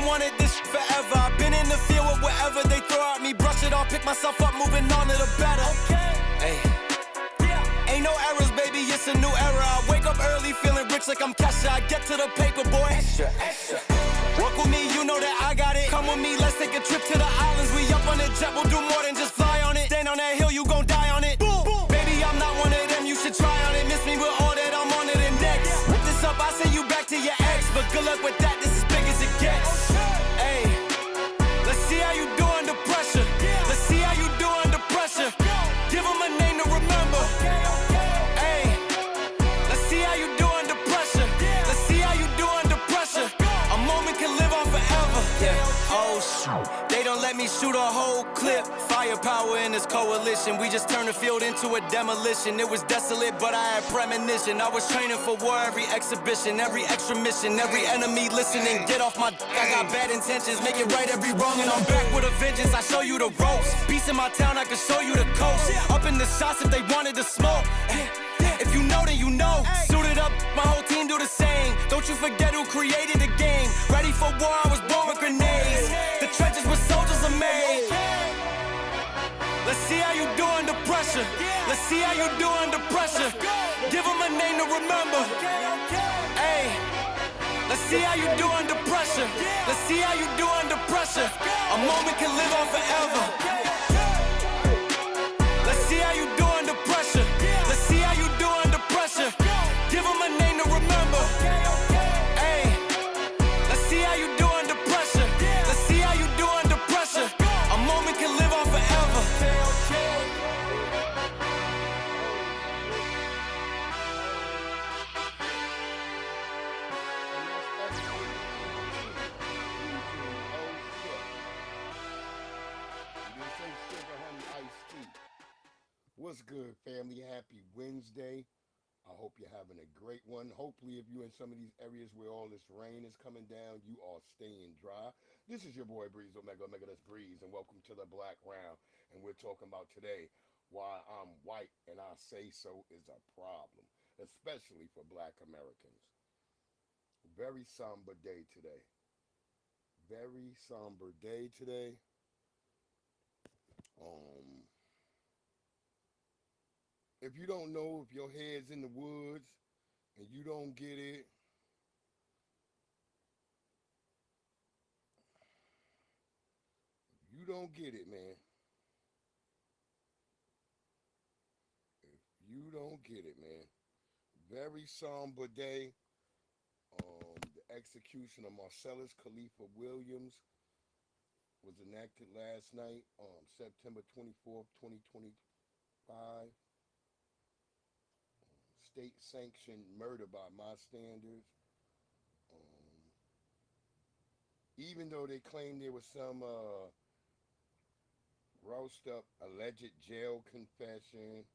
been wanting this forever. I've been in the field with whatever they throw at me. Brush it off, pick myself up, moving on to the better. Hey. Ain't no errors, baby, it's a new era. I wake up early, feeling rich like I'm Kesha. I get to the paper, boy. Extra. Work with me, you know that I got it. Come with me, let's take a trip to the islands. We up on the jet, we'll do more than just fly on it. Stand on that hill, you gon' die on it. Boom. Baby, I'm not one of them, you should try on it. Miss me with all that, I'm on it index. Whip this up, I send you back to your ex. But good luck with that, this is big as it gets. Hey, let's see how you do under pressure. Let's see how you do under pressure. Give them a name to remember. Hey, let's see how you do under pressure. Let's see how you do under pressure. A moment can live on forever. Yeah. Oh shoot, they don't let me shoot a whole clip. Firepower in this coalition. We just turned the field into a demolition. It was desolate, but I had premonition. I was training for war, every exhibition, every extra mission, every enemy listening. Get off my I got bad intentions, make it right every wrong, and I'm back with a vengeance. I show you the ropes. Peace in my town, I can show you the coast. Up in the shots if they wanted to smoke. If you know, then you know. Suited up, my whole team do the same. Don't you forget who created the game. Ready for war, I was born with grenades. The trenches where soldiers are made. Let's see how you do under pressure. Let's see how you do under pressure. Give them a name to remember. Hey, let's see how you do under pressure. Let's see how you do under pressure. A moment can live on forever. Let's see how you do under pressure. Let's see how you do under pressure. Give them a name to remember. Hey, let's see how you do under pressure. Let's see how you do under pressure. A moment can live on forever. What's good, family? Happy Wednesday. I hope you're having a great one. Hopefully, if you're in some of these areas where all this rain is coming down, you are staying dry. This is your boy Breeze Omega, that's Breeze, and welcome to the Black Round. And we're talking about today why I'm white and I say so is a problem, especially for Black Americans. Very somber day today. Very somber day today. If you don't know if your head's in the woods and you don't get it, you don't get it, man. If you don't get it, man. Very somber day. The execution of Marcellus Khalifa Williams was enacted last night on September 24th, 2025. State-sanctioned murder by my standards. Even though they claim there was some roast up alleged jail confession,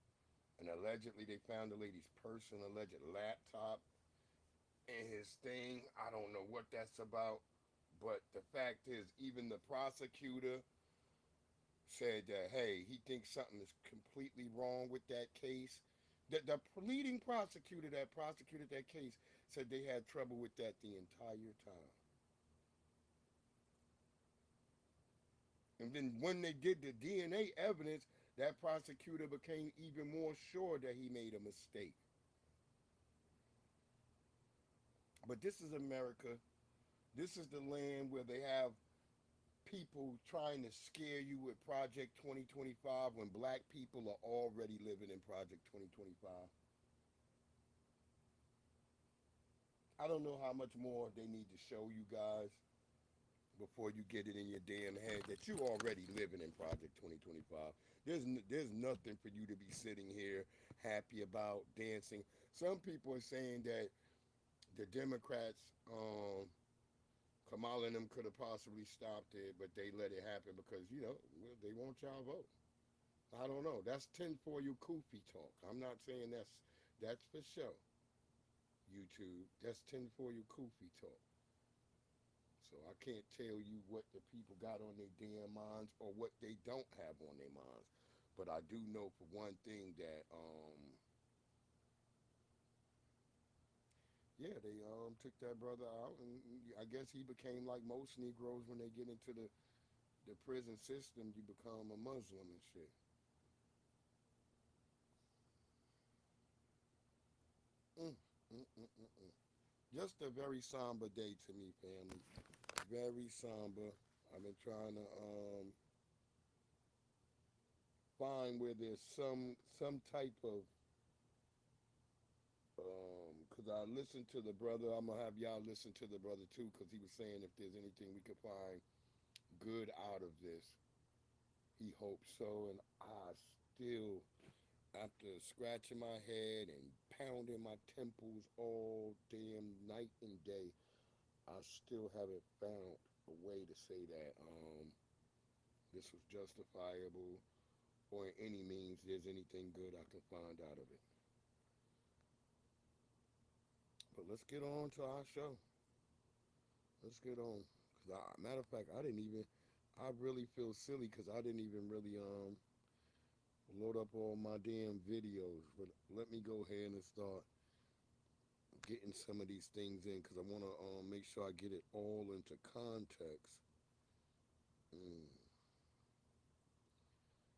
and allegedly they found the lady's purse and alleged laptop in his thing. I don't know what that's about, but the fact is, even the prosecutor said that, hey, he thinks something is completely wrong with that case. The leading prosecutor that prosecuted that case said they had trouble with that the entire time. And then when they did the DNA evidence, that prosecutor became even more sure that he made a mistake. But this is America. This is the land where they have people trying to scare you with Project 2025 when Black people are already living in Project 2025. I don't know how much more they need to show you guys before you get it in your damn head that you already living in Project 2025. There's nothing for you to be sitting here happy about, dancing. Some people are saying that the Democrats, Kamala and them could have possibly stopped it, but they let it happen because, they want y'all vote. I don't know. That's 10 for you koofy talk. I'm not saying that's for sure. YouTube, that's 10 for you koofy talk. So I can't tell you what the people got on their damn minds or what they don't have on their minds. But I do know for one thing that yeah, they took that brother out, and I guess he became like most Negroes when they get into the prison system. You become a Muslim and shit. Mm, mm, mm, mm, mm. Just a very somber day to me, family. Very somber. I've been trying to find where there's some type of because I listened to the brother. I'm gonna have y'all listen to the brother too, because he was saying if there's anything we could find good out of this, he hopes so. And I still, after scratching my head and pounding my temples all damn night and day, I still haven't found a way to say that this was justifiable or in any means there's anything good I can find out of it. But let's get on to our show. Let's get on. Cause matter of fact, I didn't even. I really feel silly because I didn't even really load up all my damn videos. But let me go ahead and start getting some of these things in because I want to make sure I get it all into context. Mm.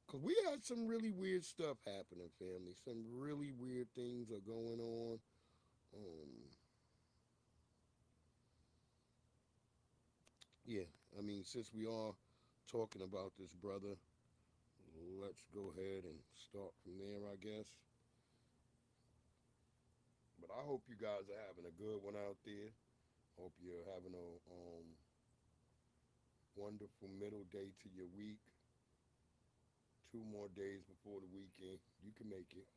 Cause we had some really weird stuff happening, family. Some really weird things are going on. Um, yeah, I mean, since we are talking about this brother, let's go ahead and start from there, I guess. But I hope you guys are having a good one out there. Hope you're having a wonderful middle day to your week. 2 more days before the weekend. You can make it.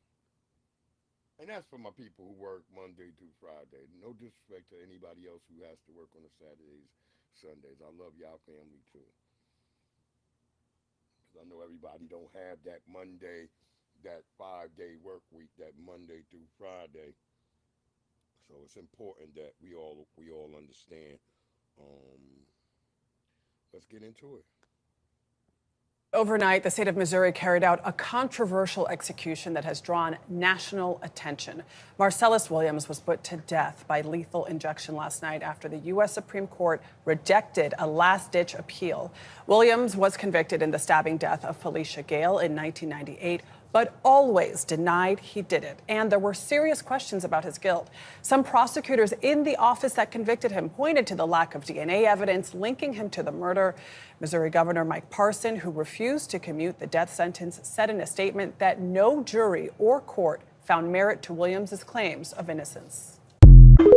And that's for my people who work Monday through Friday. No disrespect to anybody else who has to work on the Saturdays, Sundays. I love y'all family too. Because I know everybody don't have that Monday, that 5 day work week, that Monday through Friday. So it's important that we all understand. Um, let's get into it. Overnight, the state of Missouri carried out a controversial execution that has drawn national attention. Marcellus Williams was put to death by lethal injection last night after the U.S. Supreme Court rejected a last-ditch appeal. Williams was convicted in the stabbing death of Felicia Gale in 1998, but always denied he did it. And there were serious questions about his guilt. Some prosecutors in the office that convicted him pointed to the lack of DNA evidence linking him to the murder. Missouri Governor Mike Parson, who refused to commute the death sentence, said in a statement that no jury or court found merit to Williams' claims of innocence. And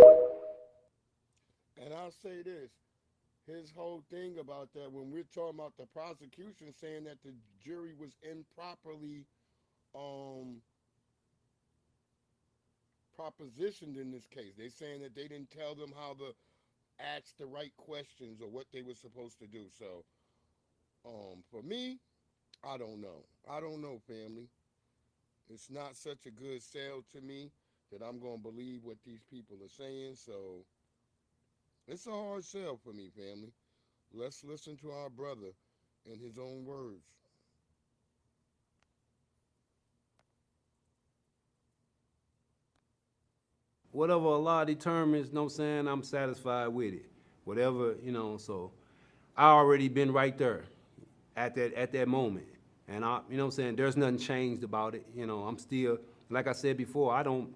I'll say this. His whole thing about that, when we're talking about the prosecution saying that the jury was improperly um, propositioned in this case. They're saying that they didn't tell them how to ask the right questions or what they were supposed to do. So, for me, I don't know. I don't know, family. It's not such a good sell to me that I'm going to believe what these people are saying. So, it's a hard sell for me, family. Let's listen to our brother in his own words. Whatever Allah determines, you know what I'm saying, I'm satisfied with it. Whatever, so I already been right there at that moment. And I, you know what I'm saying, there's nothing changed about it. I'm still, like I said before, I don't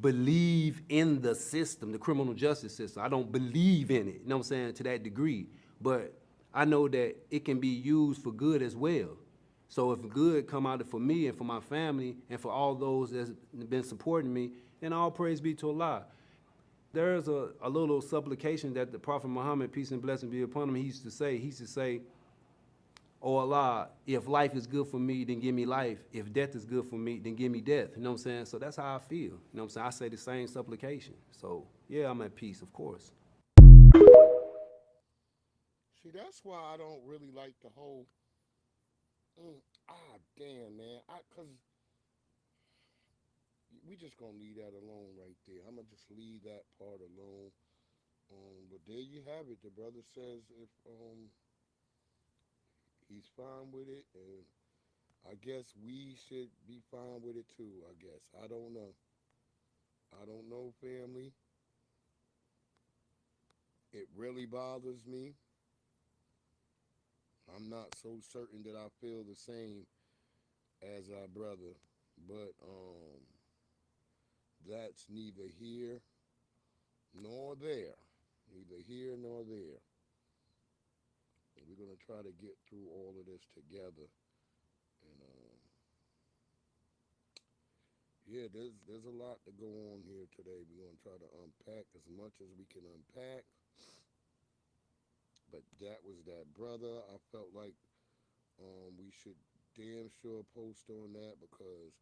believe in the system, the criminal justice system. I don't believe in it, you know what I'm saying, to that degree. But I know that it can be used for good as well. So if good come out of it for me and for my family and for all those that's been supporting me, then all praise be to Allah. There's a little supplication that the Prophet Muhammad, peace and blessing be upon him, he used to say, oh Allah, if life is good for me, then give me life. If death is good for me, then give me death. You know what I'm saying? So that's how I feel. You know what I'm saying? I say the same supplication. So yeah, I'm at peace, of course. See, that's why I don't really like the whole. Damn, man. Cause we just gonna leave that alone right there. I'm gonna just leave that part alone. But there you have it. The brother says if he's fine with it, and I guess we should be fine with it too. I guess I don't know. I don't know, family. It really bothers me. I'm not so certain that I feel the same as our brother, but that's neither here nor there. Neither here nor there. And we're going to try to get through all of this together. And yeah, there's a lot to go on here today. We're going to try to unpack as much as we can unpack. But that was that brother. I felt like we should damn sure post on that, because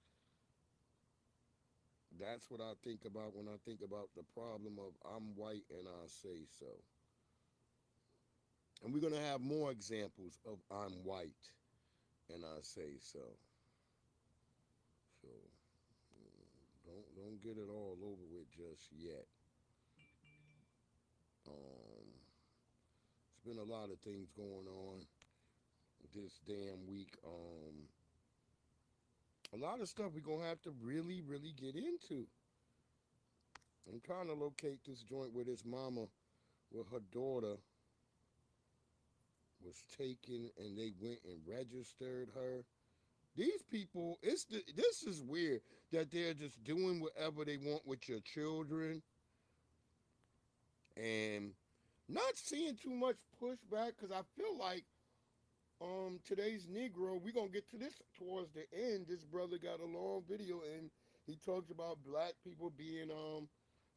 that's what I think about when I think about the problem of I'm white and I say so. And we're going to have more examples of I'm white and I say so. So don't get it all over with just yet. It's been a lot of things going on this damn week. A lot of stuff we're going to have to really, really get into. I'm trying to locate this joint where this mama with her daughter was taken and they went and registered her. These people, this is weird that they're just doing whatever they want with your children and not seeing too much pushback, because I feel like today's Negro, we're going to get to this towards the end. This brother got a long video and he talks about black people being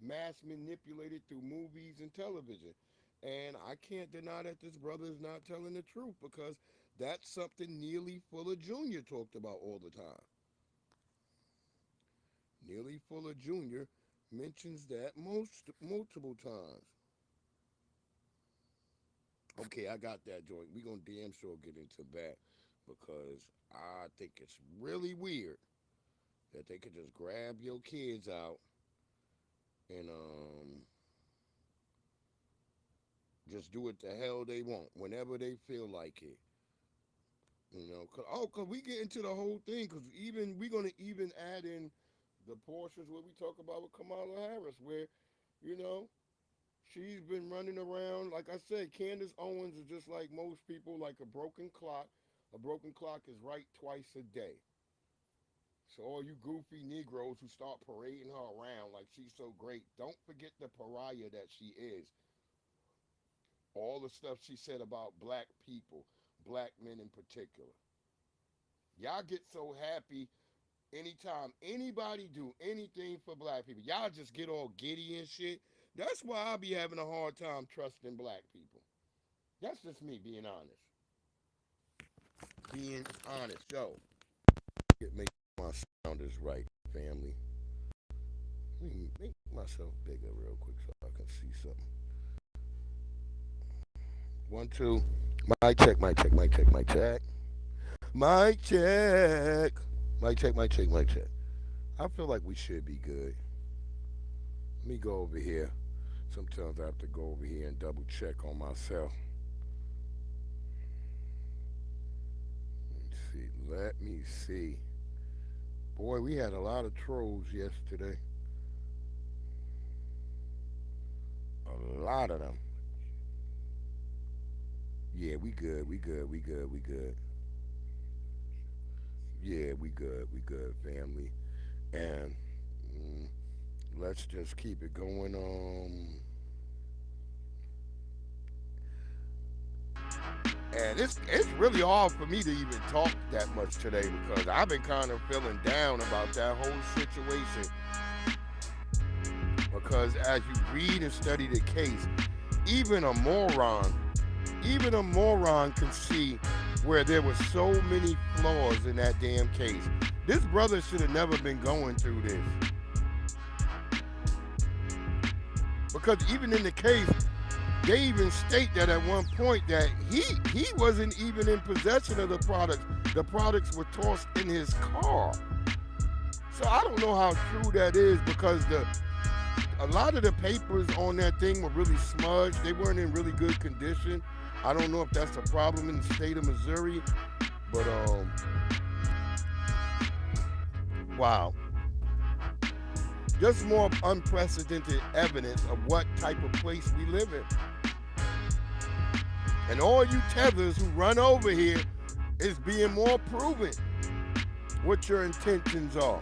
mass manipulated through movies and television. And I can't deny that this brother is not telling the truth, because that's something Neely Fuller Jr. talked about all the time. Neely Fuller Jr. mentions that multiple times. Okay, I got that joint. We're going to damn sure get into that, because I think it's really weird that they could just grab your kids out and just do what the hell they want whenever they feel like it. You know, cause we get into the whole thing, because we're going to even add in the portions where we talk about with Kamala Harris, where, you know, she's been running around. Like I said, Candace Owens is just like most people, like a broken clock. A broken clock is right twice a day. So all you goofy Negroes who start parading her around like she's so great, don't forget the pariah that she is. All the stuff she said about black people, black men in particular. Y'all get so happy anytime anybody do anything for black people. Y'all just get all giddy and shit. That's why I be having a hard time trusting black people. That's just me being honest. Being honest. Yo, make my sound is right, family. Let me make myself bigger real quick so I can see something. 1, 2. Mic check, mic check, mic check, mic check. Mic check. Mic check, mic check, mic check. I feel like we should be good. Let me go over here. Sometimes I have to go over here and double check on myself. Let me see. Boy, we had a lot of trolls yesterday. A lot of them. Yeah, we good, we good, we good, we good. Yeah, we good, family. And let's just keep it going on. And it's really hard for me to even talk that much today, because I've been kind of feeling down about that whole situation. Because as you read and study the case, even a moron can see where there were so many flaws in that damn case. This brother should have never been going through this. Because even in the case, they even state that at one point that he wasn't even in possession of the products. The products were tossed in his car. So I don't know how true that is, because a lot of the papers on that thing were really smudged. They weren't in really good condition. I don't know if that's a problem in the state of Missouri, but wow. just more unprecedented evidence of what type of place we live in. And all you tethers who run over here is being more proven what your intentions are.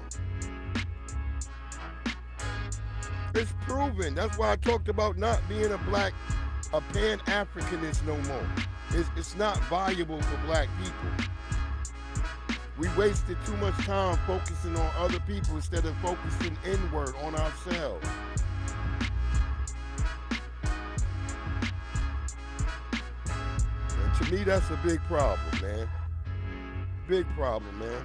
It's proven. That's why I talked about not being a Pan-Africanist no more. It's not valuable for black people. We wasted too much time focusing on other people instead of focusing inward on ourselves. And to me, that's a big problem, man. Big problem, man.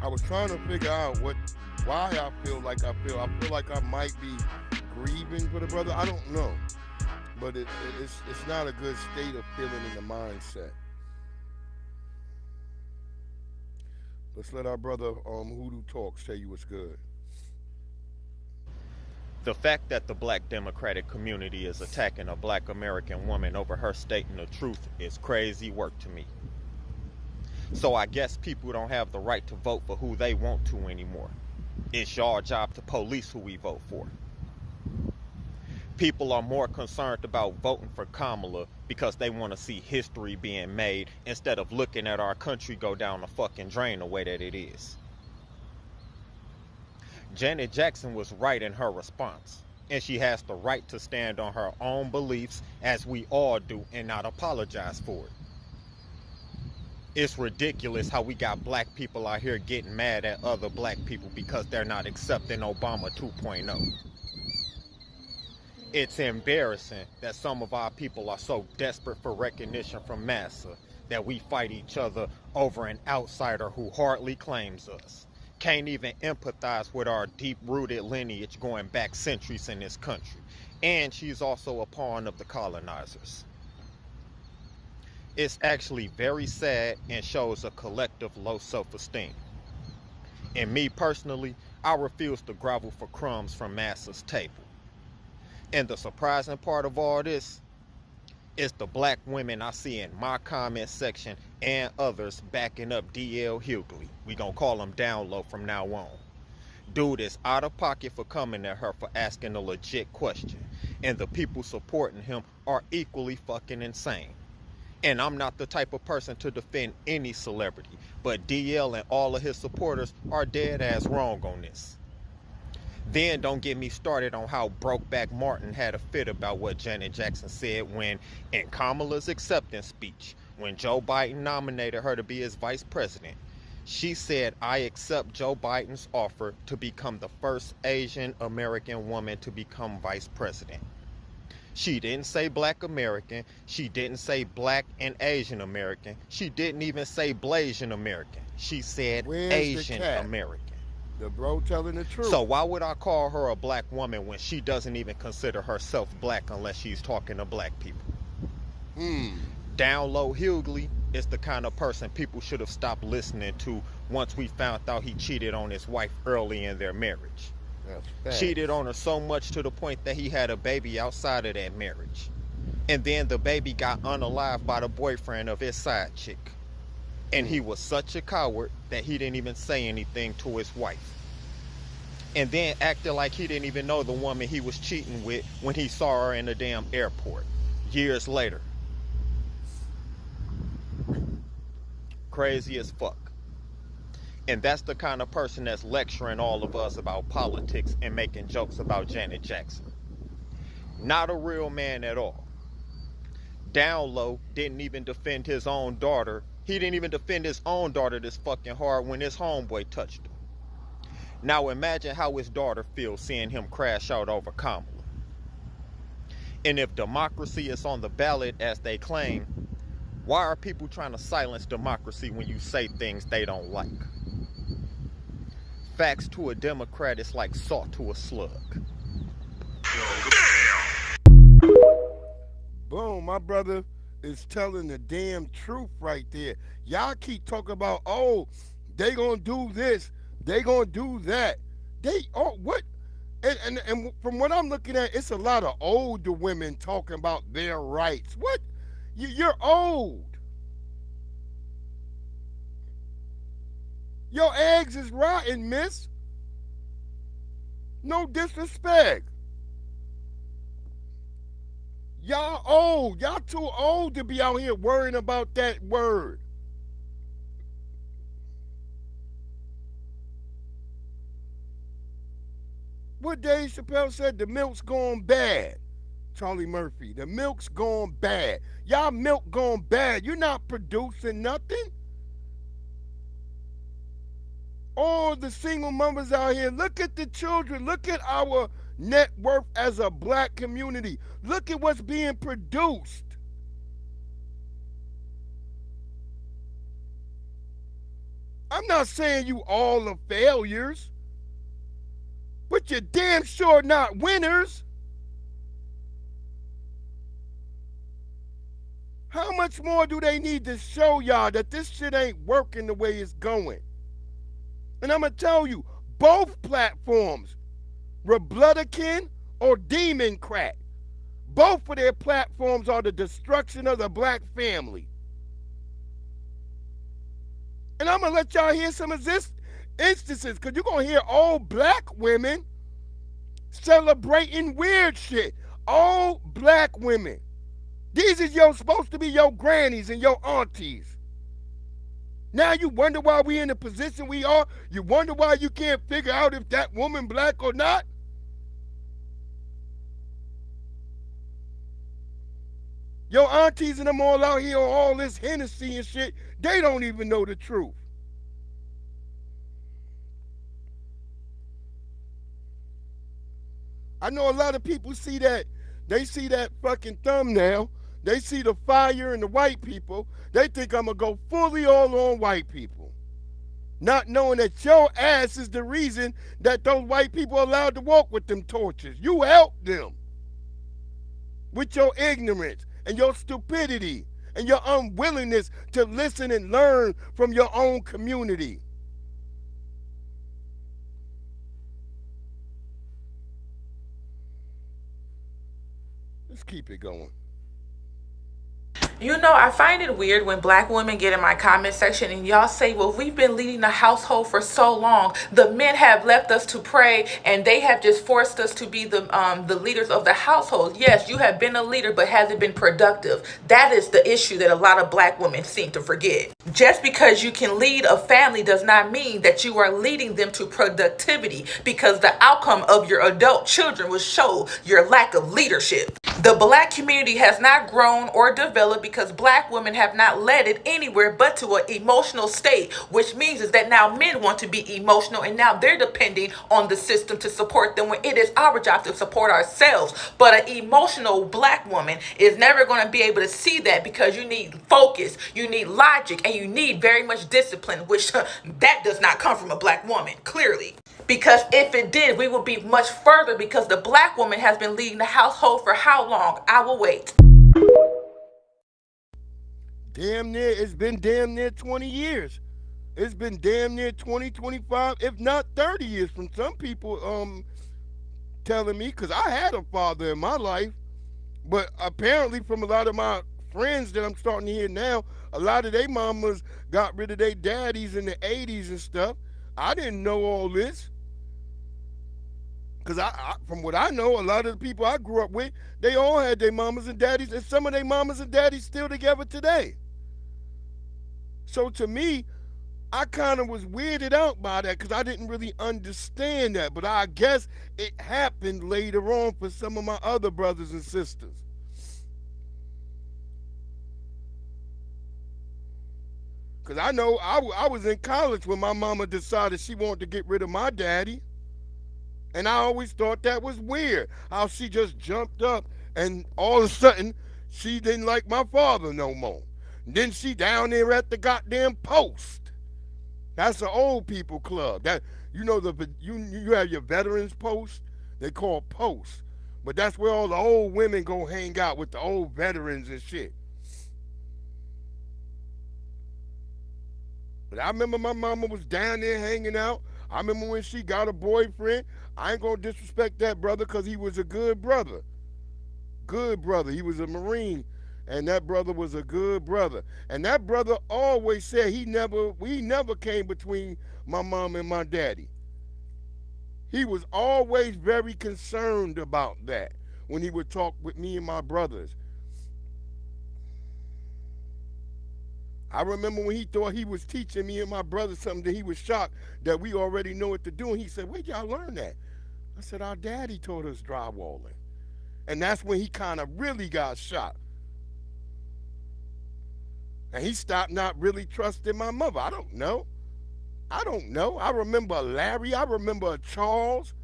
I was trying to figure out why I feel like I feel. I feel like I might be grieving for the brother. I don't know, but it's not a good state of feeling in the mindset. Let's let our brother Hoodoo Talks tell you what's good. The fact that the black Democratic community is attacking a black American woman over her stating the truth is crazy work to me. So I guess people don't have the right to vote for who they want to anymore. It's your job to police who we vote for. People are more concerned about voting for Kamala because they want to see history being made instead of looking at our country go down the fucking drain the way that it is. Janet Jackson was right in her response, and she has the right to stand on her own beliefs as we all do and not apologize for it. It's ridiculous how we got black people out here getting mad at other black people because they're not accepting Obama 2.0. It's embarrassing that some of our people are so desperate for recognition from massa that we fight each other over an outsider who hardly claims us. Can't even empathize with our deep-rooted lineage going back centuries in this country. And she's also a pawn of the colonizers. It's actually very sad and shows a collective low self-esteem. And me personally, I refuse to grovel for crumbs from massa's table. And the surprising part of all this is the black women I see in my comment section and others backing up D.L. Hughley. We gonna call him Down Low from now on. Dude is out of pocket for coming at her for asking a legit question. And the people supporting him are equally fucking insane. And I'm not the type of person to defend any celebrity, but DL and all of his supporters are dead ass wrong on this. Then don't get me started on how Brokeback Martin had a fit about what Janet Jackson said when, in Kamala's acceptance speech, when Joe Biden nominated her to be his vice president, she said, "I accept Joe Biden's offer to become the first Asian American woman to become vice president." She didn't say black American. She didn't say black and Asian American. She didn't even say Blasian American. She said Asian American. The bro telling the truth. So why would I call her a black woman when she doesn't even consider herself black unless she's talking to black people? Down Low Hughley is the kind of person people should have stopped listening to once we found out he cheated on his wife early in their marriage. Cheated on her so much to the point that he had a baby outside of that marriage. And then the baby got unalived by the boyfriend of his side chick. And he was such a coward that he didn't even say anything to his wife. And then acted like he didn't even know the woman he was cheating with when he saw her in the damn airport years later. Crazy as fuck. And that's the kind of person that's lecturing all of us about politics and making jokes about Janet Jackson. Not a real man at all. Down Low didn't even defend his own daughter. He didn't even defend his own daughter this fucking hard when his homeboy touched her. Now imagine how his daughter feels seeing him crash out over Kamala. And if democracy is on the ballot as they claim, why are people trying to silence democracy when you say things they don't like? Facts to a Democrat is like salt to a slug. Boom, my brother is telling the damn truth right there. Y'all keep talking about, oh, they gonna do this, they gonna do that. What? And from what I'm looking at, it's a lot of older women talking about their rights. What? You're old. Your eggs is rotten, miss. No disrespect. Y'all old. Y'all too old to be out here worrying about that word. What Dave Chappelle said, the milk's gone bad. Charlie Murphy, the milk's gone bad. Y'all milk gone bad. You're not producing nothing. All the single mothers out here, look at the children. Look at our net worth as a black community. Look at what's being produced. I'm not saying you all are failures, but you're damn sure not winners. How much more do they need to show y'all that this shit ain't working the way it's going? And I'm going to tell you, both platforms, Republican or Democrat, both of their platforms are the destruction of the black family. And I'm going to let y'all hear some of this instances, because you're going to hear old black women celebrating weird shit. Old black women. These is supposed to be your grannies and your aunties. Now you wonder why we in the position we are? You wonder why you can't figure out if that woman black or not? Your aunties and them all out here on all this Hennessy and shit, they don't even know the truth. I know a lot of people see that, they see that fucking thumbnail, they see the fire and the white people, they think I'm gonna go fully all on white people. Not knowing that your ass is the reason that those white people are allowed to walk with them torches. You helped them with your ignorance and your stupidity and your unwillingness to listen and learn from your own community. Let's keep it going. You know, I find it weird when black women get in my comment section and y'all say, well, we've been leading the household for so long. The men have left us to pray and they have just forced us to be the leaders of the household. Yes, you have been a leader, but has it been productive? That is the issue that a lot of black women seem to forget. Just because you can lead a family does not mean that you are leading them to productivity, because the outcome of your adult children will show your lack of leadership. The black community has not grown or developed because black women have not led it anywhere but to an emotional state, which means is that now men want to be emotional and now they're depending on the system to support them when it is our job to support ourselves. But an emotional black woman is never going to be able to see that, because you need focus, you need logic, and you need very much discipline, which that does not come from a black woman, clearly. Because if it did, we would be much further, because the black woman has been leading the household for how long? I will wait. It's been damn near 20 years. It's been damn near 20, 25, if not 30 years from some people telling me, because I had a father in my life, but apparently from a lot of my friends that I'm starting to hear now, a lot of their mamas got rid of their daddies in the 80s and stuff. I didn't know all this. Because from what I know, a lot of the people I grew up with, they all had their mamas and daddies, and some of their mamas and daddies still together today. So to me, I kind of was weirded out by that because I didn't really understand that. But I guess it happened later on for some of my other brothers and sisters. Because I know I was in college when my mama decided she wanted to get rid of my daddy. And I always thought that was weird, how she just jumped up and all of a sudden she didn't like my father no more. And then she down there at the goddamn post. That's the old people club. That you have your veterans post, they call post. But that's where all the old women go hang out with the old veterans and shit. But I remember my mama was down there hanging out. I remember when she got a boyfriend. I ain't gonna disrespect that brother because he was a good brother. Good brother. He was a Marine. And that brother was a good brother. And that brother always said he never came between my mom and my daddy. He was always very concerned about that when he would talk with me and my brothers. I remember when he thought he was teaching me and my brothers something that he was shocked that we already know what to do. And he said, where'd y'all learn that? I said, our daddy taught us drywalling. And that's when he kind of really got shocked. And he stopped not really trusting my mother. I don't know. I remember Larry. I remember Charles.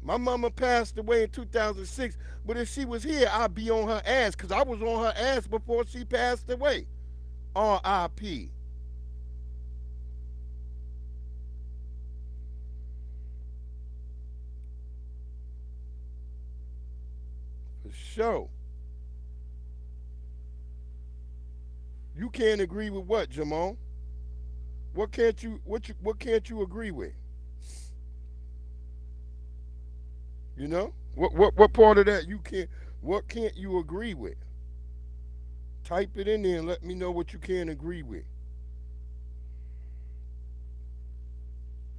My mama passed away in 2006, but if she was here, I'd be on her ass because I was on her ass before she passed away. R.I.P. For sure. You can't agree with what, Jamal? What can't you agree with? You know? What part of that what can't you agree with? Type it in there and let me know what you can't agree with.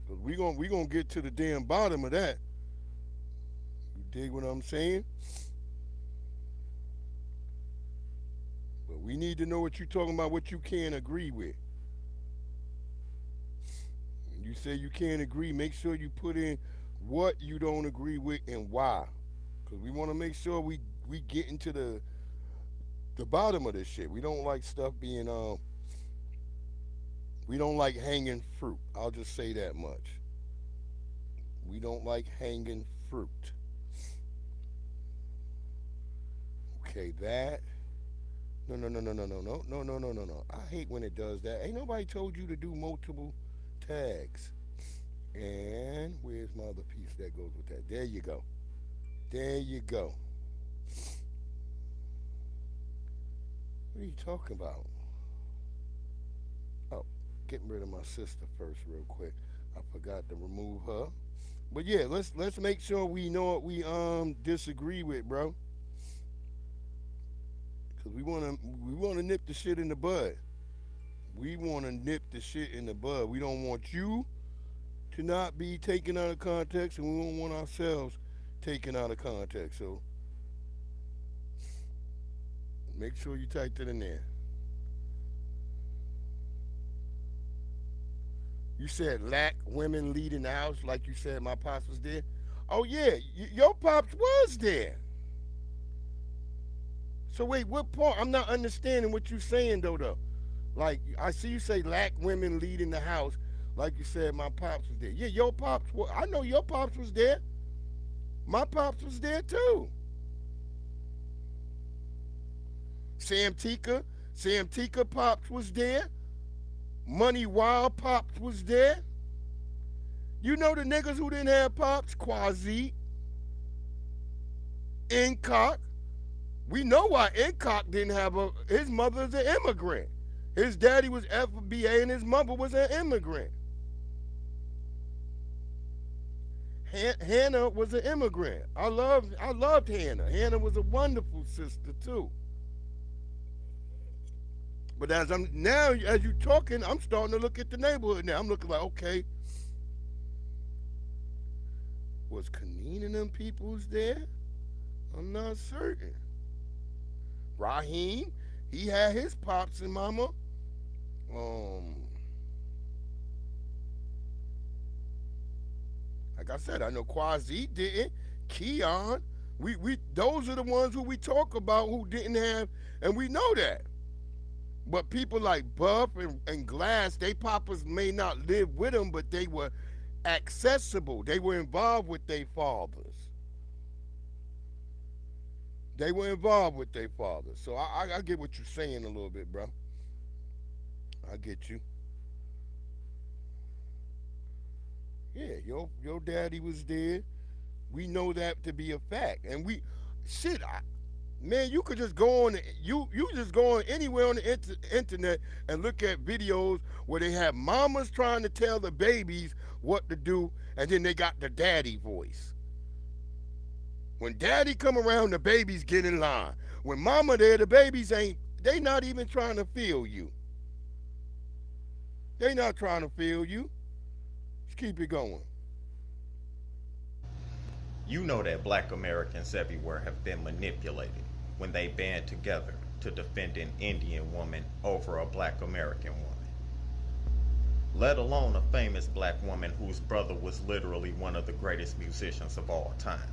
Cause we gonna get to the damn bottom of that. You dig what I'm saying? But we need to know what you're talking about, what you can't agree with. When you say you can't agree, make sure you put in what you don't agree with and why. Because we want to make sure we get into the bottom of this shit. We don't like stuff being, we don't like hanging fruit. I'll just say that much. We don't like hanging fruit. Okay, that. No. I hate when it does that. Ain't nobody told you to do multiple tags. And where's my other piece that goes with that? There you go. There you go. What are you talking about? Oh, getting rid of my sister first real quick. I forgot to remove her. But yeah, let's make sure we know what we disagree with, bro. Cause we wanna nip the shit in the bud. We wanna nip the shit in the bud. We don't want you to not be taken out of context, and we don't want ourselves taken out of context. So make sure you type that in there. You said lack women leading the house, like you said my pops was there. Oh yeah, your pops was there. So wait, what part? I'm not understanding what you're saying though. Like I see you say lack women leading the house. Like you said, my pops was there. Yeah, your pops, I know your pops was there. My pops was there too. Sam Tika pops was there. Money Wild pops was there. You know the niggas who didn't have pops? Quasi, Incock. We know why Incock didn't have his mother's an immigrant. His daddy was FBA and his mother was an immigrant. Hannah was an immigrant. I loved Hannah. Hannah was a wonderful sister too. But as you're talking, I'm starting to look at the neighborhood now. I'm looking like, okay, was Kaneen and them peoples there? I'm not certain. Raheem, he had his pops and mama. Like I said, I know Quasi didn't. Keon, we those are the ones who we talk about who didn't have, and we know that. But people like Buff and Glass, they papas may not live with them, but they were accessible. They were involved with their fathers. They were involved with their fathers. So I get what you're saying a little bit, bro. I get you. Yeah, your daddy was there. We know that to be a fact. And man, you could just go on, you just go on anywhere on the internet and look at videos where they have mamas trying to tell the babies what to do, and then they got the daddy voice. When daddy come around, the babies get in line. When mama there, the babies they not even trying to feel you. They not trying to feel you. Just keep it going. You know that black Americans everywhere have been manipulated when they band together to defend an Indian woman over a black American woman. Let alone a famous black woman whose brother was literally one of the greatest musicians of all time.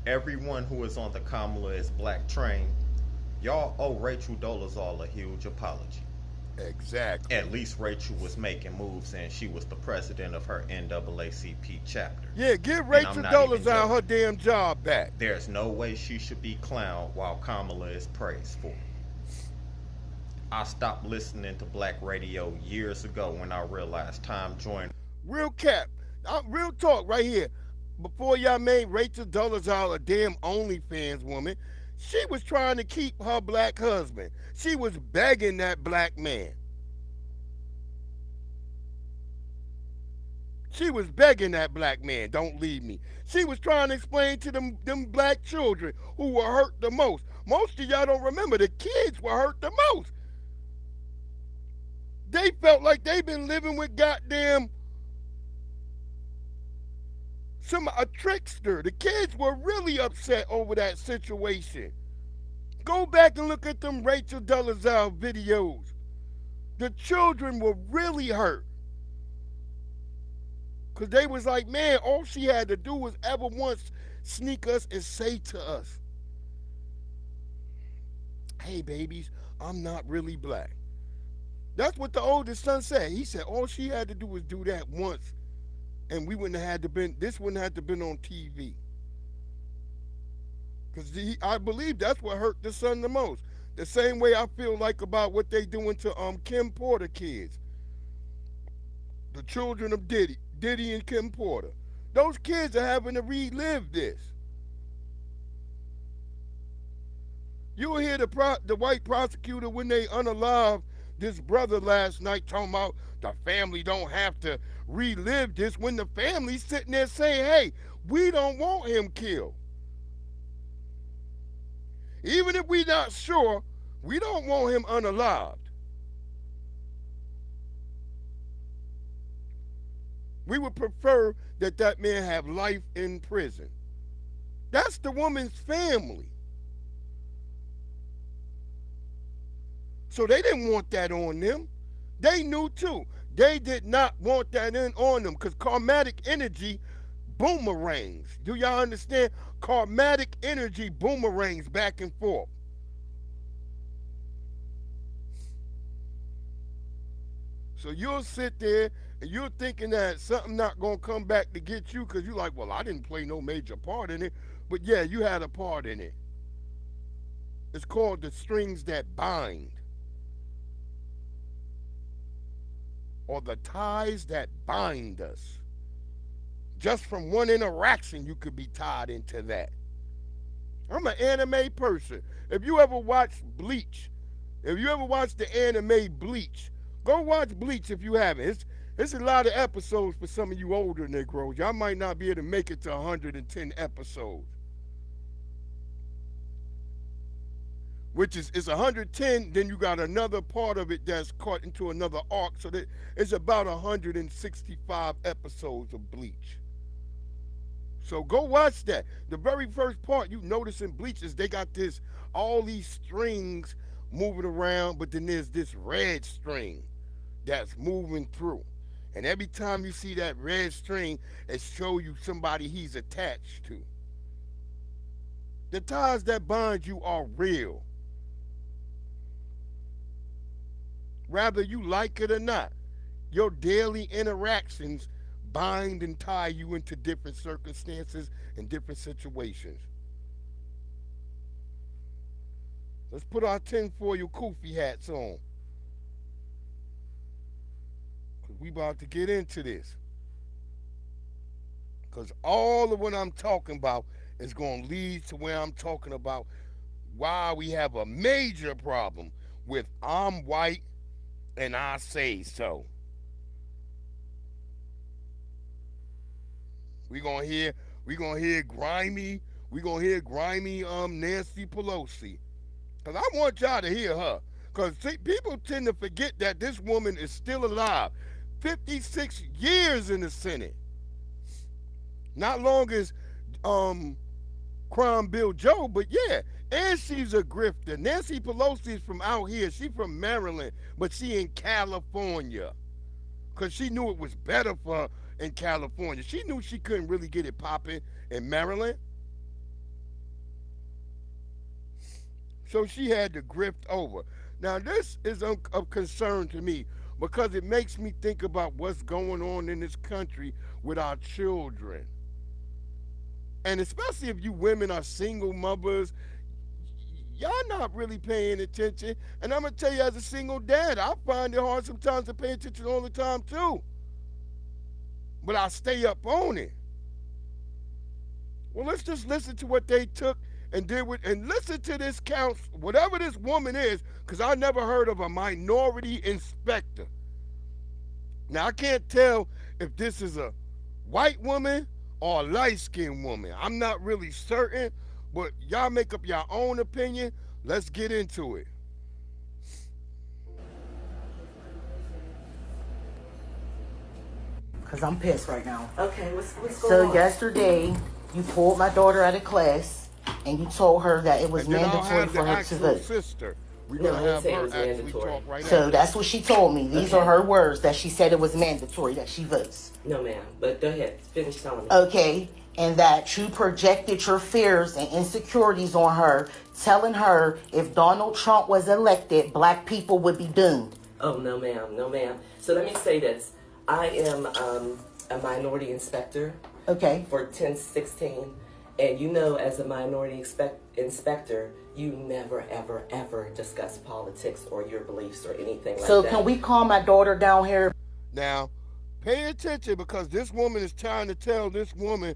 Everyone who is on the Kamala is Black train, y'all owe Rachel Dolezal a huge apology. Exactly. At least Rachel was making moves and she was the president of her NAACP chapter. Yeah, give Rachel Dolezal her damn job back. There's no way she should be clowned while Kamala is praised for it. I stopped listening to black radio years ago when I realized Tom Joyner. Real cap, real talk right here. Before y'all made Rachel Dolezal a damn OnlyFans woman, she was trying to keep her black husband. She was begging that black man. She was begging that black man, don't leave me. She was trying to explain to them black children who were hurt the most. Most of y'all don't remember, the kids were hurt the most. They felt like they've been living with goddamn a trickster. The kids were really upset over that situation. Go back and look at them Rachel Dolezal videos. The children were really hurt. Because they was like, man, all she had to do was ever once sneak us and say to us, hey, babies, I'm not really black. That's what the oldest son said. He said all she had to do was do that once, and we wouldn't have had to been, this wouldn't have to been on TV. Because I believe that's what hurt the son the most. The same way I feel like about what they doing to Kim Porter kids. The children of Diddy and Kim Porter. Those kids are having to relive this. You'll hear the white prosecutor when they unalive this brother last night talking about the family don't have to relive this, when the family's sitting there saying, hey, we don't want him killed. Even if we're not sure, we don't want him unalived. We would prefer that man have life in prison. That's the woman's family. So they didn't want that on them. They knew too. They did not want that on them because karmatic energy boomerangs. Do y'all understand? Karmatic energy boomerangs back and forth. So you'll sit there and you're thinking that something not going to come back to get you because you're like, well, I didn't play no major part in it. But yeah, you had a part in it. It's called the strings that bind. Or the ties that bind us. Just from one interaction, you could be tied into that. I'm an anime person. If you ever watched Bleach, if you ever watched the anime Bleach, go watch Bleach if you haven't. It's a lot of episodes for some of you older Negroes. Y'all might not be able to make it to 110 episodes. Which is 110, then you got another part of it that's caught into another arc, so that it's about 165 episodes of Bleach. So go watch that. The very first part you notice in Bleach is they got all these strings moving around, but then there's this red string that's moving through. And every time you see that red string, it shows you somebody he's attached to. The ties that bind you are real. Whether you like it or not, your daily interactions bind and tie you into different circumstances and different situations. Let's put our tinfoil kufi hats on. Because we about to get into this. Because all of what I'm talking about is going to lead to where I'm talking about why we have a major problem with I'm white and I say so. We're going to hear We gonna hear grimy. We gonna hear grimy Nancy Pelosi. Cause I want y'all to hear her. Cause people tend to forget that this woman is still alive. 56 years in the Senate. Not long as Crime Bill Joe, but yeah. And she's a grifter. Nancy Pelosi is from out here. She from Maryland, but she in California. Because she knew it was better for her in California. She knew she couldn't really get it popping in Maryland. So she had to grift over. Now, this is of concern to me because it makes me think about what's going on in this country with our children. And especially if you women are single mothers, y'all not really paying attention. And I'm going to tell you, as a single dad, I find it hard sometimes to pay attention all the time too. But I stay up on it. Well, let's just listen to what they took and did with, and listen to this council, whatever this woman is, because I never heard of a minority inspector. Now, I can't tell if this is a white woman or a light-skinned woman. I'm not really certain, but y'all make up your own opinion. Let's get into it. Because I'm pissed right now. Okay, what's going So on? yesterday, you pulled my daughter out of class, and you told her that it was And then I'll mandatory have for the her to actual vote. sister. We're No, going I to didn't have say it her was actually mandatory. talk right So now. that's what she told me. These are her words, that she said it was mandatory that she votes. No, ma'am. But go ahead. Finish telling me. Okay, and that you projected your fears and insecurities on her, telling her if Donald Trump was elected, black people would be doomed. Oh, no, ma'am. No, ma'am. So let me say this. I am a minority inspector Okay. for 1016. And you know, as a minority inspector, you never, ever, ever discuss politics or your beliefs or anything like So that. can we call my daughter down here? Now, pay attention because this woman is trying to tell this woman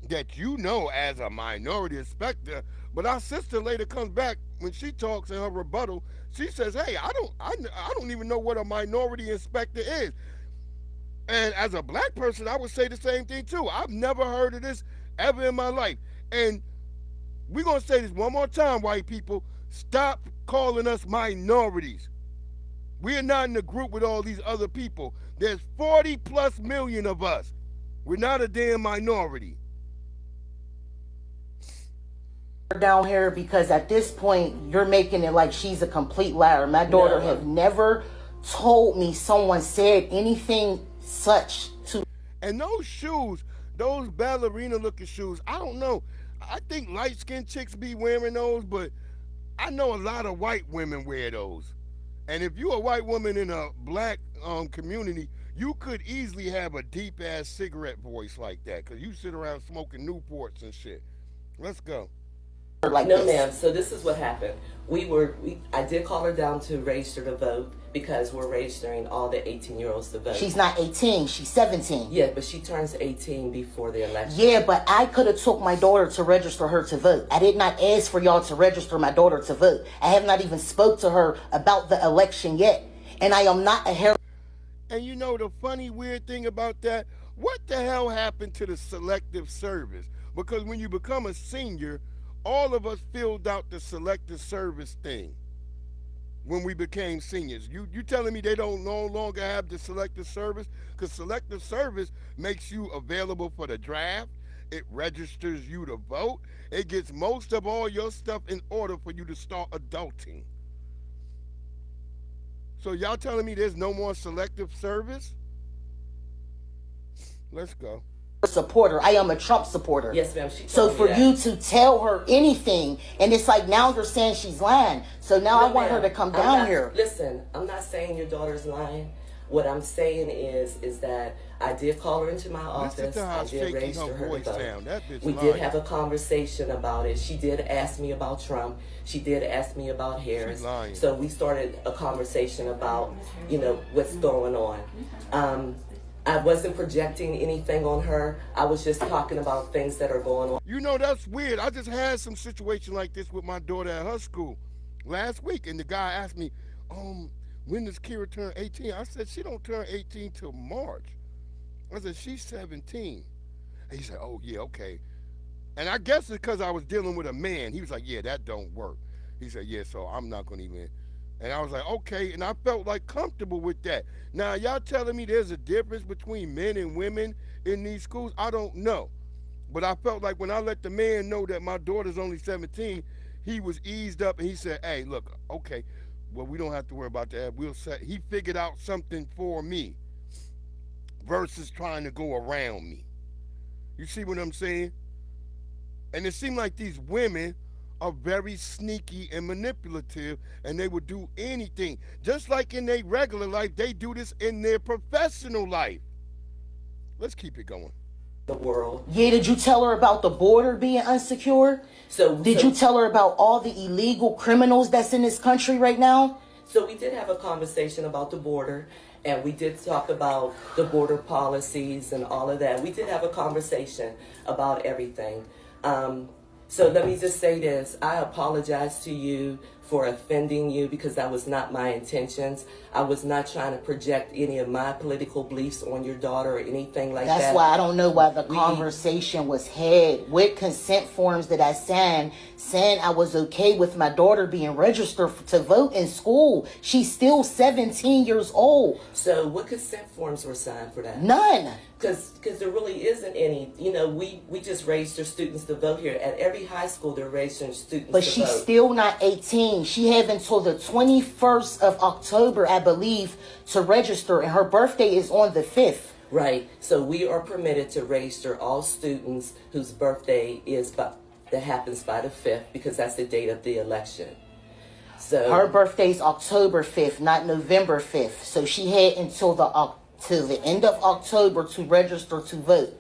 that you know as a minority inspector, but our sister later comes back when she talks in her rebuttal. She says, "Hey, I don't even know what a minority inspector is." And as a black person, I would say the same thing too. I've never heard of this ever in my life. And we're gonna say this one more time, white people: stop calling us minorities. We are not in the group with all these other people. There's 40 plus million of us. We're not a damn minority. Down here because at this point you're making it like she's a complete liar. My daughter No. have never told me someone said anything such to. And those shoes, those ballerina looking shoes, I don't know. I think light skinned chicks be wearing those, but I know a lot of white women wear those. And if you're a white woman in a black community, you could easily have a deep ass cigarette voice like that because you sit around smoking Newports and shit. Let's go. Like No, this. ma'am. So this is what happened. I did call her down to register to vote because we're registering all the 18-year-olds to vote. She's not 18, she's 17. Yeah, but she turns 18 before the election. Yeah, but I could have took my daughter to register her to vote. I did not ask for y'all to register my daughter to vote. I have not even spoke to her about the election yet. And I am not a hair. And you know the funny weird thing about that? What the hell happened to the selective service? Because when you become a senior, all of us filled out the selective service thing when we became seniors. You telling me they don't no longer have the selective service? Because selective service makes you available for the draft. It registers you to vote. It gets most of all your stuff in order for you to start adulting. So y'all telling me there's no more selective service? Let's go. Supporter. I am a Trump supporter. Yes, ma'am. She So told for me that. you to tell her anything, and it's like now you're saying she's lying. So now I No, want her to ma'am. come I'm down not- here. Listen, I'm not saying your daughter's lying. What I'm saying is that I did call her into my office. to how I did shaky register her her voice to vote. sound. That bitch We lying. did have a conversation about it. She did ask me about Trump. She did ask me about Harris. lying. So we started a conversation about, what's going on. I wasn't projecting anything on her. I was just talking about things that are going on. You know, that's weird. I just had some situation like this with my daughter at her school last week, and the guy asked me, when does Kira turn 18? I said, she don't turn 18 till March. I said, she's 17. He said, oh, yeah, okay. And I guess it's because I was dealing with a man. He was like, yeah, that don't work. He said, yeah, so I'm not going to even. And I was like, okay. And I felt like comfortable with that. Now, y'all telling me there's a difference between men and women in these schools? I don't know. But I felt like when I let the man know that my daughter's only 17, he was eased up and he said, hey, look, okay, well, we don't have to worry about that. We'll set. He figured out something for me versus trying to go around me. You see what I'm saying? And it seemed like these women are very sneaky and manipulative, and they would do anything. Just like in their regular life, they do this in their professional life. Let's keep it going. The world. Yeah, did you tell her about the border being unsecure? Did you tell her about all the illegal criminals that's in this country right now? So we did have a conversation about the border, and we did talk about the border policies and all of that. We did have a conversation about everything. So let me just say this. I apologize to you for offending you because that was not my intentions. I was not trying to project any of my political beliefs on your daughter or anything like that. That's why I don't know why the conversation was had. What consent forms did I sign saying I was okay with my daughter being registered to vote in school? She's still 17 years old. So what consent forms were signed for that? None. Because there really isn't any. You know, we just register students to vote here. At every high school, they're registering students but to vote. But she's still not 18. She have until the 21st of October, I believe, to register, and her birthday is on the 5th. Right. So we are permitted to register all students whose birthday is that happens by the 5th, because that's the date of the election. So her birthday's October 5th, not November 5th. So she had until the end of October to register to vote.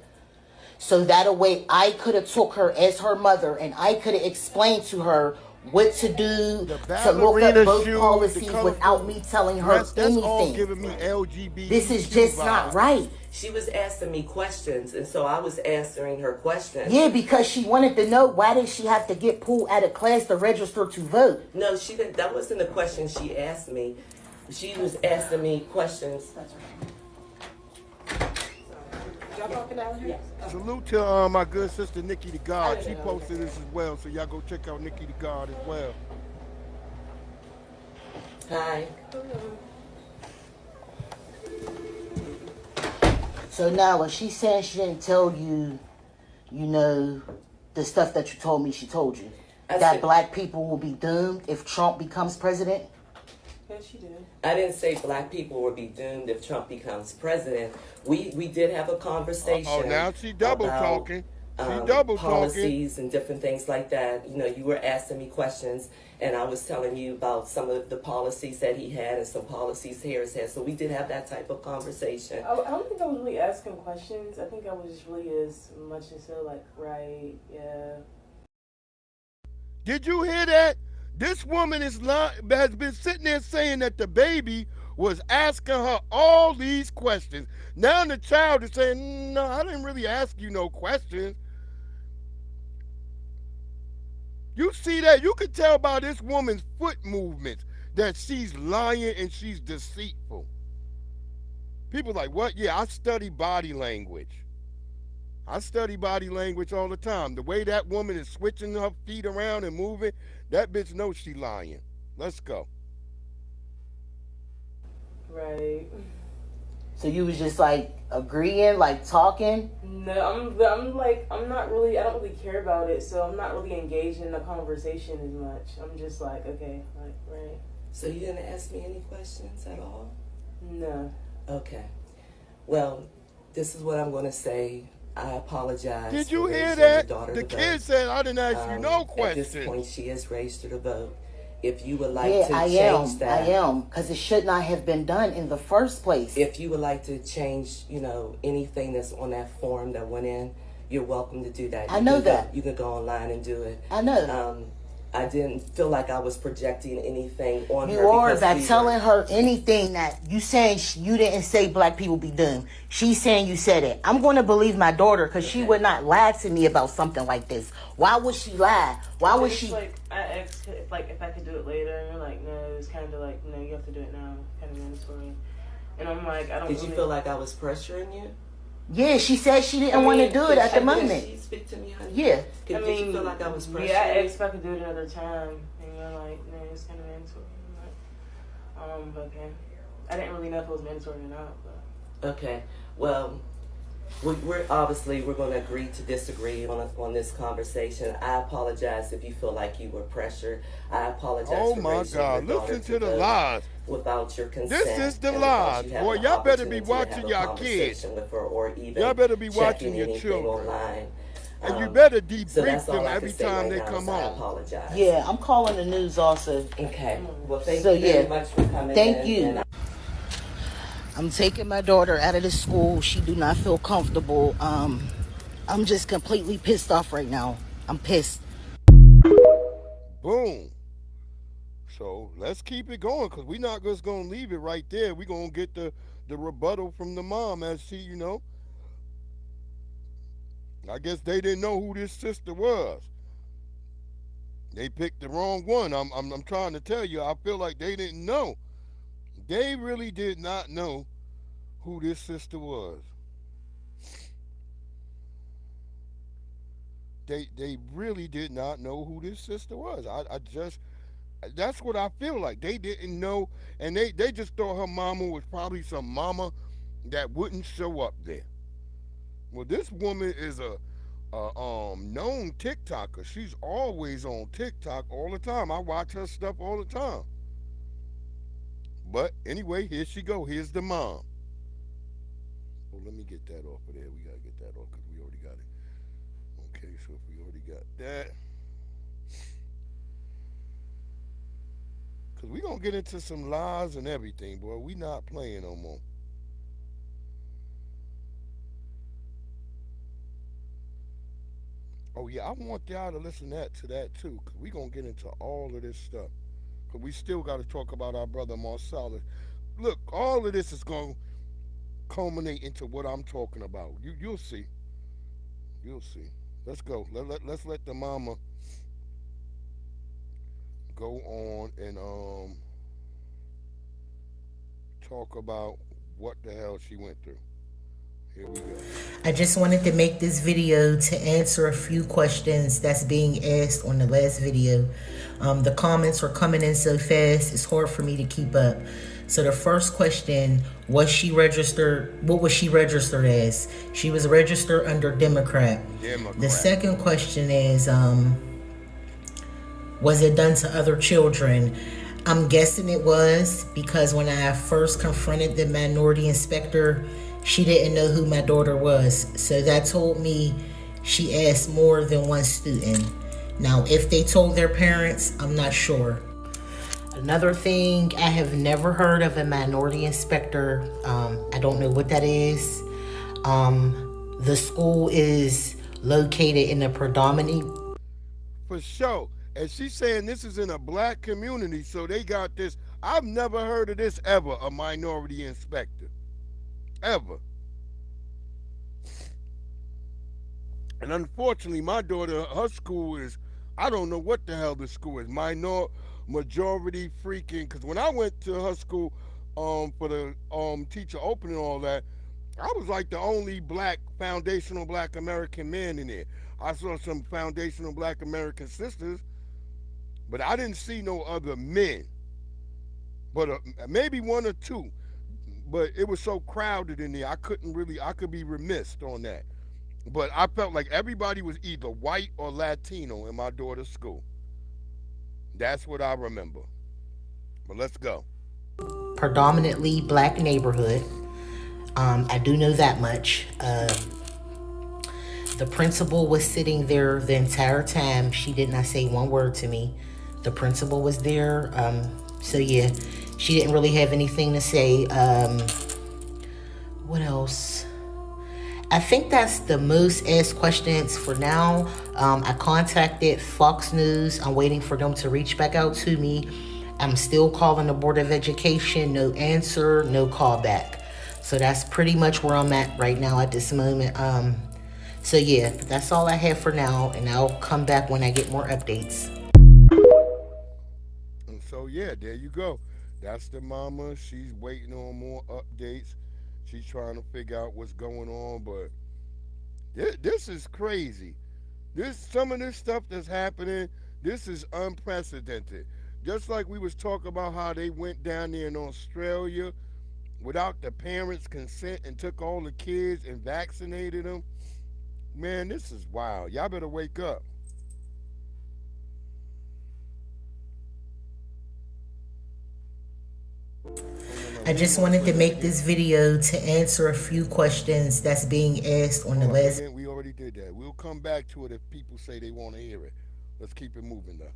So that way I could have took her as her mother and I could have explained to her what to do to look up both policies without me telling her anything. All giving me LGBT. This is just not right. She was asking me questions, and so I was answering her questions. Yeah, because she wanted to know why did she have to get pulled out of class to register to vote. No, she didn't. That wasn't the question she asked me. She was asking me questions. Salute to my good sister Nikki the God. She posted this as well, so y'all go check out Nikki the God as well. Hi. So now, when she said she didn't tell you, you know, the stuff that you told me she told you, that black people will be doomed if Trump becomes president? Yes, she did. I didn't say black people will be doomed if Trump becomes president. We did have a conversation. Oh, now she double talking. Policies and different things like that. You know, you were asking me questions, and I was telling you about some of the policies that he had and some policies Harris had. So we did have that type of conversation. I don't think I was really asking questions. I think I was just really as much as so like, right, yeah. Did you hear that? This woman has been sitting there saying that the baby was asking her all these questions. Now the child is saying, no, I didn't really ask you no questions. You see that? You can tell by this woman's foot movements that she's lying and she's deceitful. People like, what? Yeah, I study body language. I study body language all the time. The way that woman is switching her feet around and moving, that bitch knows she lying. Let's go. Right. So you was just like agreeing, like talking? No, I'm not really, I don't really care about it, so I'm not really engaged in the conversation as much. I'm just like, okay, like, right. So you didn't ask me any questions at all? No. Okay. Well, this is what I'm going to say. I apologize. Did you hear that? The kid said I didn't ask you no questions. At this point, she is registered to vote. If you would like to change that. I am, because it should not have been done in the first place. If you would like to change, you know, anything that's on that form that went in, you're welcome to do that. I know that. You can go online and do it. I know. I didn't feel like I was projecting anything on her. You are by telling her anything that you saying you didn't say black people be doomed. She's saying you said it. I'm going to believe my daughter because she would not lie to me about something like this. Why would she lie? Why would she? Like I asked if I could do it later, and you're like, no, it's kind of like, no, you have to do it now, kind of mandatory. And I'm like, I don't. Did you feel like I was pressuring you? Yeah, she said she didn't want to do it at the moment. Did she speak to me, honey? Yeah. Did you feel like I was pressured? Yeah, I asked if I could do it another time, and you're like, man, it's kind of mandatory. But then I didn't really know if it was mandatory or not. But. Okay, well, we're obviously going to agree to disagree on this conversation. I apologize if you feel like you were pressured. I apologize. Oh for my raising God! your daughter Listen to the vote lies. without your consent. This is the and lies, without you having boy. an Y'all better be opportunity to watching have a y'all kids. conversation with her, or even Y'all better be watching checking your anything children. online. And you better So debrief that's all them I can every say time right they now, come so I home. apologize. Yeah, I'm calling the news also. Okay. Well, thank So, you very yeah. much for coming Thank in. you. And I'm taking my daughter out of the school. She do not feel comfortable. I'm just completely pissed off right now. I'm pissed. Boom. So let's keep it going, because we're not just going to leave it right there. We're going to get the rebuttal from the mom as she, I guess they didn't know who this sister was. They picked the wrong one. I'm trying to tell you, I feel like they didn't know. They really did not know who this sister was. They really did not know who this sister was. That's what I feel like. They didn't know, and they just thought her mama was probably some mama that wouldn't show up there. Well, this woman is a known TikToker. She's always on TikTok all the time. I watch her stuff all the time. But anyway, here she go. Here's the mom. Well, let me get that off of there. We gotta get that off because we already got it. Okay, so if we already got that, because we gonna get into some lies and everything, boy. We not playing no more. Oh yeah, I want y'all to listen to that too, because we gonna get into all of this stuff. Because we still got to talk about our brother Marcellus. Look, all of this is gonna culminate into what I'm talking about. You'll see. You'll see. Let's go. Let's let the mama go on and talk about what the hell she went through. Here we go. I just wanted to make this video to answer a few questions that's being asked on the last video. The comments are coming in so fast, it's hard for me to keep up. So the first question, was she registered? What was she registered as? She was registered under Democrat. The second question is, was it done to other children? I'm guessing it was, because when I first confronted the minority inspector, she didn't know who my daughter was. So that told me she asked more than one student. Now, if they told their parents, I'm not sure. Another thing, I have never heard of a minority inspector. I don't know what that is. The school is located in a predominantly... For sure. And she's saying this is in a black community, so they got this. I've never heard of this ever, a minority inspector. Ever. And unfortunately, my daughter, her school is, I don't know what the hell the school is, majority freaking, because when I went to her school for the teacher opening and all that, I was like the only foundational black American man in there. I saw some foundational black American sisters, but I didn't see no other men. But maybe one or two. But it was so crowded in there, I could be remiss on that. But I felt like everybody was either white or Latino in my daughter's school. That's what I remember. But let's go. Predominantly black neighborhood. I do know that much. The principal was sitting there the entire time. She did not say one word to me. The principal was there. So yeah, she didn't really have anything to say. What else? I think that's the most asked questions for now. I contacted Fox News. I'm waiting for them to reach back out to me. I'm still calling the Board of Education. No answer, no callback. So that's pretty much where I'm at right now at this moment. So yeah, that's all I have for now, and I'll come back when I get more updates. And so yeah, there you go. That's the mama. She's waiting on more updates. She's trying to figure out what's going on, but this is crazy. Some of this stuff that's happening, this is unprecedented. Just like we was talking about how they went down there in Australia without the parents' consent and took all the kids and vaccinated them. Man, this is wild. Y'all better wake up. I just wanted to make this video to answer a few questions that's being asked on the last. We already did that. We'll come back to it if people say they want to hear it. Let's keep it moving though.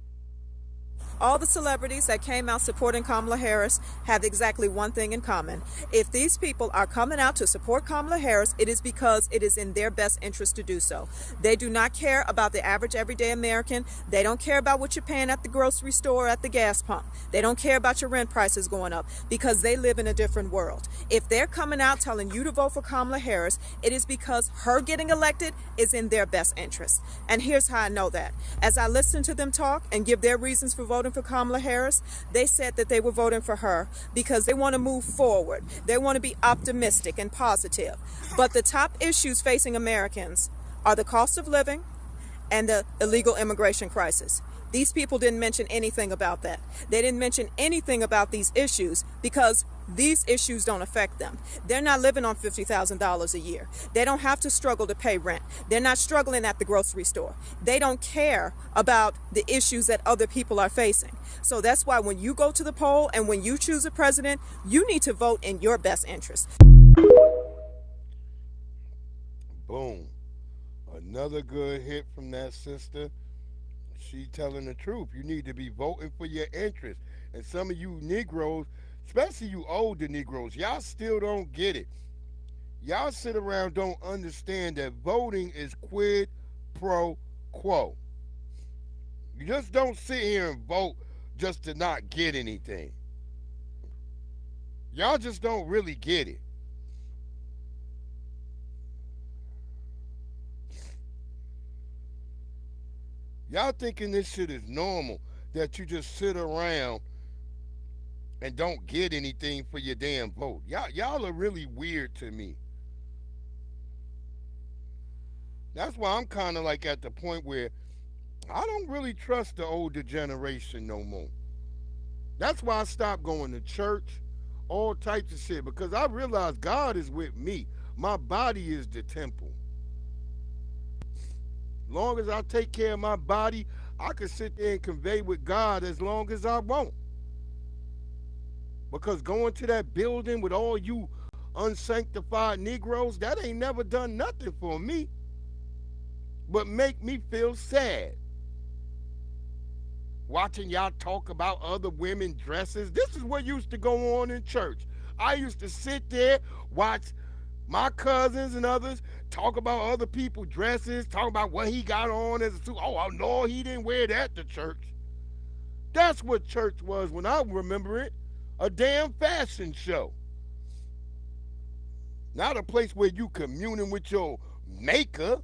All the celebrities that came out supporting Kamala Harris have exactly one thing in common. If these people are coming out to support Kamala Harris, it is because it is in their best interest to do so. They do not care about the average everyday American. They don't care about what you're paying at the grocery store or at the gas pump. They don't care about your rent prices going up because they live in a different world. If they're coming out telling you to vote for Kamala Harris, it is because her getting elected is in their best interest. And here's how I know that. As I listen to them talk and give their reasons for voting for Kamala Harris, they said that they were voting for her because they want to move forward. They want to be optimistic and positive. But the top issues facing Americans are the cost of living and the illegal immigration crisis. These people didn't mention anything about that. They didn't mention anything about these issues because these issues don't affect them. They're not living on $50,000 a year. They don't have to struggle to pay rent. They're not struggling at the grocery store. They don't care about the issues that other people are facing. So that's why when you go to the poll and when you choose a president, you need to vote in your best interest. Boom. Another good hit from that sister. She telling the truth. You need to be voting for your interest. And some of you Negroes, especially you older Negroes, y'all still don't get it. Y'all sit around don't understand that voting is quid pro quo. You just don't sit here and vote just to not get anything. Y'all just don't really get it. Y'all thinking this shit is normal, that you just sit around and don't get anything for your damn vote. Y'all are really weird to me. That's why I'm kind of like at the point where I don't really trust the older generation no more. That's why I stopped going to church, all types of shit, because I realize God is with me. My body is the temple. Long as I take care of my body, I can sit there and convey with God as long as I want. Because going to that building with all you unsanctified Negroes, that ain't never done nothing for me but make me feel sad. Watching y'all talk about other women dresses, this is what used to go on in church. I used to sit there, watch my cousins and others talk about other people's dresses, talk about what he got on as a suit. Oh, no, he didn't wear that to church. That's what church was when I remember it. A damn fashion show. Not a place where you communing with your maker.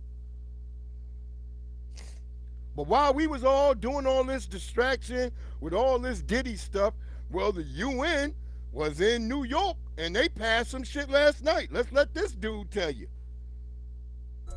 But while we was all doing all this distraction with all this Diddy stuff, well, the UN was in New York and they passed some shit last night. Let's let this dude tell you.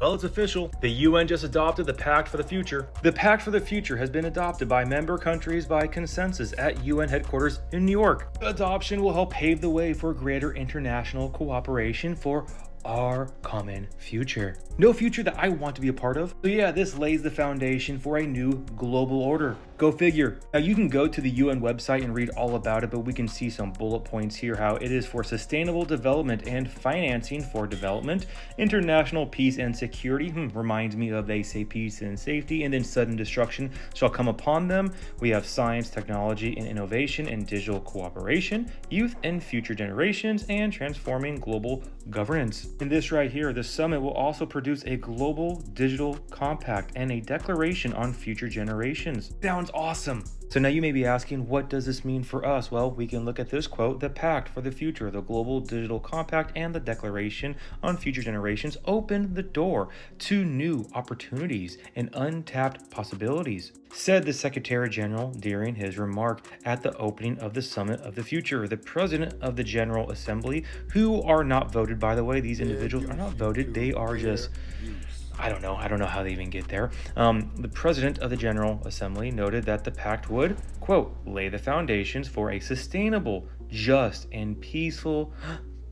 Well, it's official. The UN just adopted the Pact for the Future. The Pact for the Future has been adopted by member countries by consensus at UN headquarters in New York. Adoption will help pave the way for greater international cooperation for our common future. No future that I want to be a part of. So yeah, this lays the foundation for a new global order. Go figure. Now you can go to the UN website and read all about it, but we can see some bullet points here how it is for sustainable development and financing for development, international peace and security, reminds me of they say peace and safety, and then sudden destruction shall come upon them. We have science, technology, and innovation and digital cooperation, youth and future generations, and transforming global governance. In this right here, the summit will also produce a global digital compact and a declaration on future generations. Sounds sounds awesome. So now you may be asking, what does this mean for us? Well, we can look at this quote: the Pact for the Future, the Global Digital Compact, and the Declaration on Future Generations open the door to new opportunities and untapped possibilities, said the Secretary General during his remark at the opening of the Summit of the Future. The President of the General Assembly, who are not voted, by the way, these individuals are not voted, they are just... I don't know how they even get there. The President of the General Assembly noted that the pact would, quote, lay the foundations for a sustainable, just, and peaceful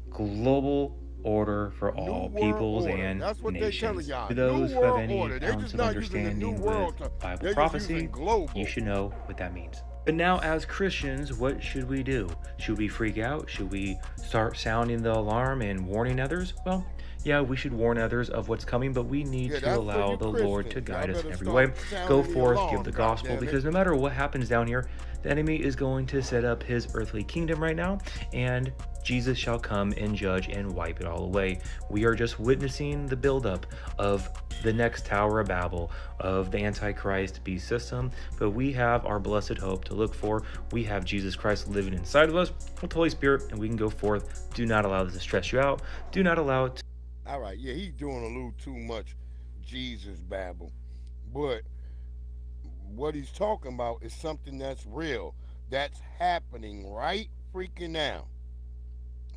global order for all peoples and nations. To those who have any ounce of understanding with Bible prophecy, you should know what that means. But now, as Christians, what should we do? Should we freak out? Should we start sounding the alarm and warning others? Well, yeah, we should warn others of what's coming, but we need to allow the Lord to guide us in every way. Go forth, give the gospel, because no matter what happens down here, the enemy is going to set up his earthly kingdom right now, and Jesus shall come and judge and wipe it all away. We are just witnessing the buildup of the next Tower of Babel, of the Antichrist beast system, but we have our blessed hope to look for. We have Jesus Christ living inside of us with the Holy Spirit, and we can go forth. Do not allow this to stress you out. Do not allow it to... All right, yeah, he's doing a little too much Jesus babble. But what he's talking about is something that's real, that's happening right freaking now.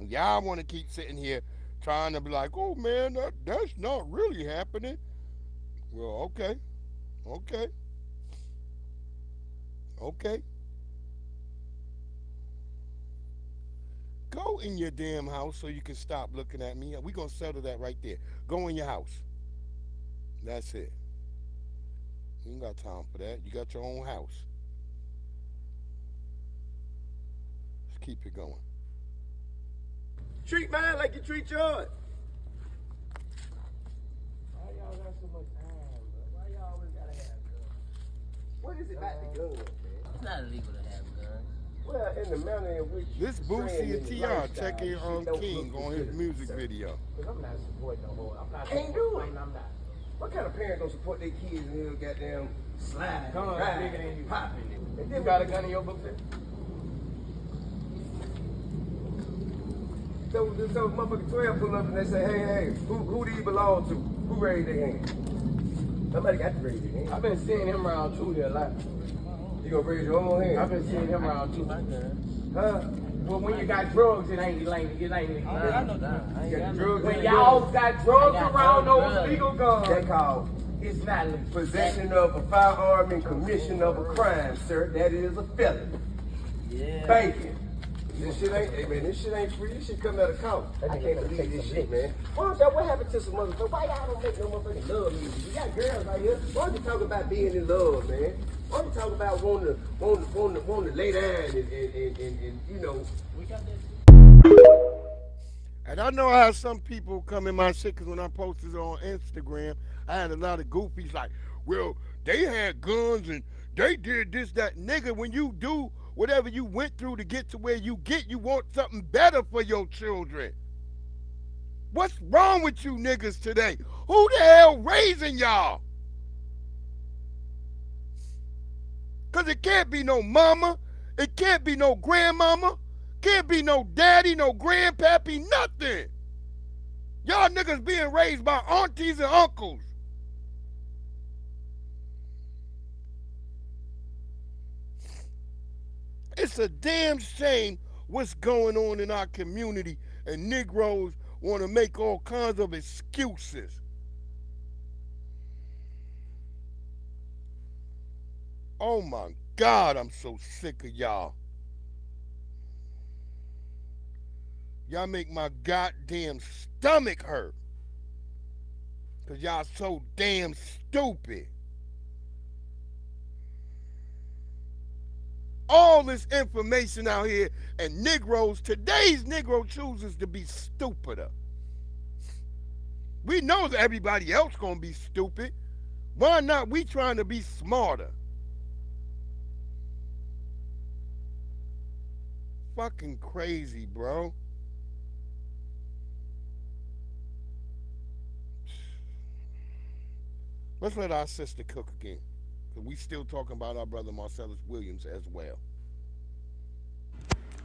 Y'all want to keep sitting here trying to be like, oh man, that's not really happening. Well, okay. Go in your damn house so you can stop looking at me. We're going to settle that right there. Go in your house. That's it. You ain't got time for that. You got your own house. Let's keep it going. Treat mine like you treat yours. Why y'all got so much time, bro? Why y'all always gotta have guns? What is it about the guns, man? It's not illegal to have guns. Well, in the manner in which this Boosie and T.R. checking on King on his music video. Because I'm not supporting no more. I'm not. Can't do it. I'm not. What kind of parent don't support their kids and they'll goddamn slide? Guns bigger than you. Popping it. And then you got a gun in your book there? So motherfucking 12 pull up and they say, hey, who do you belong to? Who raised their hand? Somebody got to raise their hand. I've been seeing him around too there a lot. You gonna raise your own hand? I've been seeing him around too. Huh? Well, when you got drugs, it ain't illegal. I know that. When y'all got drugs around those legal guns, that called it's not legal. Possession of a firearm and commission of a crime, sir. That is a felony. Yeah. Banking. This shit ain't, hey man, this shit ain't free. This shit come out of court. I can't believe this shit, man. What happened to some motherfuckers? Why y'all don't make no motherfucking love music? You got girls right here. Why don't you talk about being in love, man? Why don't you talk about wanting to lay down and you know? We got that. And I know how some people come in my shit, because when I posted it on Instagram, I had a lot of goofies like, well, they had guns and they did this, that. Nigga, when you do whatever you went through to get to where you get, you want something better for your children. What's wrong with you niggas today? Who the hell raising y'all? Because it can't be no mama. It can't be no grandmama. Can't be no daddy, no grandpappy, nothing. Y'all niggas being raised by aunties and uncles. It's a damn shame what's going on in our community, and Negroes want to make all kinds of excuses. Oh my God, I'm so sick of y'all. Y'all make my goddamn stomach hurt. Because y'all so damn stupid. All this information out here, and Negroes, today's Negro chooses to be stupider. We know that everybody else gonna be stupid. Why not we trying to be smarter? Fucking crazy, bro. Let's let our sister cook again. we still talking about our brother Marcellus Williams as well.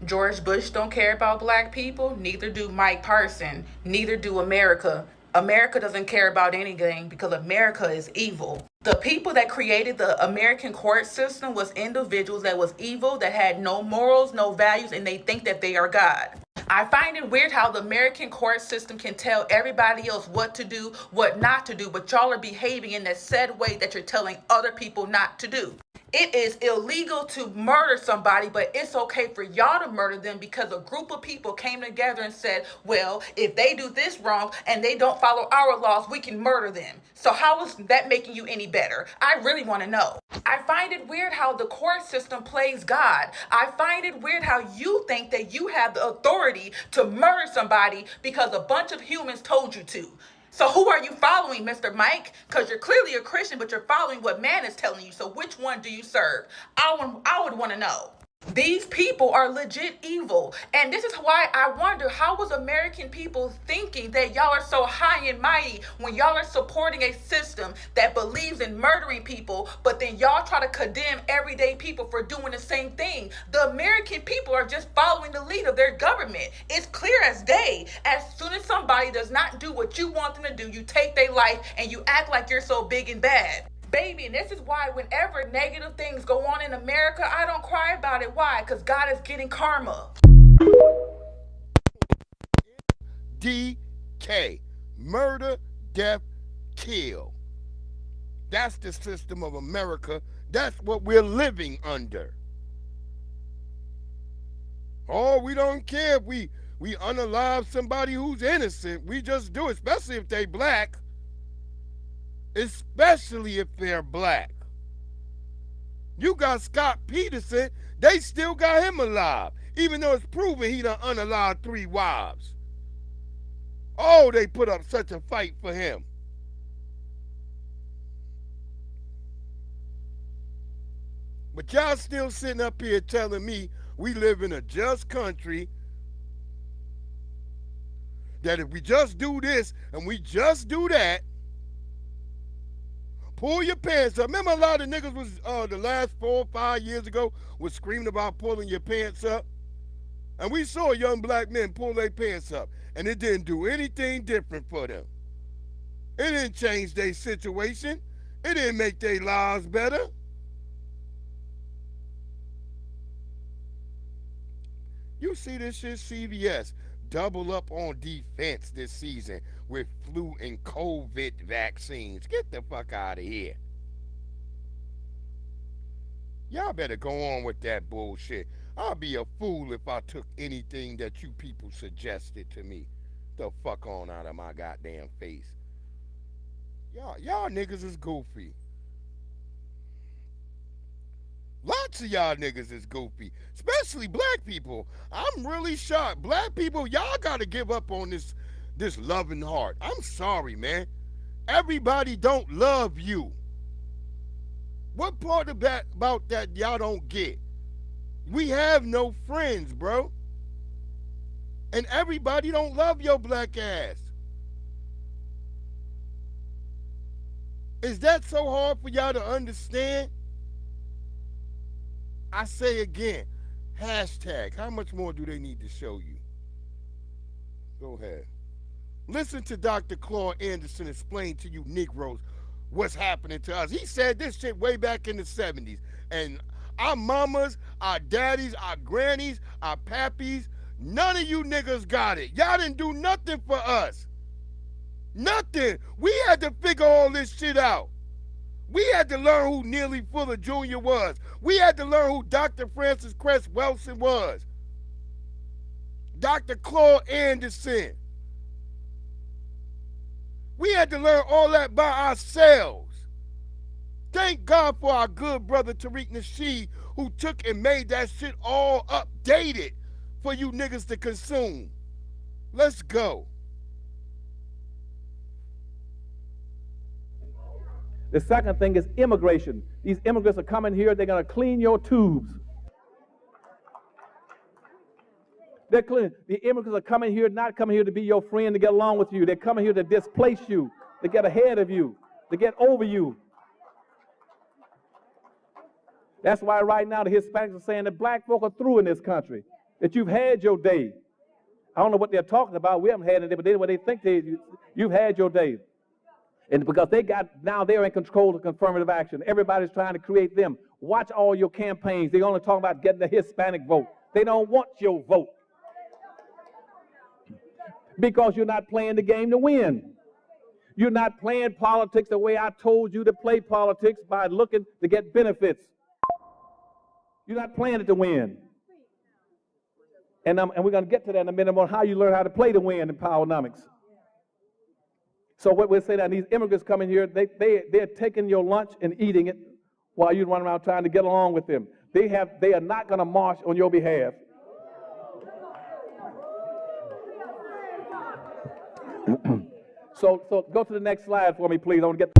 George Bush don't care about black people. Neither do Mike Parson. Neither do America. America doesn't care about anything because America is evil. The people that created the American court system was individuals that was evil, that had no morals, no values, and they think that they are God. I find it weird how the American court system can tell everybody else what to do, what not to do, but y'all are behaving in that said way that you're telling other people not to do. It is illegal to murder somebody, but it's okay for y'all to murder them because a group of people came together and said, well, if they do this wrong and they don't follow our laws, we can murder them. So how is that making you any better? I really want to know. I find it weird how the court system plays God. I find it weird how you think that you have the authority to murder somebody because a bunch of humans told you to. So who are you following, Mr. Mike? Because you're clearly a Christian, but you're following what man is telling you. So which one do you serve? I would want to know. These people are legit evil. And this is why I wonder, how was American people thinking that y'all are so high and mighty when y'all are supporting a system that believes in murdering people, but then y'all try to condemn everyday people for doing the same thing? The American people are just following the lead of their government. It's clear as day. As soon as somebody does not do what you want them to do, you take their life and you act like you're so big and bad. Baby, and this is why whenever negative things go on in America, I don't cry about it. Why? Because God is getting karma. DK. Murder, death, kill. That's the system of America. That's what we're living under. Oh, we don't care if we unalive somebody who's innocent. We just do it, especially if they black. Especially if they're black. You got Scott Peterson, they still got him alive, even though it's proven he done unalived 3 wives. Oh, they put up such a fight for him. But y'all still sitting up here telling me we live in a just country, that if we just do this and we just do that, pull your pants up. Remember a lot of niggas was, the last 4 or 5 years ago, was screaming about pulling your pants up? And we saw young black men pull their pants up, and it didn't do anything different for them. It didn't change their situation. It didn't make their lives better. You see this shit, CBS. Double up on defense this season with flu and COVID vaccines. Get the fuck out of here. Y'all better go on with that bullshit. I'll be a fool if I took anything that you people suggested to me. The fuck on out of my goddamn face. Y'all niggas is goofy. Lots of y'all niggas is goofy, especially black people. I'm really shocked. Black people, y'all gotta give up on this loving heart. I'm sorry, man. Everybody don't love you. What part of that about that y'all don't get? We have no friends, bro. And everybody don't love your black ass. Is that so hard for y'all to understand? I say again, hashtag, how much more do they need to show you? Go ahead. Listen to Dr. Claude Anderson explain to you Negroes what's happening to us. He said this shit way back in the 70s. And our mamas, our daddies, our grannies, our pappies, none of you niggas got it. Y'all didn't do nothing for us. Nothing. We had to figure all this shit out. We had to learn who Neely Fuller Jr. was. We had to learn who Dr. Francis Cress Welsing was. Dr. Claude Anderson. We had to learn all that by ourselves. Thank God for our good brother Tariq Nasheed, who took and made that shit all updated for you niggas to consume. Let's go. The second thing is immigration. These immigrants are coming here, they're going to clean your tubes. They're clean. The immigrants are coming here, not coming here to be your friend, to get along with you. They're coming here to displace you, to get ahead of you, to get over you. That's why right now the Hispanics are saying that black folk are through in this country, that you've had your day. I don't know what they're talking about. We haven't had it, but they think you've had your day. And because now they're in control of affirmative action. Everybody's trying to create them. Watch all your campaigns. They're only talking about getting the Hispanic vote. They don't want your vote. Because you're not playing the game to win. You're not playing politics the way I told you to play politics, by looking to get benefits. You're not playing it to win. And we're going to get to that in a minute on how you learn how to play to win in Powernomics. So what we're saying, that these immigrants coming here, they're taking your lunch and eating it while you run around trying to get along with them. They are not going to march on your behalf. So go to the next slide for me, please. I want to get.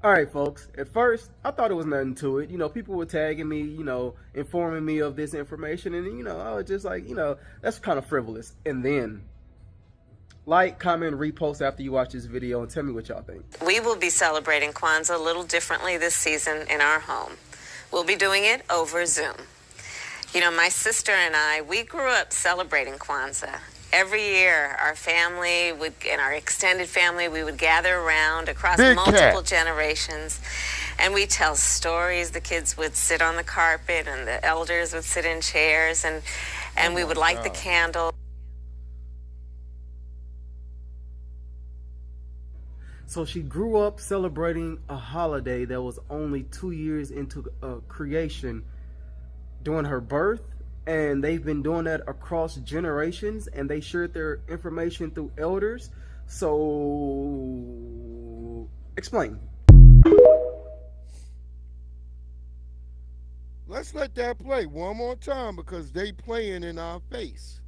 All right, folks. At first, I thought it was nothing to it. You know, people were tagging me, you know, informing me of this information. And, you know, I was just like, you know, that's kind of frivolous. And then, like, comment, repost after you watch this video and tell me what y'all think. We will be celebrating Kwanzaa a little differently this season in our home. We'll be doing it over Zoom. You know, my sister and I, we grew up celebrating Kwanzaa. Every year, our family and our extended family, we would gather around across multiple generations, and we tell stories. The kids would sit on the carpet, and the elders would sit in chairs, and we would light the candle. So she grew up celebrating a holiday that was only 2 years into creation during her birth. And they've been doing that across generations, and they shared their information through elders. So, explain. Let's let that play one more time because they playing in our face.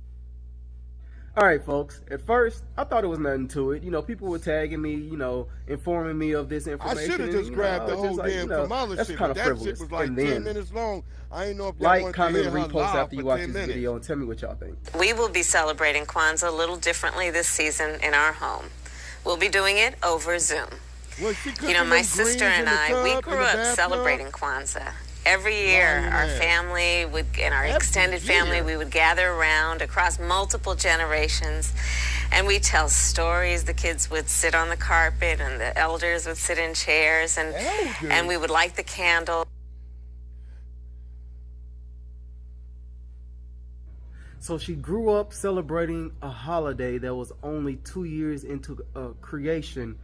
All right, folks. At first, I thought it was nothing to it. You know, people were tagging me, you know, informing me of this information. I should have just grabbed the whole damn Kamala shit, but that shit was like 10 minutes long. I ain't know if y'all wanted to hear her live after you watch this 10 minutes. video and tell me what y'all think. We will be celebrating Kwanzaa a little differently this season in our home. We'll be doing it over Zoom. You know, my sister and I, we grew up celebrating Kwanzaa. Every year, our family and our extended family, we would gather around across multiple generations, and we tell stories. The kids would sit on the carpet, and the elders would sit in chairs, and we would light the candle. So she grew up celebrating a holiday that was only 2 years into creation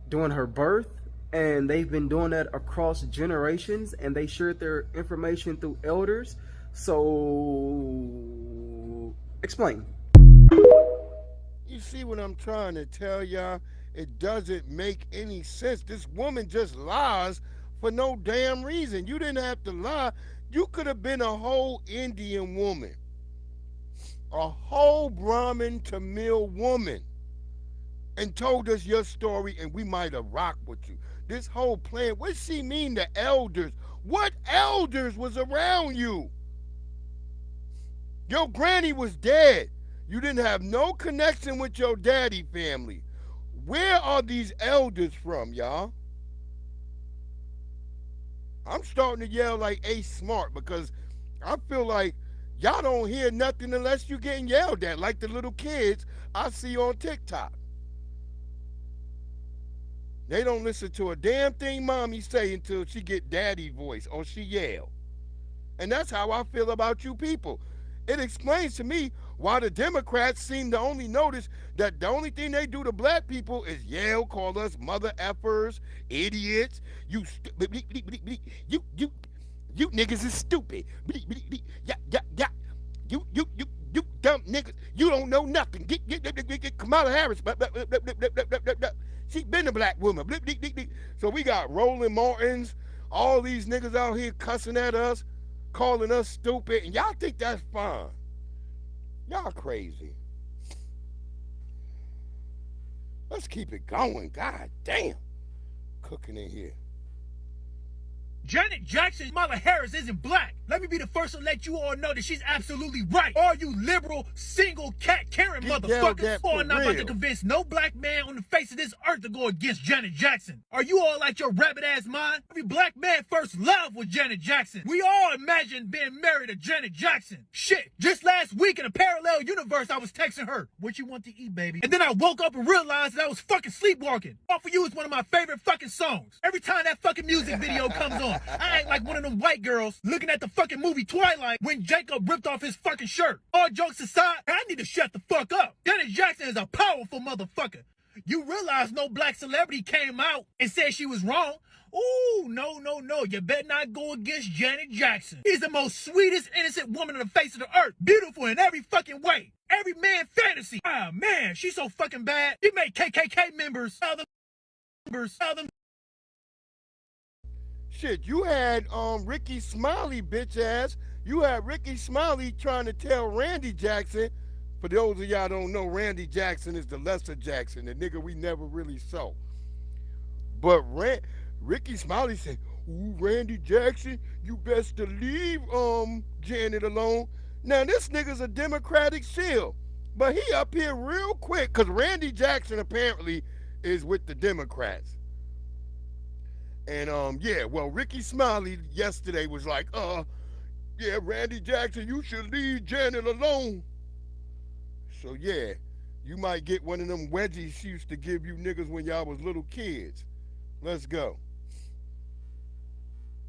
during her birth. And they've been doing that across generations, and they shared their information through elders. So, explain. You see what I'm trying to tell y'all? It doesn't make any sense. This woman just lies for no damn reason. You didn't have to lie. You could have been a whole Indian woman, a whole Brahmin Tamil woman, and told us your story, and we might have rocked with you. This whole plan, what she mean, the elders? What elders was around you? Your granny was dead. You didn't have no connection with your daddy family. Where are these elders from, y'all? I'm starting to yell like Ace Smart because I feel like y'all don't hear nothing unless you're getting yelled at, like the little kids I see on TikTok. They don't listen to a damn thing mommy say until she get daddy voice or she yell. And that's how I feel about you people. It explains to me why the Democrats seem to only notice that the only thing they do to black people is yell, call us mother effers, idiots, you niggas is stupid. You dumb niggas. You don't know nothing. Get Kamala Harris. She been a black woman. So we got Roland Martins, all these niggas out here cussing at us, calling us stupid, and y'all think that's fine. Y'all crazy. Let's keep it going. God damn. Cooking in here. Janet Jackson, Kamala Harris isn't black. Let me be the first to let you all know that she's absolutely right. All you liberal, single, cat Karen motherfuckers are not about to convince no black man on the face of this earth to go against Janet Jackson. Are you all like your rabbit ass mind? Every black man first love was Janet Jackson. We all imagined being married to Janet Jackson. Shit, just last week in a parallel universe, I was texting her, what you want to eat, baby? And then I woke up and realized that I was fucking sleepwalking. All For You is one of my favorite fucking songs. Every time that fucking music video comes on, I act like one of them white girls looking at the fucking movie Twilight when Jacob ripped off his fucking shirt. All jokes aside, I need to shut the fuck up. Janet Jackson is a powerful motherfucker. You realize no black celebrity came out and said she was wrong. Ooh, no. You better not go against Janet Jackson. She's the most sweetest, innocent woman on the face of the earth. Beautiful in every fucking way. Every man fantasy. Ah, man, she's so fucking bad. She made KKK members. Shit, you had Ricky Smiley, bitch ass. You had Ricky Smiley trying to tell Randy Jackson. For those of y'all don't know, Randy Jackson is the lesser Jackson, the nigga we never really saw. But Ricky Smiley said, ooh, Randy Jackson, you best to leave Janet alone. Now this nigga's a Democratic shield, but he up here real quick, because Randy Jackson apparently is with the Democrats. And yeah, well, Ricky Smiley yesterday was like, yeah, Randy Jackson, you should leave Janet alone. So yeah, you might get one of them wedgies she used to give you niggas when y'all was little kids. Let's go.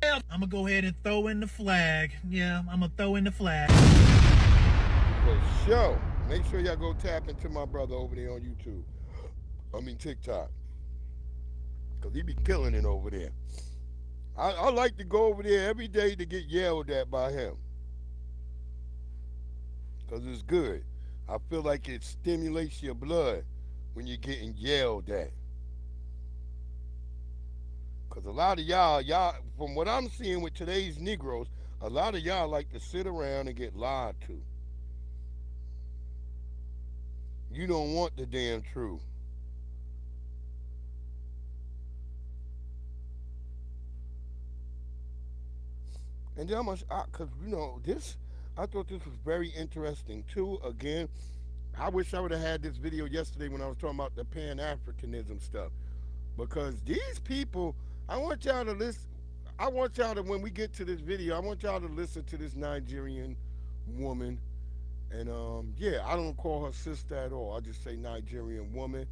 I'm gonna go ahead and throw in the flag. Yeah, I'm gonna throw in the flag. For sure. Make sure y'all go tap into my brother over there on YouTube. I mean TikTok. Because he be killing it over there. I like to go over there every day to get yelled at by him. Because it's good. I feel like it stimulates your blood when you're getting yelled at. Because a lot of y'all, from what I'm seeing with today's Negroes, a lot of y'all like to sit around and get lied to. You don't want the damn truth. And then because, you know, I thought this was very interesting too. Again, I wish I would have had this video yesterday when I was talking about the Pan-Africanism stuff. Because these people, I want y'all to listen. I want y'all to, when we get to this video, I want y'all to listen to this Nigerian woman. And yeah, I don't call her sister at all. I just say Nigerian woman,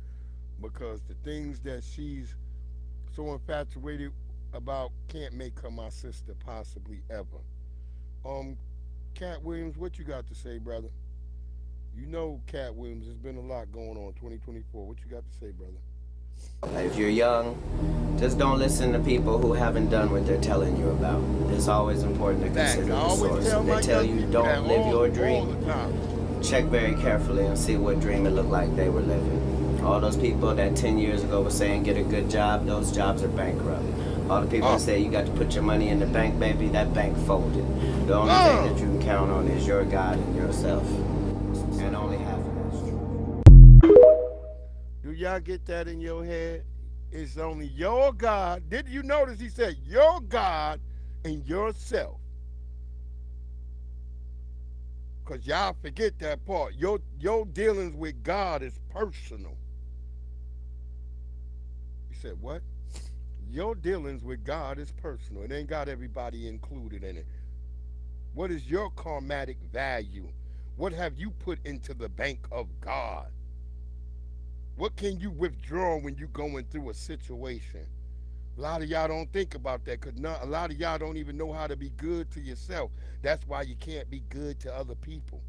because the things that she's so infatuated about can't make her my sister possibly ever. Cat Williams, what you got to say, brother? You know, Cat Williams, there's been a lot going on in 2024. What you got to say, brother? If you're young, just don't listen to people who haven't done what they're telling you about. It's always important to consider the source. If they tell you don't live your dream, check very carefully and see what dream it looked like they were living. All those people that 10 years ago were saying get a good job, those jobs are bankrupt. All the people that say you got to put your money in the bank, baby, that bank folded. The only thing that you can count on is your God and yourself. And only half of that's true. Do y'all get that in your head? It's only your God. Did you notice he said your God and yourself? Because y'all forget that part. Your dealings with God is personal. He said, what? Your dealings with God is personal. It ain't got everybody included in it. What is your karmatic value? What have you put into the bank of God? What can you withdraw when you're going through a situation? A lot of y'all don't think about that because a lot of y'all don't even know how to be good to yourself. That's why you can't be good to other people.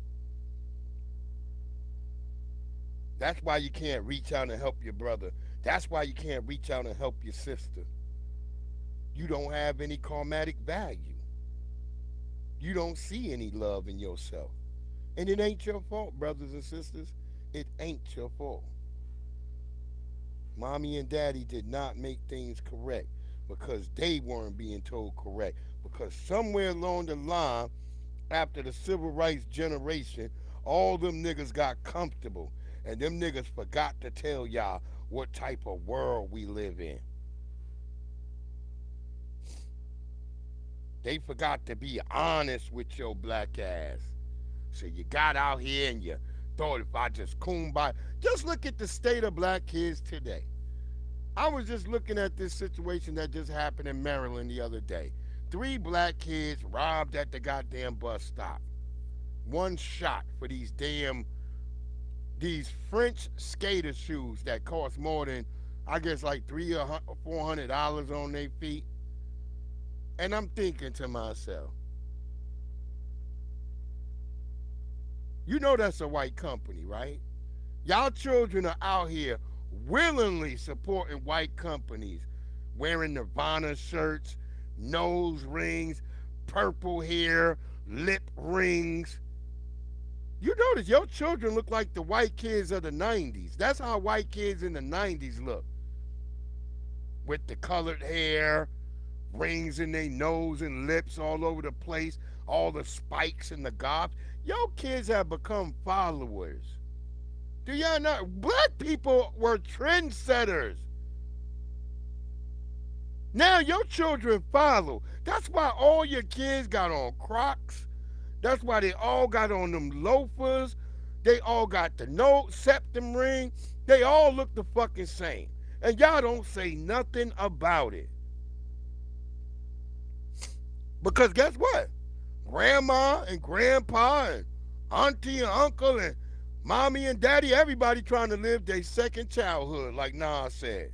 That's why you can't reach out and help your brother. That's why you can't reach out and help your sister. You don't have any karmatic value. You don't see any love in yourself. And it ain't your fault, brothers and sisters. It ain't your fault. Mommy and daddy did not make things correct because they weren't being told correct. Because somewhere along the line, after the civil rights generation, all them niggas got comfortable. And them niggas forgot to tell y'all what type of world we live in. They forgot to be honest with your black ass. So you got out here and you thought if I just kumbaya. Just look at the state of black kids today. I was just looking at this situation that just happened in Maryland the other day. 3 black kids robbed at the goddamn bus stop. 1 shot for these French skater shoes that cost more than, I guess, like $300 or $400 on their feet. And I'm thinking to myself, you know that's a white company, right? Y'all children are out here willingly supporting white companies, wearing Nirvana shirts, nose rings, purple hair, lip rings. You notice your children look like the white kids of the 90s. That's how white kids in the 90s look. With the colored hair, rings in their nose and lips all over the place, all the spikes and the gobs. Your kids have become followers. Do y'all know? Black people were trendsetters. Now your children follow. That's why all your kids got on Crocs. That's why they all got on them loafers. They all got the septum ring. They all look the fucking same. And y'all don't say nothing about it. Because guess what? Grandma and grandpa and auntie and uncle and mommy and daddy, everybody trying to live their second childhood, like Nas said.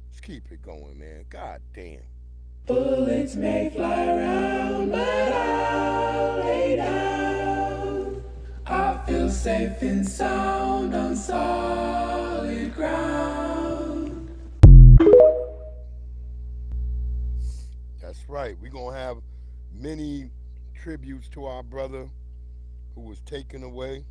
Let's keep it going, man. God damn. Bullets may fly around, but I'll lay down. I feel safe and sound on solid ground. That's right. We're going to have many tributes to our brother who was taken away.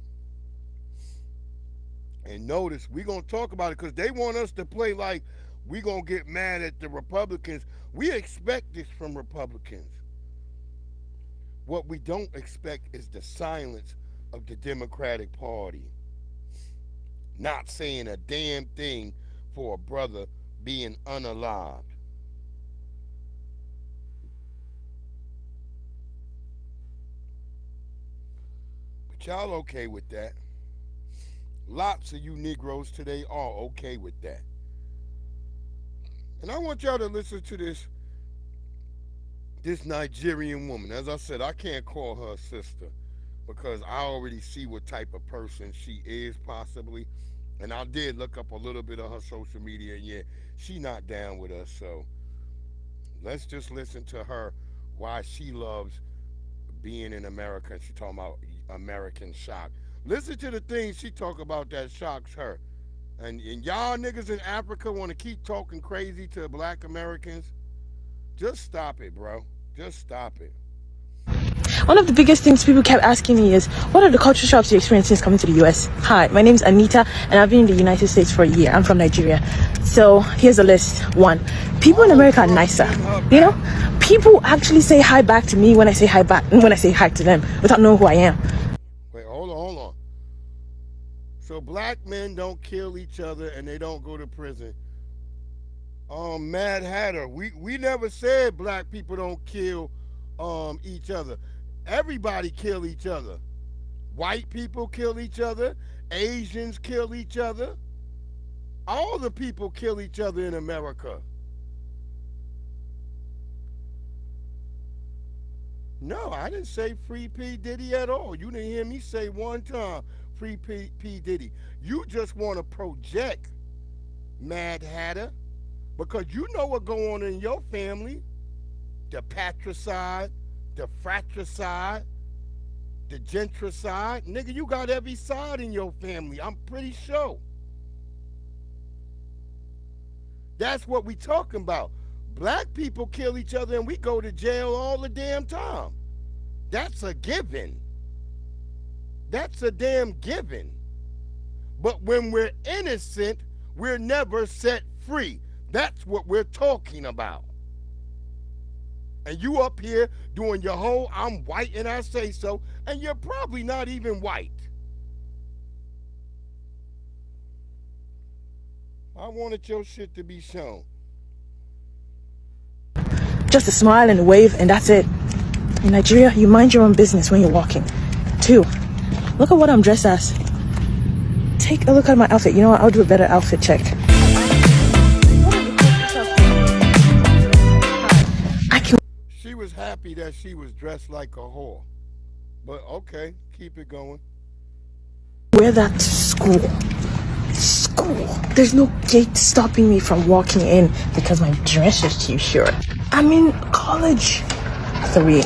And notice, we're going to talk about it because they want us to play like we're going to get mad at the Republicans. We expect this from Republicans. What we don't expect is the silence of the Democratic Party. Not saying a damn thing for a brother being unalived. But y'all okay with that. Lots of you Negroes today are okay with that. And I want y'all to listen to this Nigerian woman. As I said, I can't call her a sister because I already see what type of person she is possibly. And I did look up a little bit of her social media. Yeah, she not down with us. So let's just listen to her, why she loves being in America. She talking about American shock. Listen to the things she talk about that shocks her. And y'all niggas in Africa want to keep talking crazy to black Americans. Just stop it, bro. Just stop it. one of the biggest things people kept asking me is, what are the culture shocks you experienced since coming to the US? Hi, my name is Anita, and I've been in the United States for a year. I'm from Nigeria. So here's a list. 1, people in America are nicer. You know, people actually say hi back to me when I say hi back, when I say hi to them, without knowing who I am. Wait, hold on. So black men don't kill each other and they don't go to prison. Mad Hatter, we never said black people don't kill each other. Everybody kill each other. White people kill each other. Asians kill each other. All the people kill each other in America. No, I didn't say free P. Diddy at all. You didn't hear me say one time free P. Diddy. You just want to project, Mad Hatter, because you know what go on in your family. The patricide, the fratricide, the gentricide. Nigga, you got every side in your family, I'm pretty sure. That's what we talking about. Black people kill each other and we go to jail all the damn time. That's a given. That's a damn given. But when we're innocent, we're never set free. That's what we're talking about. And you up here doing your whole I'm white and I say so, and you're probably not even white. I wanted your shit to be shown. Just a smile and a wave, and that's it. In Nigeria, you mind your own business when you're walking. 2, look at what I'm dressed as. Take a look at my outfit. You know what? I'll do a better outfit check. She was happy that she was dressed like a whore. But okay, keep it going. Wear that to school. There's no gate stopping me from walking in because my dress is too short. I'm in college. 3,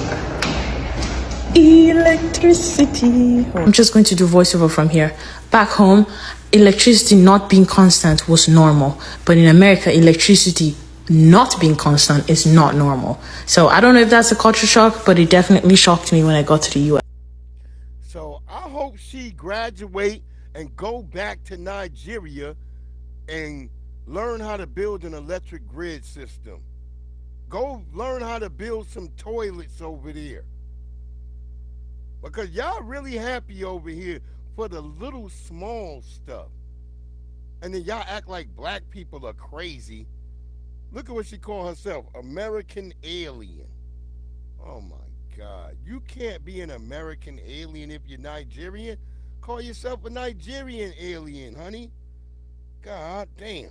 electricity. I'm just going to do voiceover from here. Back home, electricity not being constant was normal. But in America, electricity not being constant is not normal. So I don't know if that's a culture shock, but it definitely shocked me when I got to the US. So I hope she graduate and go back to Nigeria and learn how to build an electric grid system. Go learn how to build some toilets over there. Because y'all really happy over here for the little small stuff. And then y'all act like black people are crazy. Look at what she called herself, American alien. Oh my God. You can't be an American alien if you're Nigerian. Call yourself a Nigerian alien, honey. God damn.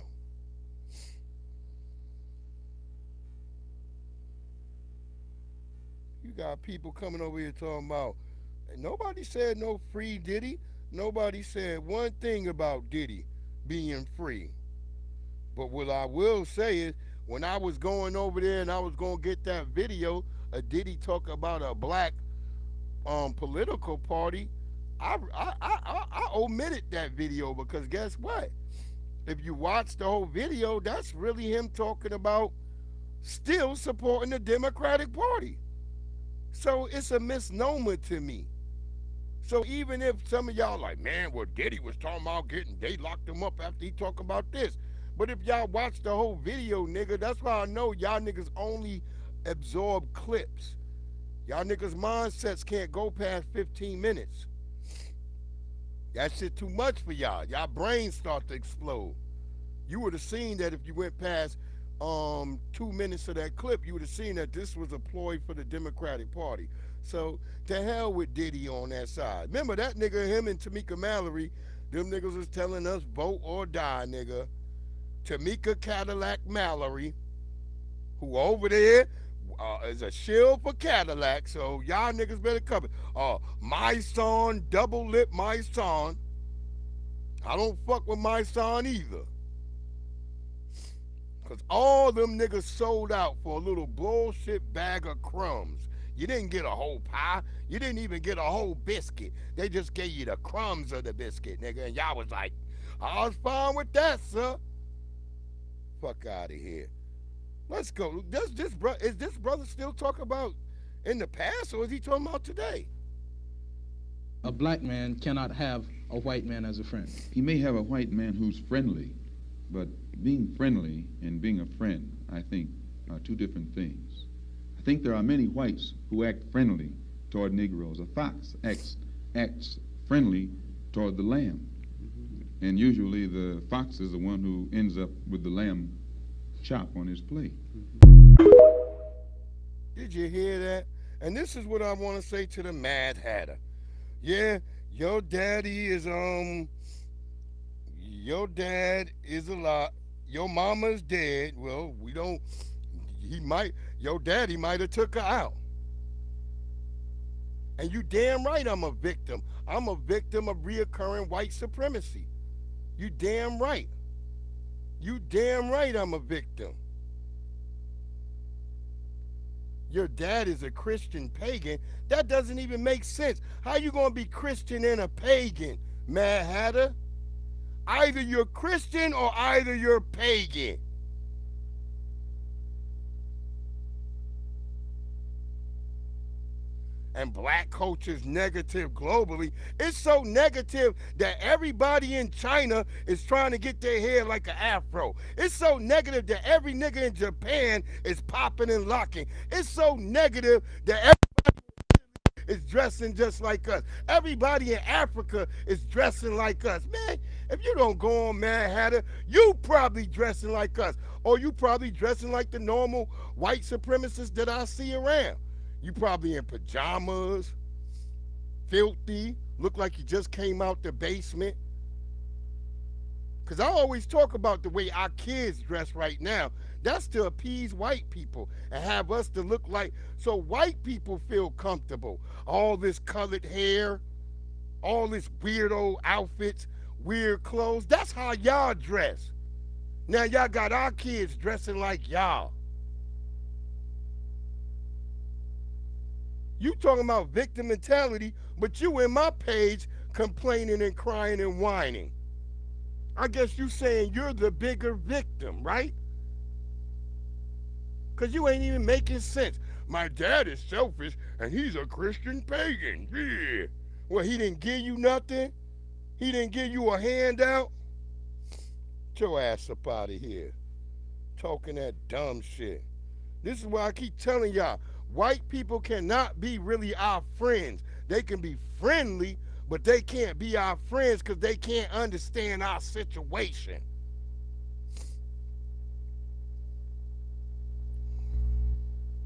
You got people coming over here talking about, nobody said no free Diddy. Nobody said one thing about Diddy being free. But what I will say is, when I was going over there and I was going to get that video of Diddy talk about a black political party, I omitted that video because guess what? If you watch the whole video, that's really him talking about still supporting the Democratic Party. So it's a misnomer to me. So even if some of y'all like, man, well, Diddy was talking about they locked him up after he talked about this. But if y'all watch the whole video, nigga, that's why I know y'all niggas only absorb clips. Y'all niggas' mindsets can't go past 15 minutes. That shit too much for y'all. Y'all brains start to explode. You would have seen that if you went past 2 minutes of that clip, you would have seen that this was a ploy for the Democratic Party. So to hell with Diddy on that side. Remember that nigga, him and Tamika Mallory, them niggas was telling us vote or die, nigga. Tamika Cadillac Mallory, who over there is a shield for Cadillac, so y'all niggas better cover. My son, double lip my son. I don't fuck with my son either. Because all them niggas sold out for a little bullshit bag of crumbs. You didn't get a whole pie. You didn't even get a whole biscuit. They just gave you the crumbs of the biscuit, nigga. And y'all was like, I was fine with that, sir. Fuck out of here. Let's go. Is this brother still talk about in the past, or is he talking about today? A black man cannot have a white man as a friend. He may have a white man who's friendly, but being friendly and being a friend, I think, are two different things. I think there are many whites who act friendly toward Negroes. A fox acts friendly toward the lamb. And usually the fox is the one who ends up with the lamb chop on his plate. Did you hear that? And this is what I want to say to the Mad Hatter. Yeah, your daddy is, your dad is a lot. Your mama's dead. Well, your daddy might have took her out. And you damn right I'm a victim. I'm a victim of reoccurring white supremacy. You damn right. You damn right I'm a victim. Your dad is a Christian pagan. That doesn't even make sense. How you gonna be Christian and a pagan, Mad Hatter? Either you're Christian or either you're pagan. And black culture's negative globally. It's so negative that everybody in China is trying to get their hair like an afro. It's so negative that every nigga in Japan is popping and locking. It's so negative that everybody is dressing just like us. Everybody in Africa is dressing like us. Man, if you don't go on Mad Hatter, you probably dressing like us. Or you probably dressing like the normal white supremacists that I see around. You probably in pajamas, filthy, look like you just came out the basement. Because I always talk about the way our kids dress right now. That's to appease white people and have us to look like, so white people feel comfortable. All this colored hair, all this weirdo outfits, weird clothes. That's how y'all dress. Now y'all got our kids dressing like y'all. You talking about victim mentality, but you in my page complaining and crying and whining. I guess you saying you're the bigger victim, right? Because you ain't even making sense. My dad is selfish and he's a Christian pagan. Yeah. Well, he didn't give you nothing? He didn't give you a handout? Get your ass up out of here. Talking that dumb shit. This is why I keep telling y'all, white people cannot be really our friends. They can be friendly, but they can't be our friends because they can't understand our situation.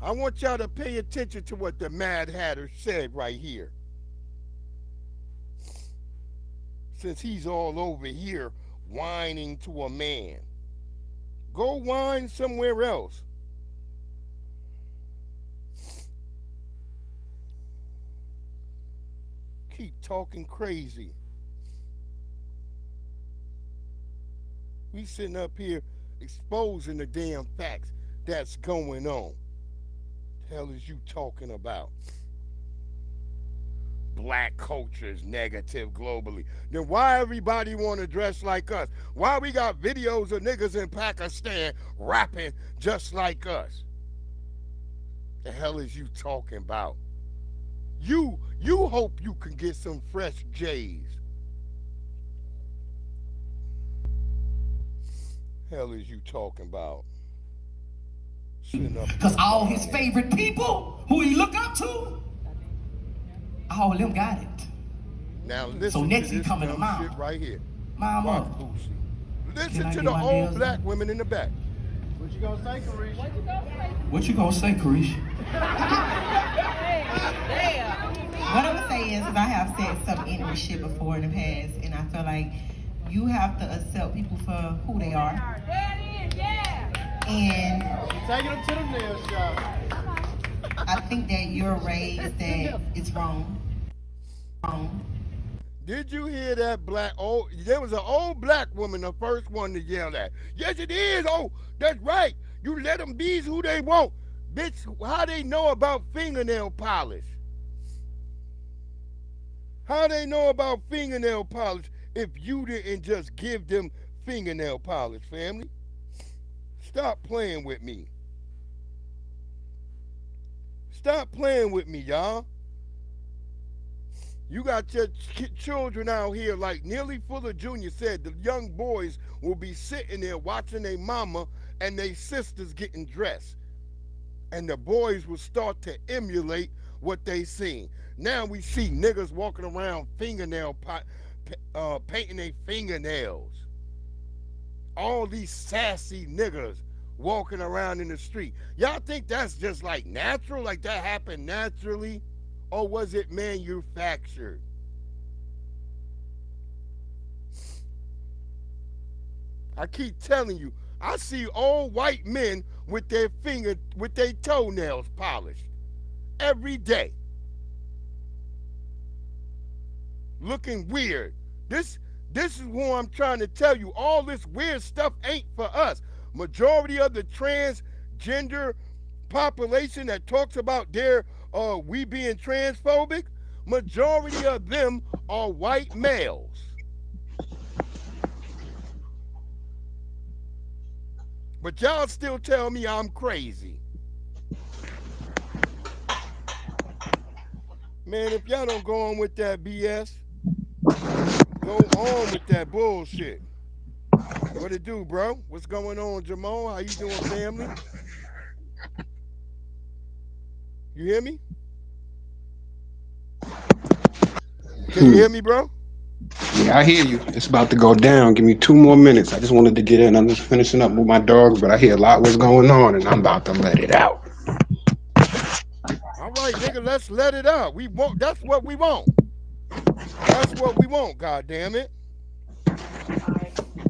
I want y'all to pay attention to what the Mad Hatter said right here. Since he's all over here whining to a man. Go whine somewhere else. Keep talking crazy. We sitting up here exposing the damn facts that's going on. The hell is you talking about? Black culture is negative globally. Then why everybody want to dress like us? Why we got videos of niggas in Pakistan rapping just like us? The hell is you talking about? You hope you can get some fresh J's. Hell is you talking about? Because all his favorite people who he look up to, all of them got it. Now listen so next to he this coming to dumb mom. shit right here. Mama. Listen to the old black women in the back. What you gonna say, Karish? What you gonna say, Karish? What I would say is I have said some ignorant shit before in the past, and I feel like you have to accept people for who they are. And taking them to the nail shop. I think that you're raised that it's wrong. Did you hear that there was an old black woman, the first one to yell that. Yes, it is. Oh, that's right. You let them be who they want. Bitch, how they know about fingernail polish? How they know about fingernail polish if you didn't just give them fingernail polish, family? Stop playing with me. Stop playing with me, y'all. You got your children out here, like Neely Fuller Jr. said, the young boys will be sitting there watching their mama and their sisters getting dressed. And the boys will start to emulate what they seen. Now we see niggas walking around painting their fingernails. All these sassy niggas walking around in the street. Y'all think that's just like natural? Like that happened naturally? Or was it manufactured? I keep telling you, I see old white men with their toenails polished every day. Looking weird. This is what I'm trying to tell you. All this weird stuff ain't for us. Majority of the transgender population that talks about their we being transphobic, majority of them are white males. But y'all still tell me I'm crazy. Man, if y'all don't go on with that BS, go on with that bullshit. What it do, bro? What's going on, Jamal? How you doing, family? You hear me? Can you hear me, bro? Yeah, I hear you. It's about to go down. Give me 2 more minutes. I just wanted to get in. I'm just finishing up with my dogs, but I hear a lot what's going on, and I'm about to let it out. All right, nigga, let's let it out. We want. That's what we want. That's what we want. God damn it.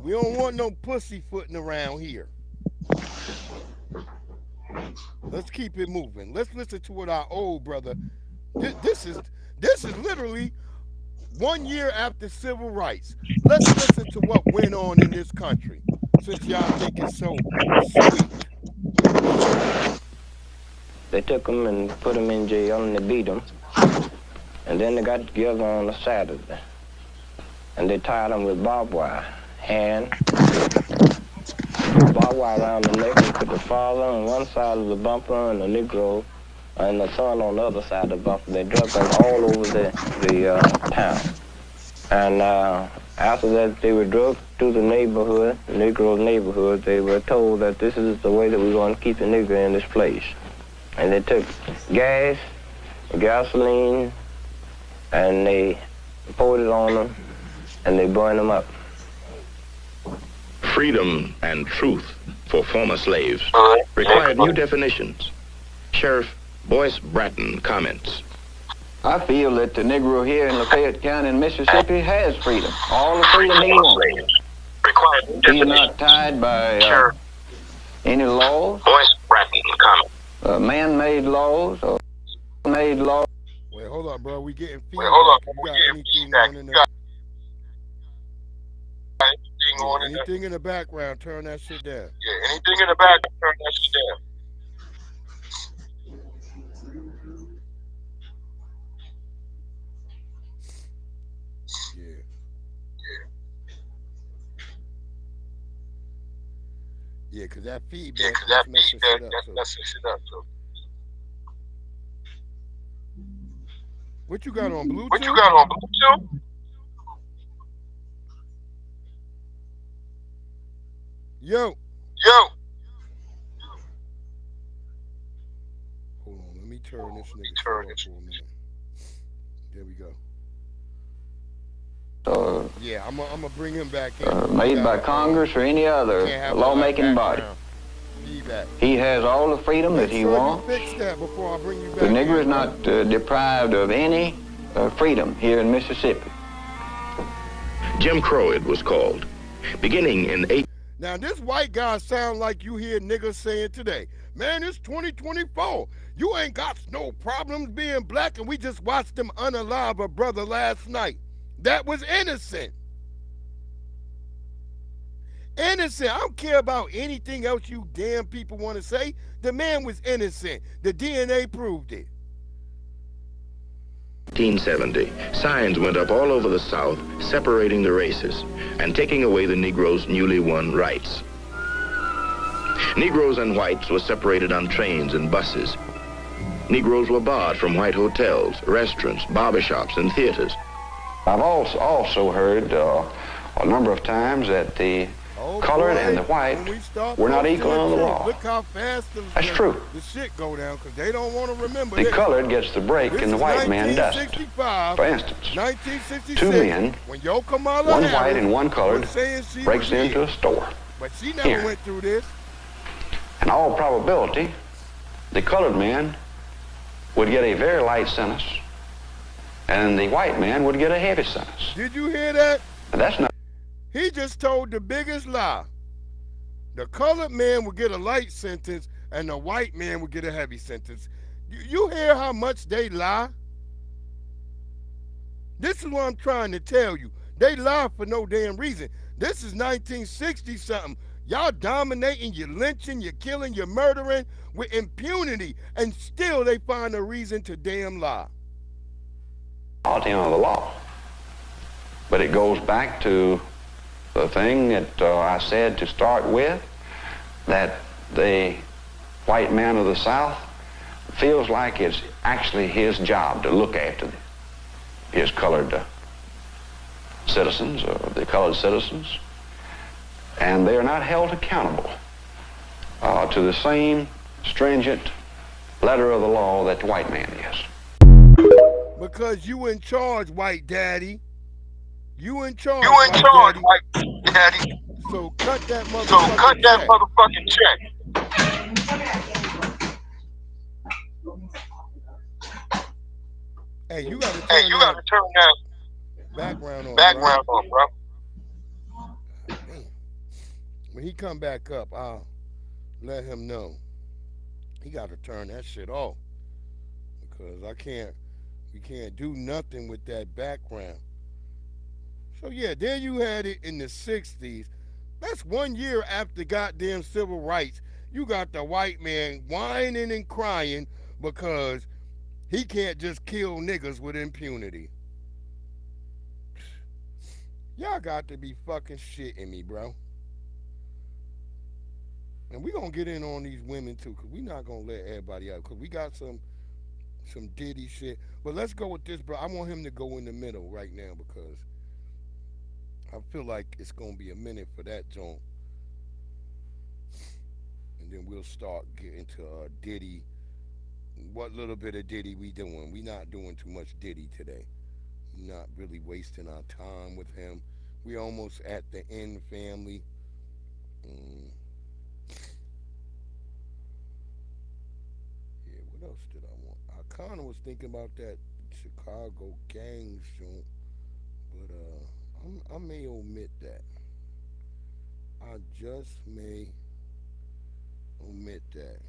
We don't want no pussyfooting around here. Let's keep it moving. Let's listen to what our old brother. This is literally 1 year after civil rights. Let's listen to what went on in this country, since y'all think it's so sweet. They took them and put them in jail and they beat them. And then they got together on a Saturday. And they tied them with barbed wire. And barbed wire around the neck. They put the father on one side of the bumper and the Negro and the son on the other side of the bumper. They drug them all over the town. And after that, they were drugged to the neighborhood, the Negro neighborhood. They were told that this is the way that we're going to keep the Negro in this place. And they took gas, gasoline, and they poured it on them, and they burned them up. Freedom and truth for former slaves required new definitions. Sheriff Boyce Bratton comments. I feel that the Negro here in Lafayette County in Mississippi has freedom. All the freedom he wants. He's not tied by any laws. Boyce Bratton comments. Man-made laws or made laws. Wait, hold up, bro. We getting feedback. You got anything on in there? Anything in the background, turn that shit down. Yeah, anything in the background, turn that shit down. Yeah, because that feedback, that's messing shit up. So. What you got on Bluetooth? Yo. Hold on, let me turn this nigga for a minute. There we go. Yeah, I'm gonna bring him back in. Made by Congress or any other lawmaking body. He has all the freedom that he wants. The Negro is not deprived of any freedom here in Mississippi. Jim Crow, it was called. Beginning in Now, this white guy sound like you hear niggas saying today, man, it's 2024. You ain't got no problems being black, and we just watched them unalive a brother last night. That was innocent. Innocent. I don't care about anything else you damn people want to say. The man was innocent. The DNA proved it. 1870, signs went up all over the South separating the races and taking away the Negroes' newly won rights. Negroes and whites were separated on trains and buses. Negroes were barred from white hotels, restaurants, barbershops, and theaters. I've also heard a number of times that the colored and the white were not equal under the law. Look how fast That's true. the shit go down, because they don't want to remember The this. colored gets the break This and the is white man doesn't. 1965, For instance, 1966, 2 men, when Yo Kamala one Harris white and one colored, was saying she breaks was into here. a store. But she never Here. went through this. In all probability, the colored man would get a very light sentence, and the white man would get a heavy sentence. Did you hear that? And that's not. He just told the biggest lie. The colored man would get a light sentence and the white man would get a heavy sentence. You hear how much they lie? This is what I'm trying to tell you. They lie for no damn reason. This is 1960 something. Y'all dominating, you're lynching, you're killing, you're murdering with impunity, and still they find a reason to damn lie. Under the law. But it goes back to the thing that I said to start with, that the white man of the South feels like it's actually his job to look after his colored citizens, or the colored citizens, and they are not held accountable to the same stringent letter of the law that the white man is. Because you in charge, white daddy. You in charge, white daddy. So cut that motherfucking check. Hey, you gotta turn that background on, bro. Man. When he come back up, I'll let him know. He gotta turn that shit off. Because we can't do nothing with that background. So yeah, there you had it in the 60s. That's 1 year after goddamn civil rights. You got the white man whining and crying because he can't just kill niggas with impunity. Y'all got to be fucking shitting me, bro. And we gonna get in on these women too, because we not gonna let everybody out, because we got some Diddy shit. But let's go with this, bro. I want him to go in the middle right now, because I feel like it's gonna be a minute for that joint. And then we'll start getting to Diddy. What little bit of Diddy we doing? We not doing too much Diddy today. Not really wasting our time with him. We almost at the end, family. Yeah, what else did I want? I kind of was thinking about that Chicago gangs joint, but I may omit that. I just may omit that.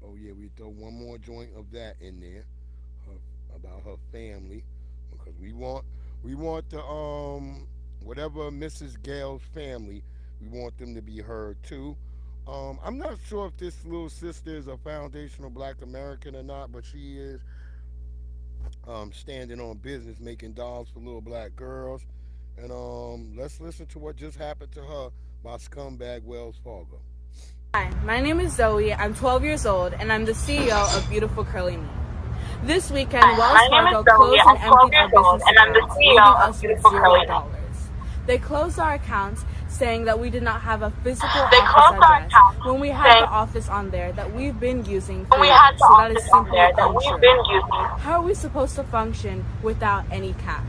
Oh yeah, we throw one more joint of that in there, about her family, because we want the whatever Mrs. Gale's family, we want them to be heard too. I'm not sure if this little sister is a foundational Black American or not, but she is standing on business, making dolls for little black girls. And let's listen to what just happened to her by Scumbag Wells Fargo. Hi, my name is Zoe. I'm 12 years old, and I'm the CEO of Beautiful Curly Me. This weekend, Wells Fargo closed and emptied our business accounts, leaving us with $0. They closed our accounts, saying that we did not have a physical office address when we had the office on there that we've been using for years, so that is simply untrue. How are we supposed to function without any cash?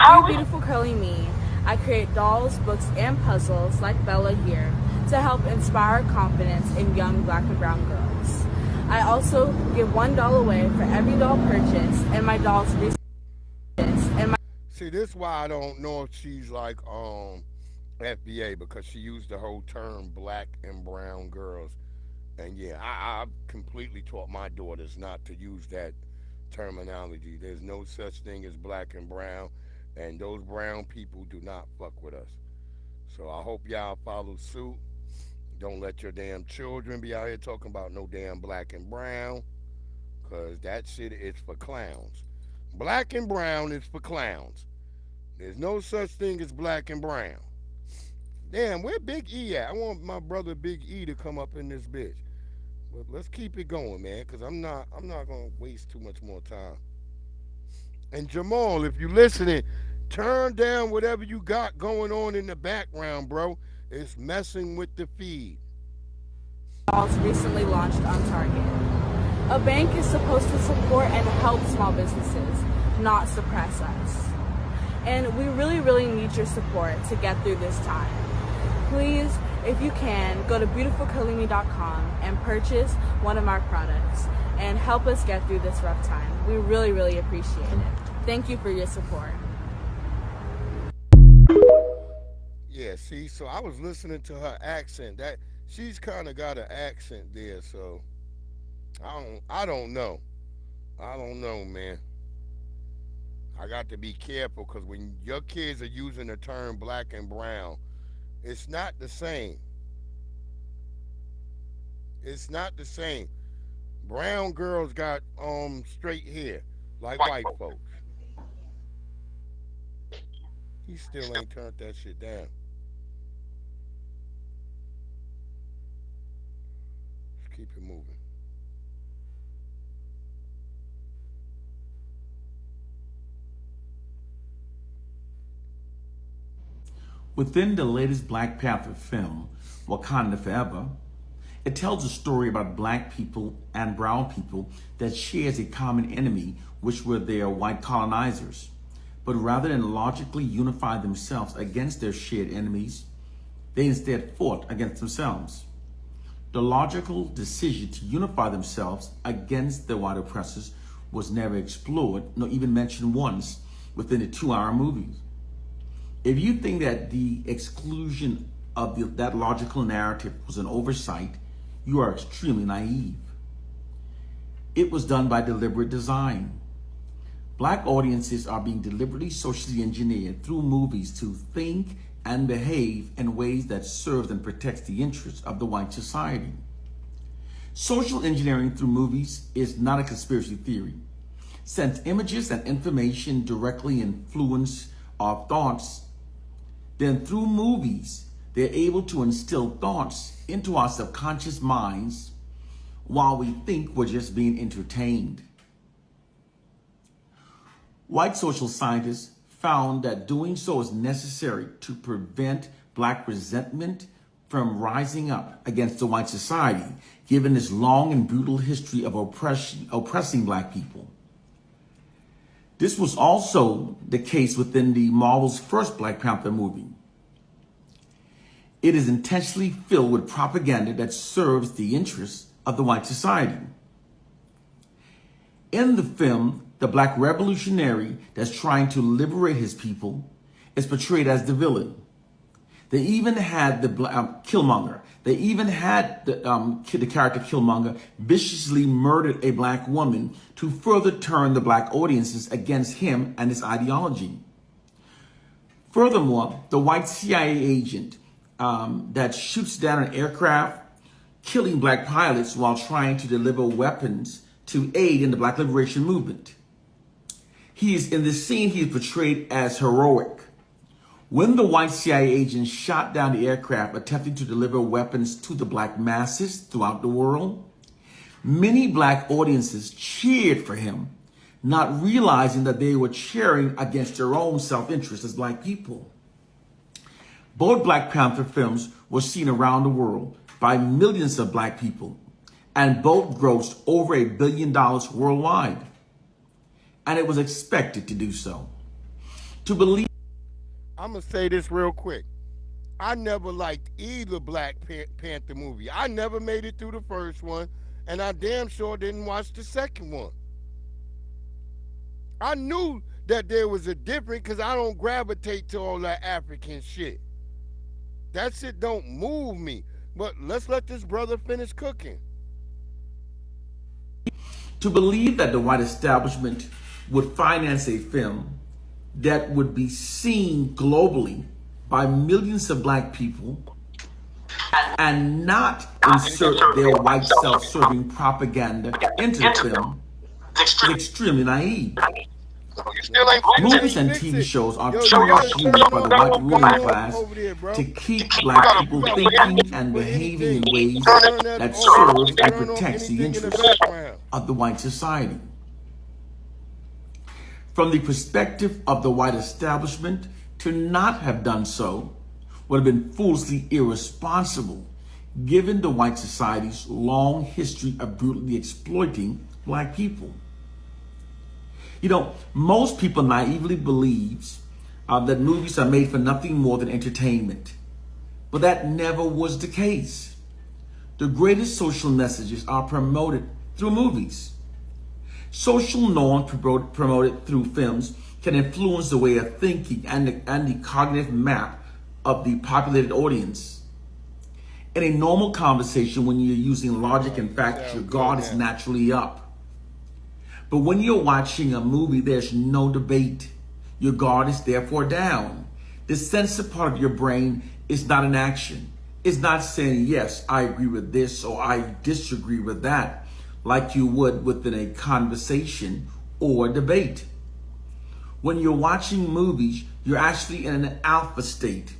Through Beautiful Curly Me, I create dolls, books, and puzzles like Bella here to help inspire confidence in young Black and brown girls. I also give $1 away for every doll purchased, and my dolls See, this is why I don't know if she's like FBA, because she used the whole term Black and brown girls. And yeah, I've completely taught my daughters not to use that terminology. There's no such thing as black and brown, and those brown people do not fuck with us. So I hope y'all follow suit. Don't let your damn children be out here talking about no damn black and brown, because that shit is for clowns. Black and brown is for clowns. There's no such thing as black and brown. Damn, where Big E at? I want my brother Big E to come up in this bitch. But let's keep it going, man, because I'm not gonna waste too much more time. And Jamal, if you listening, turn down whatever you got going on in the background, bro. It's messing with the feed. Recently launched on Target. A bank is supposed to support and help small businesses, not suppress us. And we really, really need your support to get through this time. Please, if you can, go to beautifulcurlyme.com and purchase one of our products and help us get through this rough time. We really, really appreciate it. Thank you for your support. Yeah, see, so I was listening to her accent. That she's kind of got an accent there, so I don't know. I don't know, man. I got to be careful because when your kids are using the term black and brown, it's not the same. It's not the same. Brown girls got straight hair like white folks. He still ain't turned that shit down. Let's keep it moving. Within the latest Black Panther film, Wakanda Forever, it tells a story about black people and brown people that shares a common enemy, which were their white colonizers. But rather than logically unify themselves against their shared enemies, they instead fought against themselves. The logical decision to unify themselves against the white oppressors was never explored, nor even mentioned once within the 2-hour movie. If you think that the exclusion of that logical narrative was an oversight, you are extremely naive. It was done by deliberate design. Black audiences are being deliberately socially engineered through movies to think and behave in ways that serves and protects the interests of the white society. Social engineering through movies is not a conspiracy theory. Since images and information directly influence our thoughts, then through movies, they're able to instill thoughts into our subconscious minds while we think we're just being entertained. White social scientists found that doing so is necessary to prevent black resentment from rising up against the white society, given its long and brutal history of oppressing black people. This was also the case within the Marvel's first Black Panther movie. It is intentionally filled with propaganda that serves the interests of the white society. In the film, the black revolutionary that's trying to liberate his people is portrayed as the villain. They even had the Killmonger. They even had the character Killmonger viciously murdered a black woman to further turn the black audiences against him and his ideology. Furthermore, the white CIA agent that shoots down an aircraft, killing black pilots while trying to deliver weapons to aid in the black liberation movement. In this scene, he is portrayed as heroic. When the white CIA agent shot down the aircraft attempting to deliver weapons to the black masses throughout the world, many black audiences cheered for him, not realizing that they were cheering against their own self-interest as black people. Both Black Panther films were seen around the world by millions of black people, and both grossed over $1 billion worldwide. And it was expected to do so. To believe... I'm going to say this real quick. I never liked either Black Panther movie. I never made it through the first one, and I damn sure didn't watch the second one. I knew that there was a difference because I don't gravitate to all that African shit. That shit don't move me. But let's let this brother finish cooking. To believe that the white establishment would finance a film that would be seen globally by millions of black people and not insert their white self-serving propaganda into the film is extremely naive. Movies and TV shows are too much used by the white ruling class to keep black people thinking and behaving in ways that serves and protects the interests of the white society. From the perspective of the white establishment, to not have done so would have been foolishly irresponsible, given the white society's long history of brutally exploiting black people. You know, most people naively believe that movies are made for nothing more than entertainment. But that never was the case. The greatest social messages are promoted through movies. Social norms promoted through films can influence the way of thinking and the cognitive map of the populated audience. In a normal conversation, when you're using logic and facts, your guard is naturally up. But when you're watching a movie, there's no debate. Your guard is therefore down. The sensitive part of your brain is not in action. It's not saying, yes, I agree with this or I disagree with that, like you would within a conversation or debate. When you're watching movies, you're actually in an alpha state,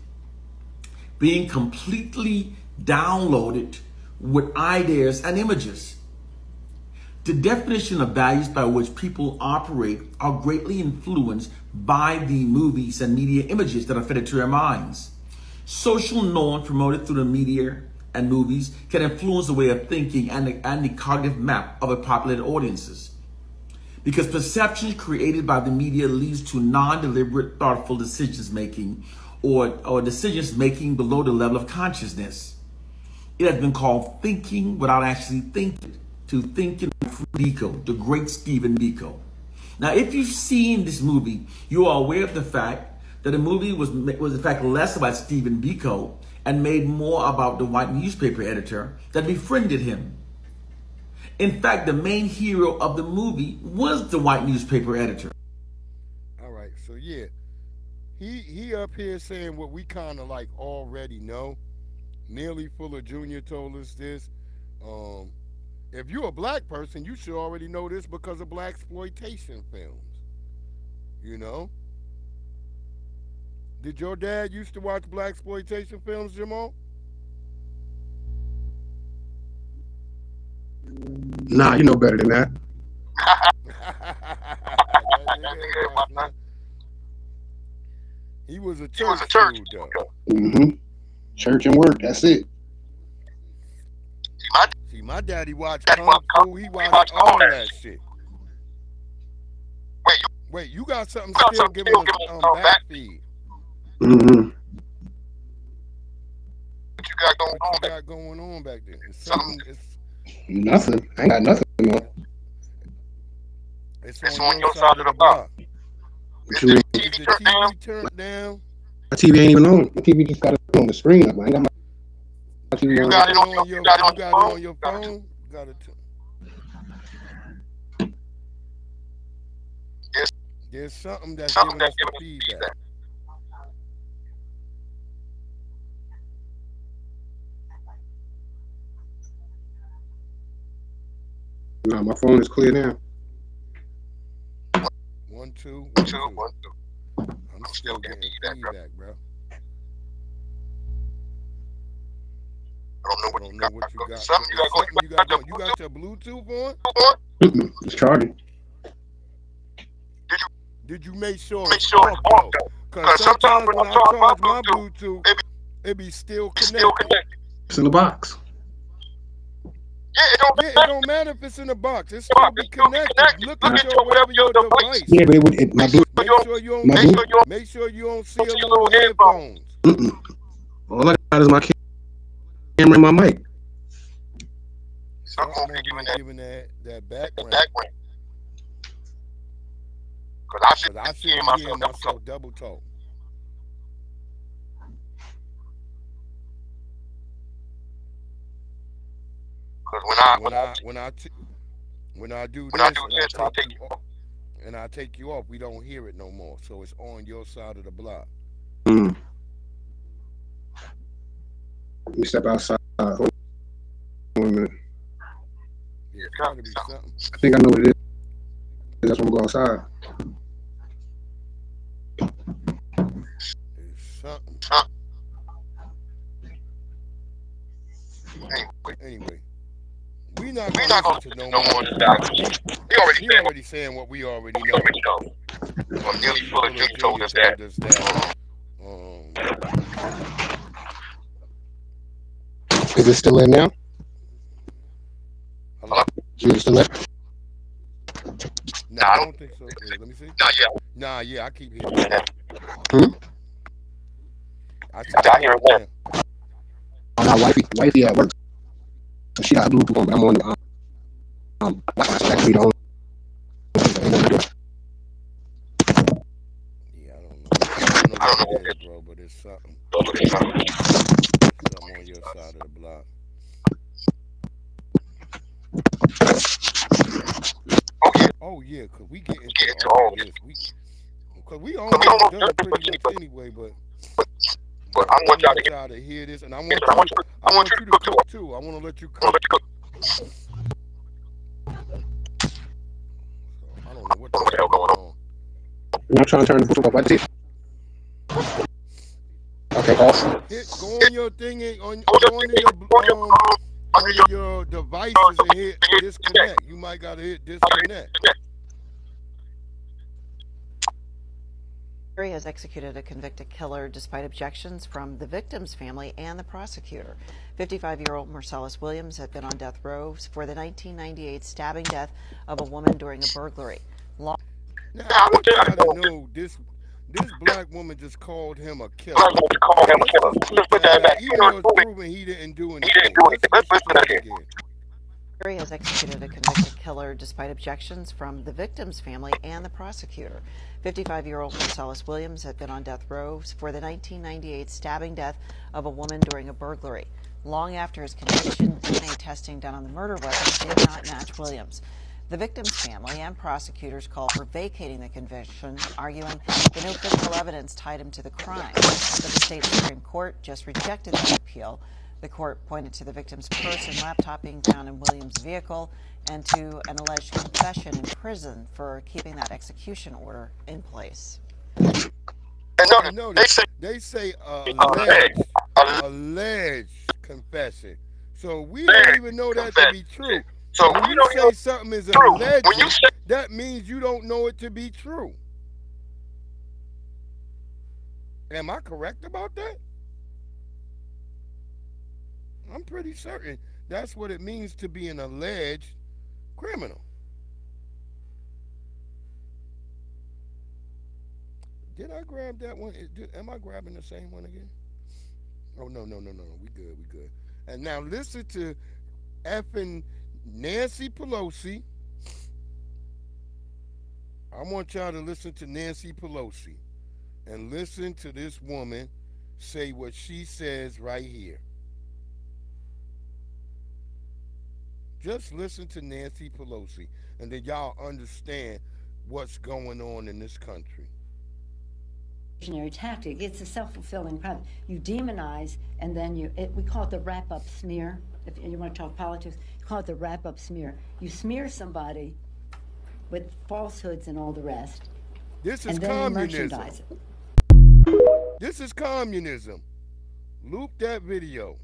being completely downloaded with ideas and images. The definition of values by which people operate are greatly influenced by the movies and media images that are fed into their minds. Social norms promoted through the media and movies can influence the way of thinking and the cognitive map of a populated audiences. Because perceptions created by the media leads to non-deliberate, thoughtful decisions making or decisions making below the level of consciousness. It has been called thinking without actually thinking, to thinking through Biko, the great Stephen Biko. Now, if you've seen this movie, you are aware of the fact that the movie was in fact less about Stephen Biko and made more about the white newspaper editor that befriended him. In fact, the main hero of the movie was the white newspaper editor. All right, so yeah, he up here saying what we kind of like already know. Nearly Fuller Jr. told us this. If you're a black person, you should already know this because of black exploitation films. You know? Did your dad used to watch black exploitation films, Jamal? Nah, you know better than that. He was a church dude, though. Mm-hmm. Church and work, that's it. See, my daddy watched Kung Fu. He watched all that shit. Wait, you got something still giving us back feed. Mm-hmm. What you got going on back there? Nothing. I ain't got nothing more. It's on your side of the block. What you mean? Is the TV turned down? My TV ain't even on. My TV just got it on the screen up. I ain't got my TV on. You got it on your phone? You got it. There's something that's giving us the feedback. No, my phone is clear now. 1 2 1 2 1 2. I'm still getting feedback, bro. I don't know what you got. Something you got going. You got your Bluetooth on? It's charging. Did you make sure it's off, though? Because sometimes when I charge my Bluetooth, it be still connected. It's in the box. Yeah, it don't matter if it's in the box. It's still be connected. Look at whatever your device. Yeah, but my Bluetooth. Make sure you don't see a little headphones. All I got is my camera and my mic. Something giving that background. Because I should hear myself double talk. Because when I do this, and I take you off, we don't hear it no more. So it's on your side of the block. Let me step outside. Hold on a minute. Yeah, it's gotta be something. I think I know what it is. That's when we go outside. Anyway, we not gonna listen to no more. He already saying what we already know. Nearly full of drink told us that. Is it still in now? Hello? Is it still in? Nah, I don't think so. Wait, let me see. Nah, yeah, I keep hearing that. I hear it now. Oh, no, wifey at work. So she got Bluetooth on, but I'm on the Wi-Fi, so that could be the only. Yeah, I don't know what it is, bro, but it's something. Something on your side of the block. Oh yeah, cause we get into all this. Cause we almost done pretty much anyway, but I want y'all to hear this, and I want you to cook too. I want to let you cook. So, I don't know what the hell going on. I'm trying to turn the food up. What's it? Okay, off. Go on your thing on your devices and hit disconnect. You might gotta hit disconnect. Jury has executed a convicted killer despite objections from the victim's family and the prosecutor. 55-year-old Marcellus Williams had been on death row for the 1998 stabbing death of a woman during a burglary. Now, I want y'all to know this black woman just called him a killer. Even though it's proven he didn't do anything. Let's listen again. Jury has executed a convicted killer despite objections from the victim's family and the prosecutor. 55-year-old Marcellus Williams had been on death row for the 1998 stabbing death of a woman during a burglary. Long after his conviction, DNA testing done on the murder weapon did not match Williams. The victim's family and prosecutors called for vacating the conviction, arguing that no physical evidence tied him to the crime. But the state Supreme Court just rejected the appeal. The court pointed to the victim's purse and laptop being found in Williams' vehicle and to an alleged confession in prison for keeping that execution order in place. They say alleged confession. So we don't even know that to be true. So when you say something is alleged, that means you don't know it to be true. Am I correct about that? I'm pretty certain that's what it means to be an alleged criminal. Did I grab that one? Am I grabbing the same one again? Oh, no. We good. And now listen to effing Nancy Pelosi. I want y'all to listen to Nancy Pelosi and listen to this woman say what she says right here. Just listen to Nancy Pelosi, and then y'all understand what's going on in this country. Tactic. It's a self-fulfilling prophecy. You demonize, and then we call it the wrap-up smear. If you want to talk politics, you call it the wrap-up smear. You smear somebody with falsehoods and all the rest. This is and then communism. You merchandise it. This is communism. Loop that video.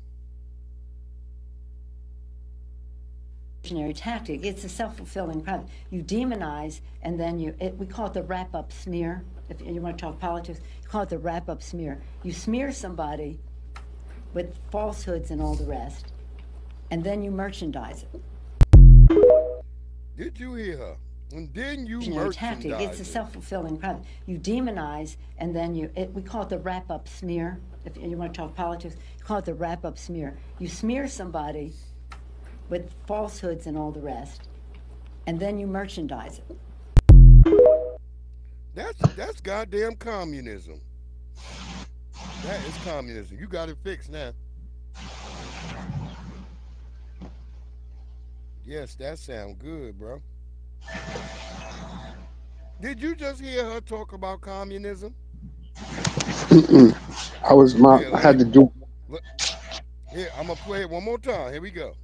Tactic. It's a self-fulfilling prophecy. You demonize, and then we call it the wrap-up smear. If you want to talk politics, you call it the wrap-up smear. You smear somebody with falsehoods and all the rest, and then you merchandise it. Did you hear her? And then you merchandise tactic. It's a self-fulfilling prophecy. You demonize, and then we call it the wrap-up smear. If you want to talk politics, you call it the wrap-up smear. You smear somebody with falsehoods and all the rest, and then you merchandise it. That's goddamn communism. That is communism. You got it fixed now. Yes, that sound good, bro. Did you just hear her talk about communism? I had to do. Here, I'm gonna play it one more time. Here we go.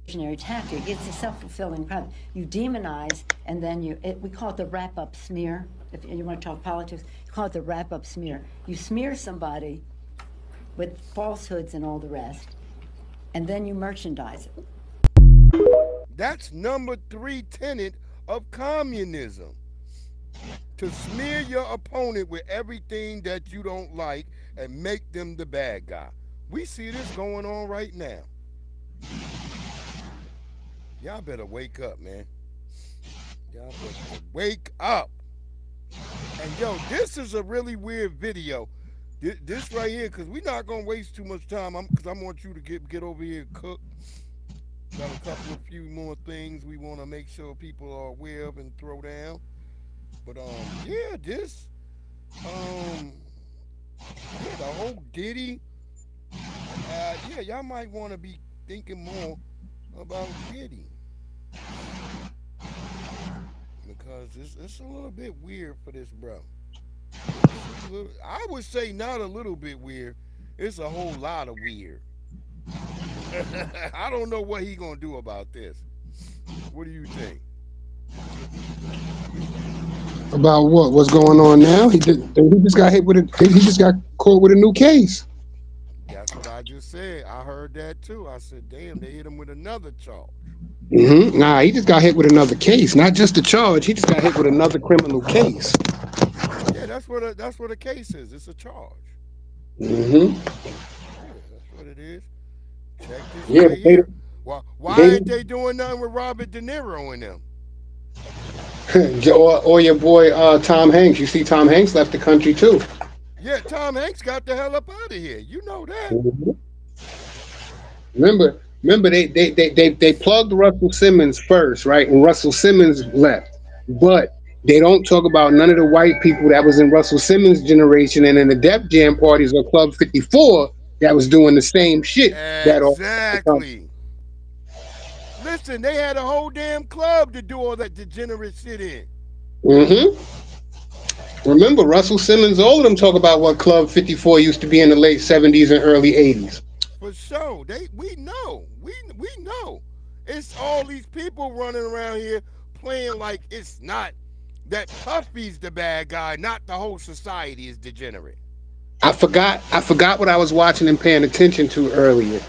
Tactic. It's a self-fulfilling prophecy. You demonize, and then we call it the wrap-up smear. If you want to talk politics, you call it the wrap-up smear. You smear somebody with falsehoods and all the rest, and then you merchandise it. That's number 3 tenet of communism. To smear your opponent with everything that you don't like and make them the bad guy. We see this going on right now. Y'all better wake up, man. Y'all better wake up. And yo, this is a really weird video. This right here, because we're not going to waste too much time, because I want you to get over here and cook. Got a few more things we want to make sure people are aware of and throw down. But yeah, this yeah, the whole Diddy, yeah, y'all might want to be thinking more about Diddy, because it's a little bit weird for this bro. I would say not a little bit weird, it's a whole lot of weird. I don't know what he gonna do about this. What do you think? About what? What's going on now? He just got hit with he just got caught with a new case. That's what I just said. I heard that too. I said, damn, they hit him with another charge. Nah, he just got hit with another case. Not just a charge. He just got hit with another criminal case. Yeah, that's what a case is. It's a charge. Yeah, that's what it is. Check this right here. Why ain't they doing nothing with Robert De Niro in them? or your boy Tom Hanks. You see, Tom Hanks left the country too. Yeah, Tom Hanks got the hell up out of here. You know that. Remember, they plugged Russell Simmons first, right? And Russell Simmons left, but they don't talk about none of the white people that was in Russell Simmons' generation and in the Def Jam parties or Club 54 that was doing the same shit. Exactly. Listen, they had a whole damn club to do all that degenerate shit in. Remember, Russell Simmons, all of them talk about what Club 54 used to be in the late 70s and early 80s. For sure. We know. We know. It's all these people running around here playing like it's not that Puffy's the bad guy, not the whole society is degenerate. I forgot what I was watching and paying attention to earlier,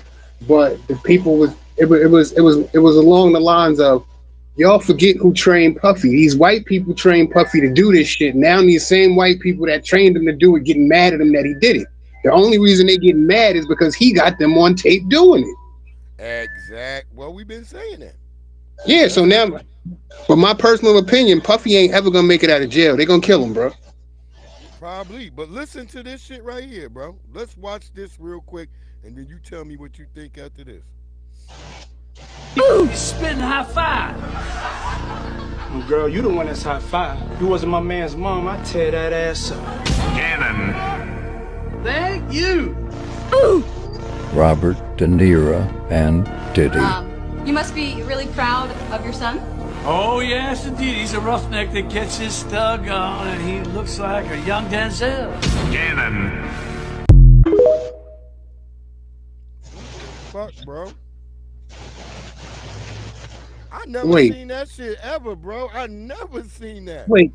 but the people it was along the lines of, y'all forget who trained Puffy. These white people trained Puffy to do this shit. Now these same white people that trained him to do it getting mad at him that he did it. The only reason they getting mad is because he got them on tape doing it. Exact. Well, we've been saying that. Yeah, so now, but my personal opinion, Puffy ain't ever gonna make it out of jail. They gonna kill him, bro. Probably, but listen to this shit right here, bro. Let's watch this real quick, and then you tell me what you think after this. Ooh, spitting high five. Well, girl, you the one that's high five. You wasn't my man's mom, I'd tear that ass up. Cannon. Thank you. Ooh. Robert De Niro and Diddy. You must be really proud of your son? Oh, yes, indeed. He's a roughneck that gets his stug on, and he looks like a young Denzel. Cannon. Fuck, bro. I never seen that shit ever, bro. I never seen that. Wait.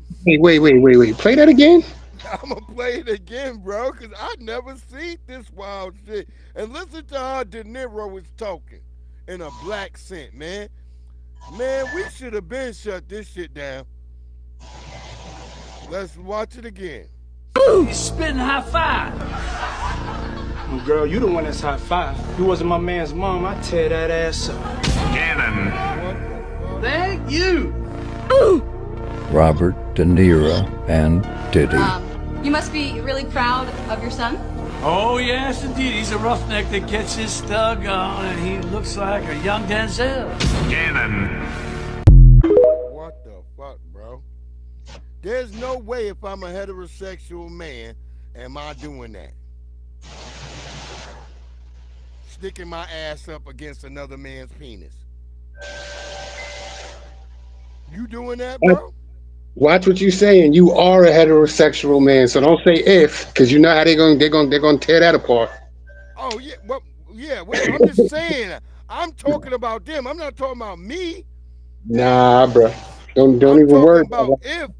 Play that again? I'm gonna play it again, bro, because I never seen this wild shit. And listen to how De Niro is talking in a black accent, man. Man, we should have been shut this shit down. Let's watch it again. Ooh, spitting high five. Well, girl, you the one that's high five. You wasn't my man's mom, I'd tear that ass up. Cannon. Thank you. Ooh. Robert De Niro and Diddy. You must be really proud of your son? Oh, yes, indeed. He's a roughneck that gets his stug on, and he looks like a young Denzel. Cannon. What the fuck, bro? There's no way if I'm a heterosexual man, am I doing that? Sticking my ass up against another man's penis. You doing that, bro? Watch what you saying. You are a heterosexual man, so don't say if, because you know how they're gonna tear that apart. Oh yeah, well, I'm just saying. I'm talking about them. I'm not talking about me. Nah, bro. Don't even worry about if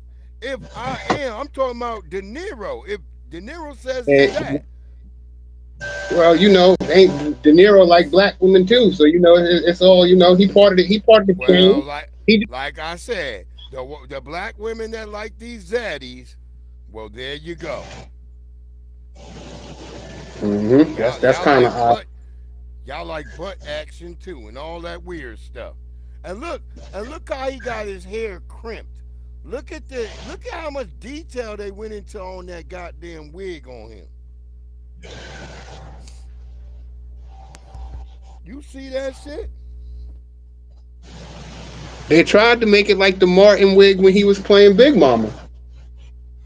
I am. I'm talking about De Niro. If De Niro says that. Well, ain't De Niro like black women too? So it's all he part of the Well, chain. like I said, the black women that like these zaddies, well, there you go. Mm-hmm. That's kind of odd. Y'all like butt action too, and all that weird stuff. And look how he got his hair crimped. Look at how much detail they went into on that goddamn wig on him. You see that shit? They tried to make it like the Martin wig when he was playing Big Mama.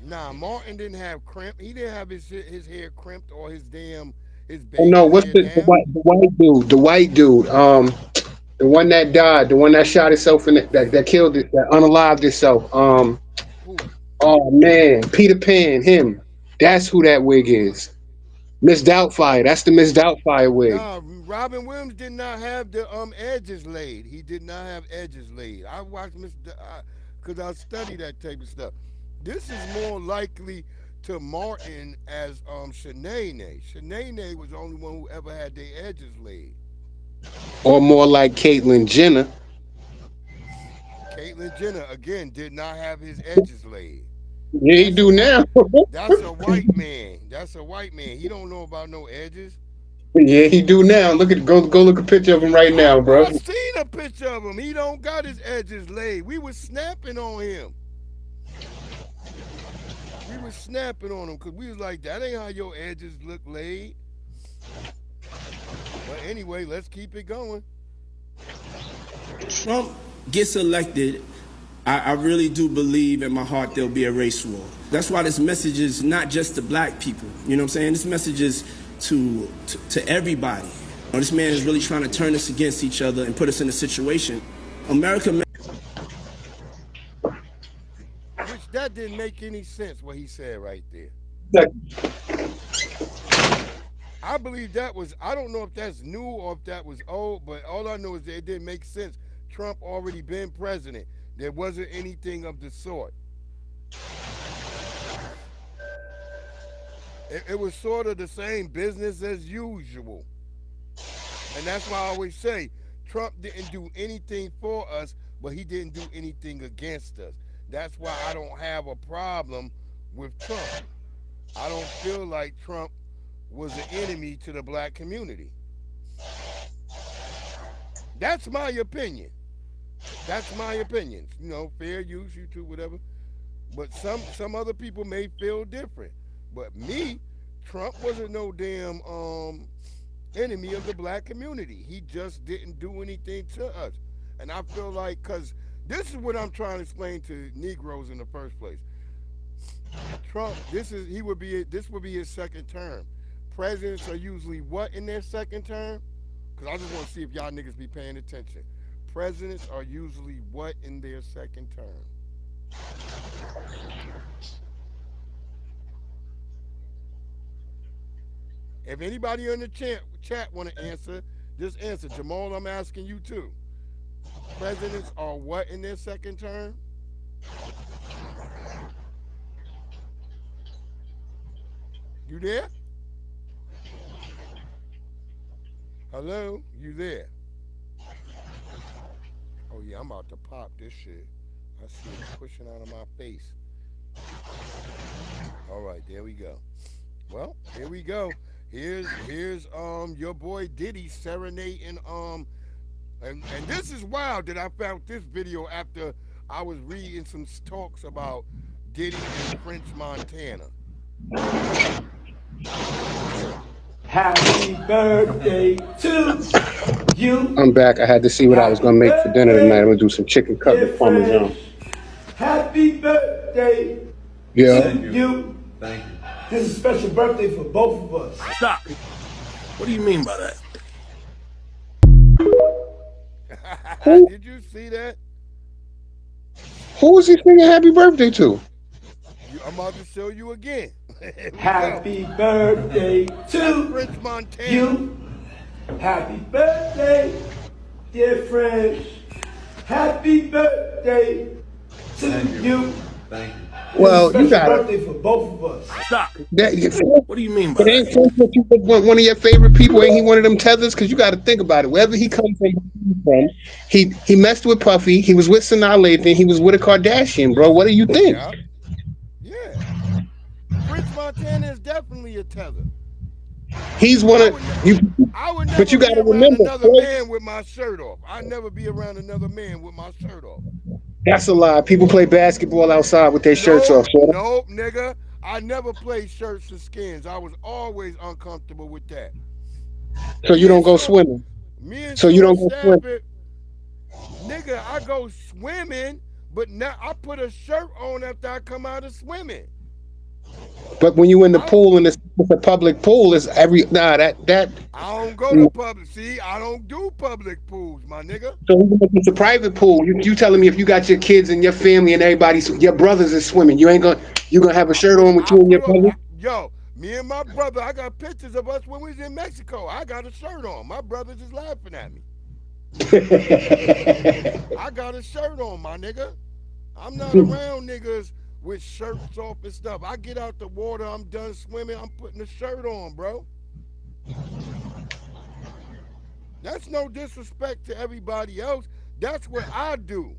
Nah, Martin didn't have crimp. He didn't have his hair crimped or his baby. Oh no, what's the white dude? The white dude. The one that died, the one that shot himself in that killed it, that unalived himself. Oh man, Peter Pan, him. That's who that wig is. Miss Doubtfire. That's the Miss Doubtfire wig. Nah, Robin Williams did not have the edges laid. He did not have edges laid. I watched because I study that type of stuff. This is more likely to Martin as Shanae. Shanae was the only one who ever had their edges laid. Or more like Caitlyn Jenner. Caitlyn Jenner, again, did not have his edges laid. Yeah, he do now. That's a white man. He don't know about no edges. Yeah, he do now. Go look a picture of him right now, bro. I seen a picture of him. He don't got his edges laid. We was snapping on him. Because we was like, that ain't how your edges look laid. But anyway, let's keep it going. Trump gets elected, I really do believe in my heart there'll be a race war. That's why this message is not just to black people. You know what I'm saying? This message is to everybody. This man is really trying to turn us against each other and put us in a situation. America. Which that didn't make any sense what he said right there. I believe that was, I don't know if that's new or if that was old, but all I know is that it didn't make sense. Trump already been president. There wasn't anything of the sort. It was sort of the same business as usual. And that's why I always say, Trump didn't do anything for us, but he didn't do anything against us. That's why I don't have a problem with Trump. I don't feel like Trump was an enemy to the black community. That's my opinion. You know, fair use, YouTube, whatever. But some other people may feel different. But me, Trump wasn't no damn enemy of the black community. He just didn't do anything to us. And I feel like, because this is what I'm trying to explain to Negroes in the first place. Trump, this would be his second term. Presidents are usually what in their second term? Because I just want to see if y'all niggas be paying attention. Presidents are usually what in their second term? If anybody in the chat want to answer, just answer. Jamal, I'm asking you too. Presidents are what in their second term? You there? Hello? You there? Oh yeah, I'm about to pop this shit. I see it pushing out of my face. All right, there we go. Well, here we go. Here's your boy Diddy serenading and this is wild that I found this video after I was reading some talks about Diddy and French Montana. Happy birthday to you. I'm back. I had to see what I was gonna make for dinner tonight. I'm gonna do some chicken cutlet parmesan. Happy birthday to you. Thank you. This is a special birthday for both of us. Stop. What do you mean by that? Did you see that? Who was he singing happy birthday to? I'm about to show you again. Happy birthday to French Montana. You. Happy birthday, dear French. Happy birthday to you. Thank you. Well, you Special got birthday for both of us. Stop. that. What do you mean by But ain't that? Prince what you one of your favorite people? Ain't he one of them tethers? Because you got to think about it. Wherever he comes from, he messed with Puffy. He was with Sanaa Lathan. He was with a Kardashian, bro. What do you think? Yeah. French Montana is definitely a tether. He's one of you. I would never But you got be to around remember, another man with my shirt off. I'd never be around another man with my shirt off. that's a lie. People play basketball outside with their shirts off. So Nope, nigga. I never played shirts and skins. I was always uncomfortable with that. you don't go swimming. Me and So you don't go swimming. Stafford, nigga, I go swimming, but now I put a shirt on after I come out of swimming. But when you in the pool and it's a public pool, it's that. I don't go to public. See, I don't do public pools, my nigga. So even if it's a private pool, you telling me if you got your kids and your family and everybody, your brothers is swimming, you gonna have a shirt on with you and your brother? Yo, me and my brother, I got pictures of us when we was in Mexico. I got a shirt on. My brother's just laughing at me. I got a shirt on, my nigga. I'm not around niggas with shirts off and stuff. I get out the water, I'm done swimming, I'm putting the shirt on, bro. That's no disrespect to everybody else. That's what I do.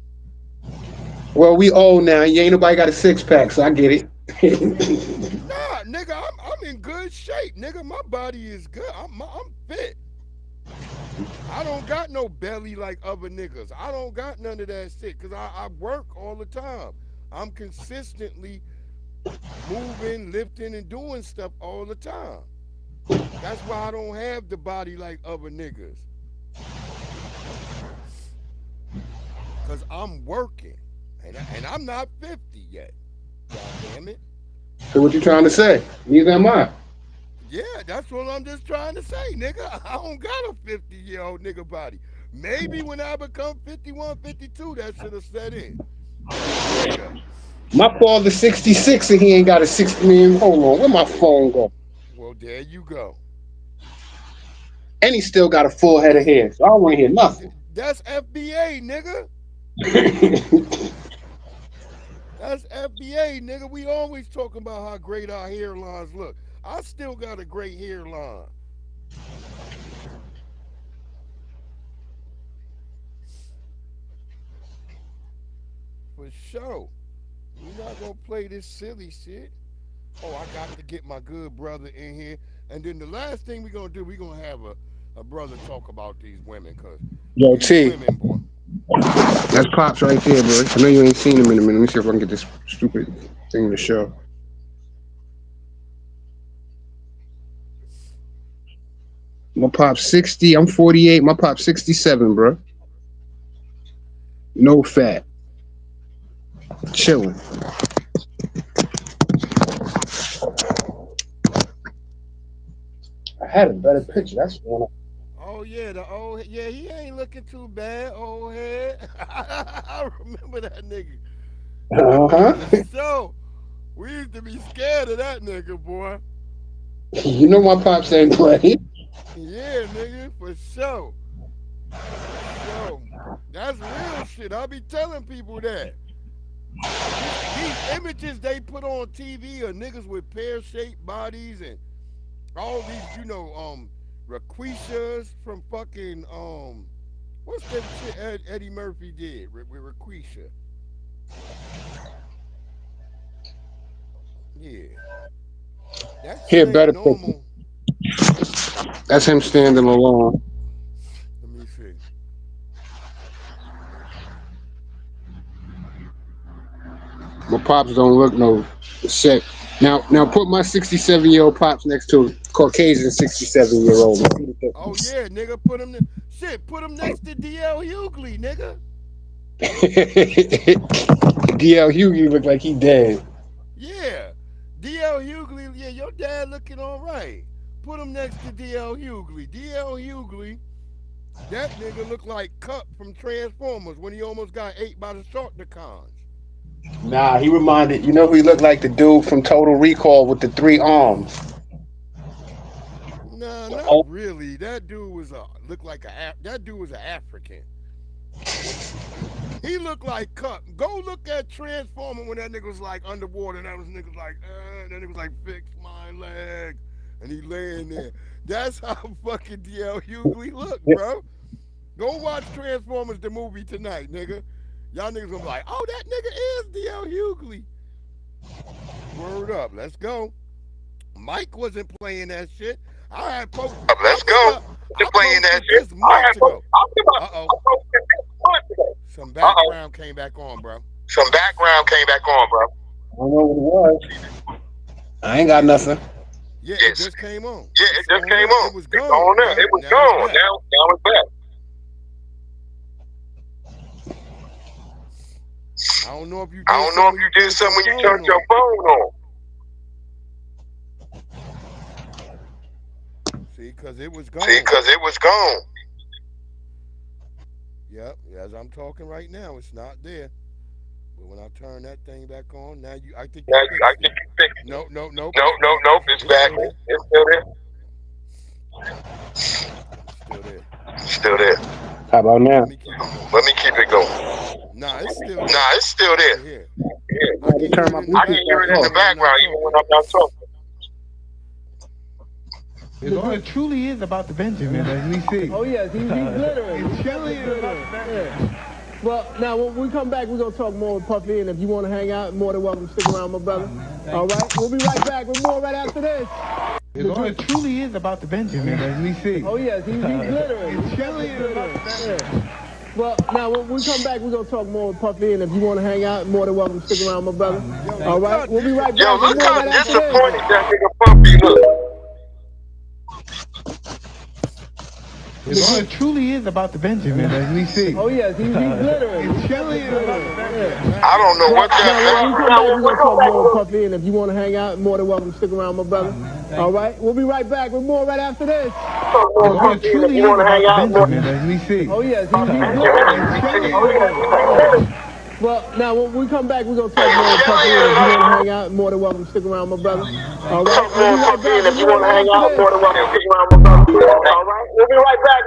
Well, we old now. You ain't nobody got a six pack, so I get it. Nah, nigga, I'm in good shape, nigga. My body is good. I'm fit. I don't got no belly like other niggas. I don't got none of that shit because I work all the time. I'm consistently moving, lifting, and doing stuff all the time. That's why I don't have the body like other niggas. Because I'm working. And I'm not 50 yet. God damn it. So what you trying to say? Neither am I. Yeah, that's what I'm just trying to say, nigga. I don't got a 50-year-old nigga body. Maybe when I become 51, 52, that should have set in. Nigga. My father's 66 and he ain't got a 60 million. Hold on, where my phone go? Well, there you go. And he still got a full head of hair, so I don't want to hear nothing. That's FBA, nigga. That's FBA, nigga. We always talking about how great our hairlines look. I still got a great hairline. For sure. We're not gonna play this silly shit. Oh, I got to get my good brother in here. And then the last thing we're gonna do, we're gonna have a brother talk about these women, cause Yo, T. women, boy. That's Pops right there, bro. I know you ain't seen him in a minute. Let me see if I can get this stupid thing to show. My Pop's 60. I'm 48. My Pop's 67, bro. No fat. Chilling. I had a better picture. That's one. Oh yeah, he ain't looking too bad, old head. I remember that nigga. Uh-huh. So we used to be scared of that nigga, boy. You know my Pops ain't play. Yeah, nigga, for sure. So that's real shit. I be telling people that. These images they put on TV are niggas with pear-shaped bodies and all these, Raquishas from fucking, what's that shit Eddie Murphy did with Raquisha? Yeah. That's Here, better picture. That's him standing alone. Let me see. My Pops don't look no sick. Now put my 67-year-old Pops next to a Caucasian 67-year-old. Oh yeah, nigga, put him next to DL Hughley, nigga. DL Hughley look like he dead. Yeah. DL Hughley, yeah, your dad looking all right. Put him next to DL Hughley. DL Hughley, that nigga look like Cup from Transformers when he almost got ate by the Sharkticons. Nah, he reminded, who he looked like? The dude from Total Recall with the 3 arms. Nah, not really. That dude was that dude was an African. He looked like Cup. Go look at Transformer when that nigga was like underwater and that was niggas like, that nigga was like, fix my leg. And he laying there. That's how fucking DL Hughley look, bro. Go watch Transformers the movie tonight, nigga. Y'all niggas gonna be like, oh, that nigga is DL Hughley. Word up, let's go. Mike wasn't playing that shit. I had post. Let's go. You're playing that shit. Uh-oh. Some background came back on, bro. Some background came back on, bro. I don't know what it was. I ain't got nothing. Yeah, it just came on. Yeah, it just came on. It was gone. It was gone. Now it's back. I don't know if you did something when you turned your phone on. See, because it was gone. Yep, as I'm talking right now, it's not there. But when I turn that thing back on, I think you fixed it. No. It's back. It's still there. Still there. How about now? Let me keep it going. Nah, it's still there. I can turn my I can hear it in the background even when I'm not talking. It truly is about the Benjamin, as we see. Oh, yes, he's glittering. It truly is about the Benjamin. Well, now, when we come back, we're going to talk more with Puffy, and if you want to hang out, more than welcome to stick around, my brother. All right? We'll be right back with more right after this. It truly is about the Benjamin, as we see. Oh, yes, he's glittering. It truly is about the Benjamin. Well, now, when we come back, we're going to talk more with Puffy, and if you want to hang out, more than welcome to stick around, my brother. All right? We'll be right back. Yo, with look more how right after this. disappointed that nigga Puffy look. It truly is about the Benjamin, as we see. Oh, yes, he's glittering. It truly is about the Benjamin. I don't know what Now, when we come back, we're going to talk more with Puffy, and if you want to hang out, more than welcome to stick around, my brother. All right? We'll be right back with more right after this. It truly is about the Benjamin, as we see. Oh, yes, he's glittering. Well, now, when we come back, we're going to talk more with Puffy, and if you want to hang out, more than welcome to stick around, my brother. All right? We'll be right back. If you want to hang out, more than welcome to stick around, my brother. All right? We'll be right back.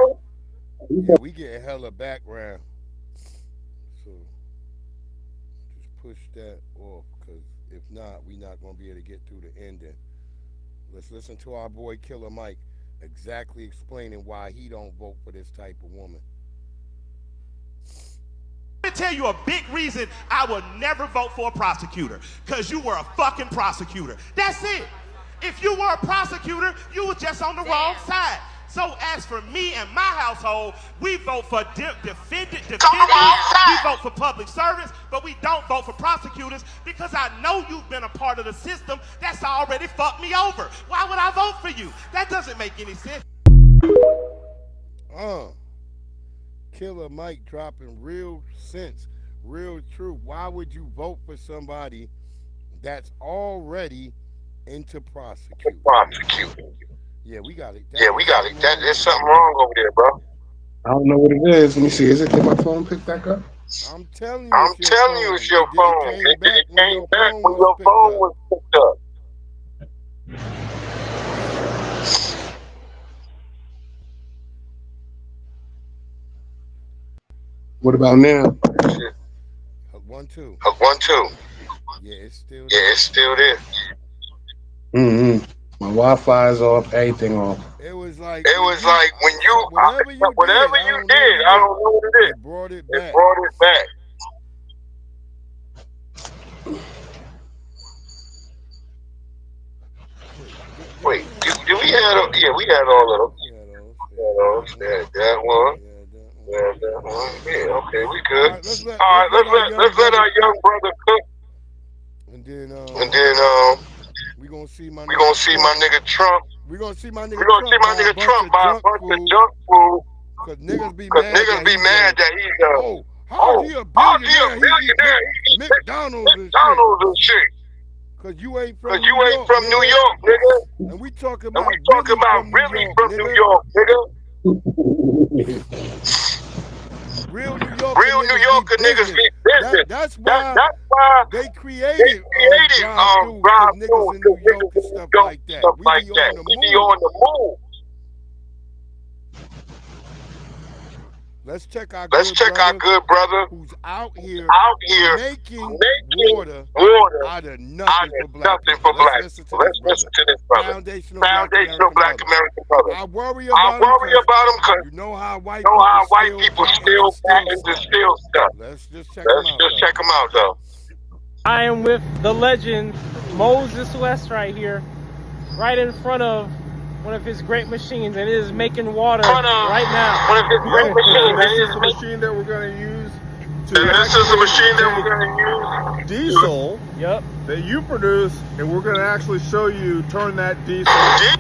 Yeah, we getting hella background. So just push that off, because if not, we're not going to be able to get through the ending. Let's listen to our boy Killer Mike exactly explaining why he don't vote for this type of woman. Let me tell you a big reason I would never vote for a prosecutor. Because you were a fucking prosecutor. That's it. If you were a prosecutor, you were just on the wrong side. So as for me and my household, we vote for defendants, we vote for public servants, but we don't vote for prosecutors because I know you've been a part of the system that's already fucked me over. Why would I vote for you? That doesn't make any sense. Killer Mike dropping real sense, real truth. Why would you vote for somebody that's already into prosecuting? Yeah, we got it. There's something wrong over there, bro. I don't know what it is. Let me see. Is it? Did my phone pick back up? I'm telling you, it's your phone. It came back when your phone was picked up. What about now? 1 2. 1 2. Yeah, it's still there. Yeah, it's still there. My Wi-Fi is off. Everything off. It was like when you whatever you did, I don't know what it is. It brought it back. Wait, do we have? Yeah, we had all of them. That one. Yeah, that one. Yeah, okay, we good. All right, let's let our young brother cook. And then we gonna see my nigga Trump. We gonna see my nigga Trump buy a bunch of junk food. Cause niggas be mad that he's how's he a billionaire? He eat McDonald's and shit. Cause you ain't from New York, nigga. And we talking about really from New York, nigga. Real New Yorker niggas be business. That's why they created drive-through niggas in New York and stuff like that. We be on the move. Let's check our good brother who's out here making water out of nothing for black people. Let's listen to this brother. Foundational Black American brother. I worry about him because you know how white people still patent and steal stuff. Let's just check him out though. I am with the legend Moses West right here, right in front of one of his great machines, and it is making water right now. One of his great machines. This is a machine that we're going to use diesel that you produce, and we're going to actually show you turn that diesel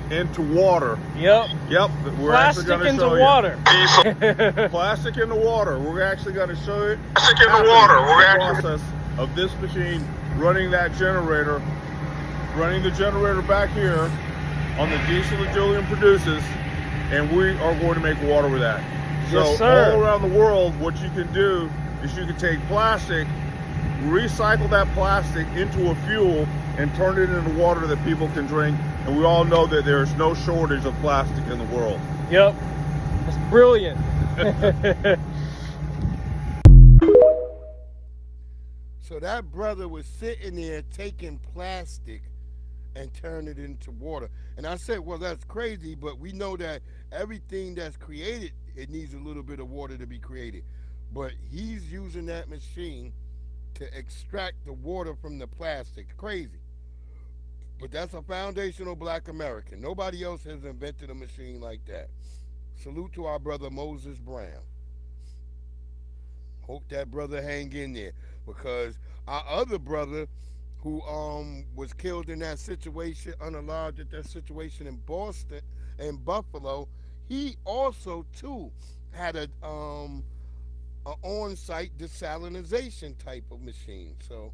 into water. Yep. We're Plastic actually going to show into water. You. Plastic into water. We're actually going to show it. Plastic into water. We're actually process of this machine running that generator, running the generator back here on the diesel that Julian produces, and we are going to make water with that. Yes, so sir. all around the world, what you can do is you can take plastic, recycle that plastic into a fuel, and turn it into water that people can drink. And we all know that there's no shortage of plastic in the world. Yep. It's brilliant. So that brother was sitting there taking plastic and turn it into water. And I said, well, that's crazy, but we know that everything that's created, it needs a little bit of water to be created. But he's using that machine to extract the water from the plastic. Crazy. But that's a foundational Black American. Nobody else has invented a machine like that. Salute to our brother Moses Brown. Hope that brother hang in there, because our other brother who was killed in that situation, unalived at that situation in Boston and Buffalo, he also too had a on-site desalinization type of machine. So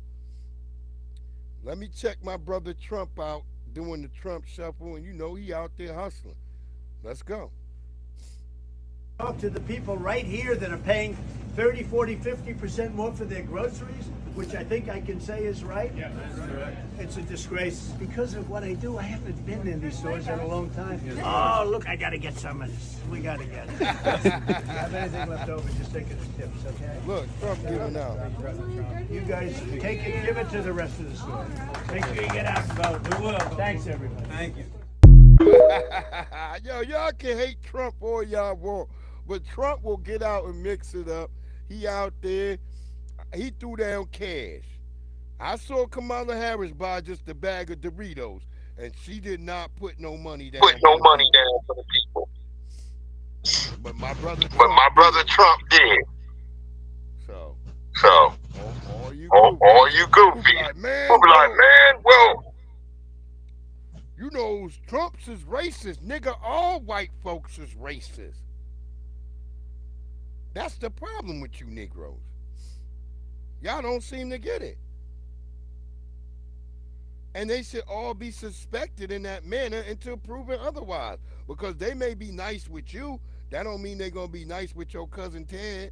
let me check my brother Trump out doing the Trump shuffle, and you know he out there hustling. Let's go. Talk to the people right here that are paying 30, 40, 50% more for their groceries, which I think I can say is right. Yeah, that's correct. It's a disgrace. Because of what I do, I haven't been in these stores in a long time. Oh, look, I got to get some of this. We got to get it. If you have anything left over, just take it as tips, okay? Look, Trump giving out. You guys take it, give it to the rest of the store. Make sure you get out and vote. We will. Thanks, everybody. Thank you. Yo, y'all can hate Trump all y'all want, but Trump will get out and mix it up. He out there. He threw down cash. I saw Kamala Harris buy just a bag of Doritos, and she did not put no money down. For the people. But my brother Trump did. So all you goofy. We'll be like, man, well, you know, Trump's is racist. Nigga, all white folks is racist. That's the problem with you Negroes. Y'all don't seem to get it. And they should all be suspected in that manner until proven otherwise. Because they may be nice with you, that don't mean they're going to be nice with your cousin Ted.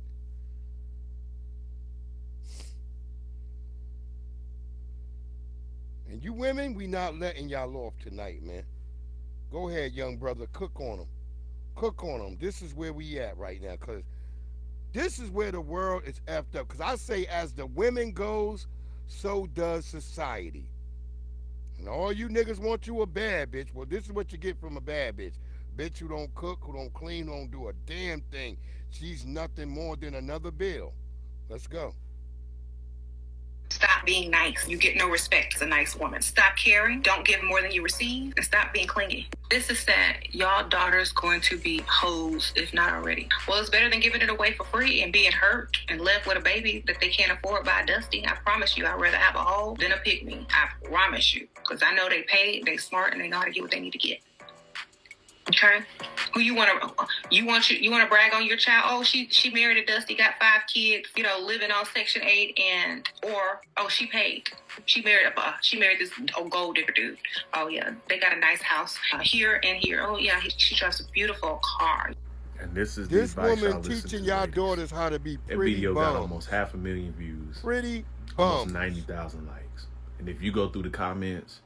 And you women, we not letting y'all off tonight, man. Go ahead, young brother, cook on them. Cook on them. This is where we at right now, because this is where the world is effed up. Because I say as the women goes, so does society. And all you niggas want you a bad bitch. Well, this is what you get from a bad bitch. Bitch who don't cook, who don't clean, who don't do a damn thing. She's nothing more than another bill. Let's go. Stop being nice. You get no respect as a nice woman. Stop caring. Don't give more than you receive. And stop being clingy. This is sad. Y'all daughters going to be hoes, if not already. Well, it's better than giving it away for free and being hurt and left with a baby that they can't afford by Dusty. I promise you, I'd rather have a hoe than a pygmy. I promise you. Because I know they paid, they smart, and they know how to get what they need to get. Okay, who you want to brag on your child? Oh, she married a Dusty, got 5 kids, you know, living on Section 8, she paid. She married this gold digger dude. Oh yeah, they got a nice house here and here. Oh yeah, she drives a beautiful car. And this is this woman teaching y'all daughters how to be pretty. That video bums. got almost 500,000 views. Pretty almost bums. 90,000 likes. And if you go through the comments,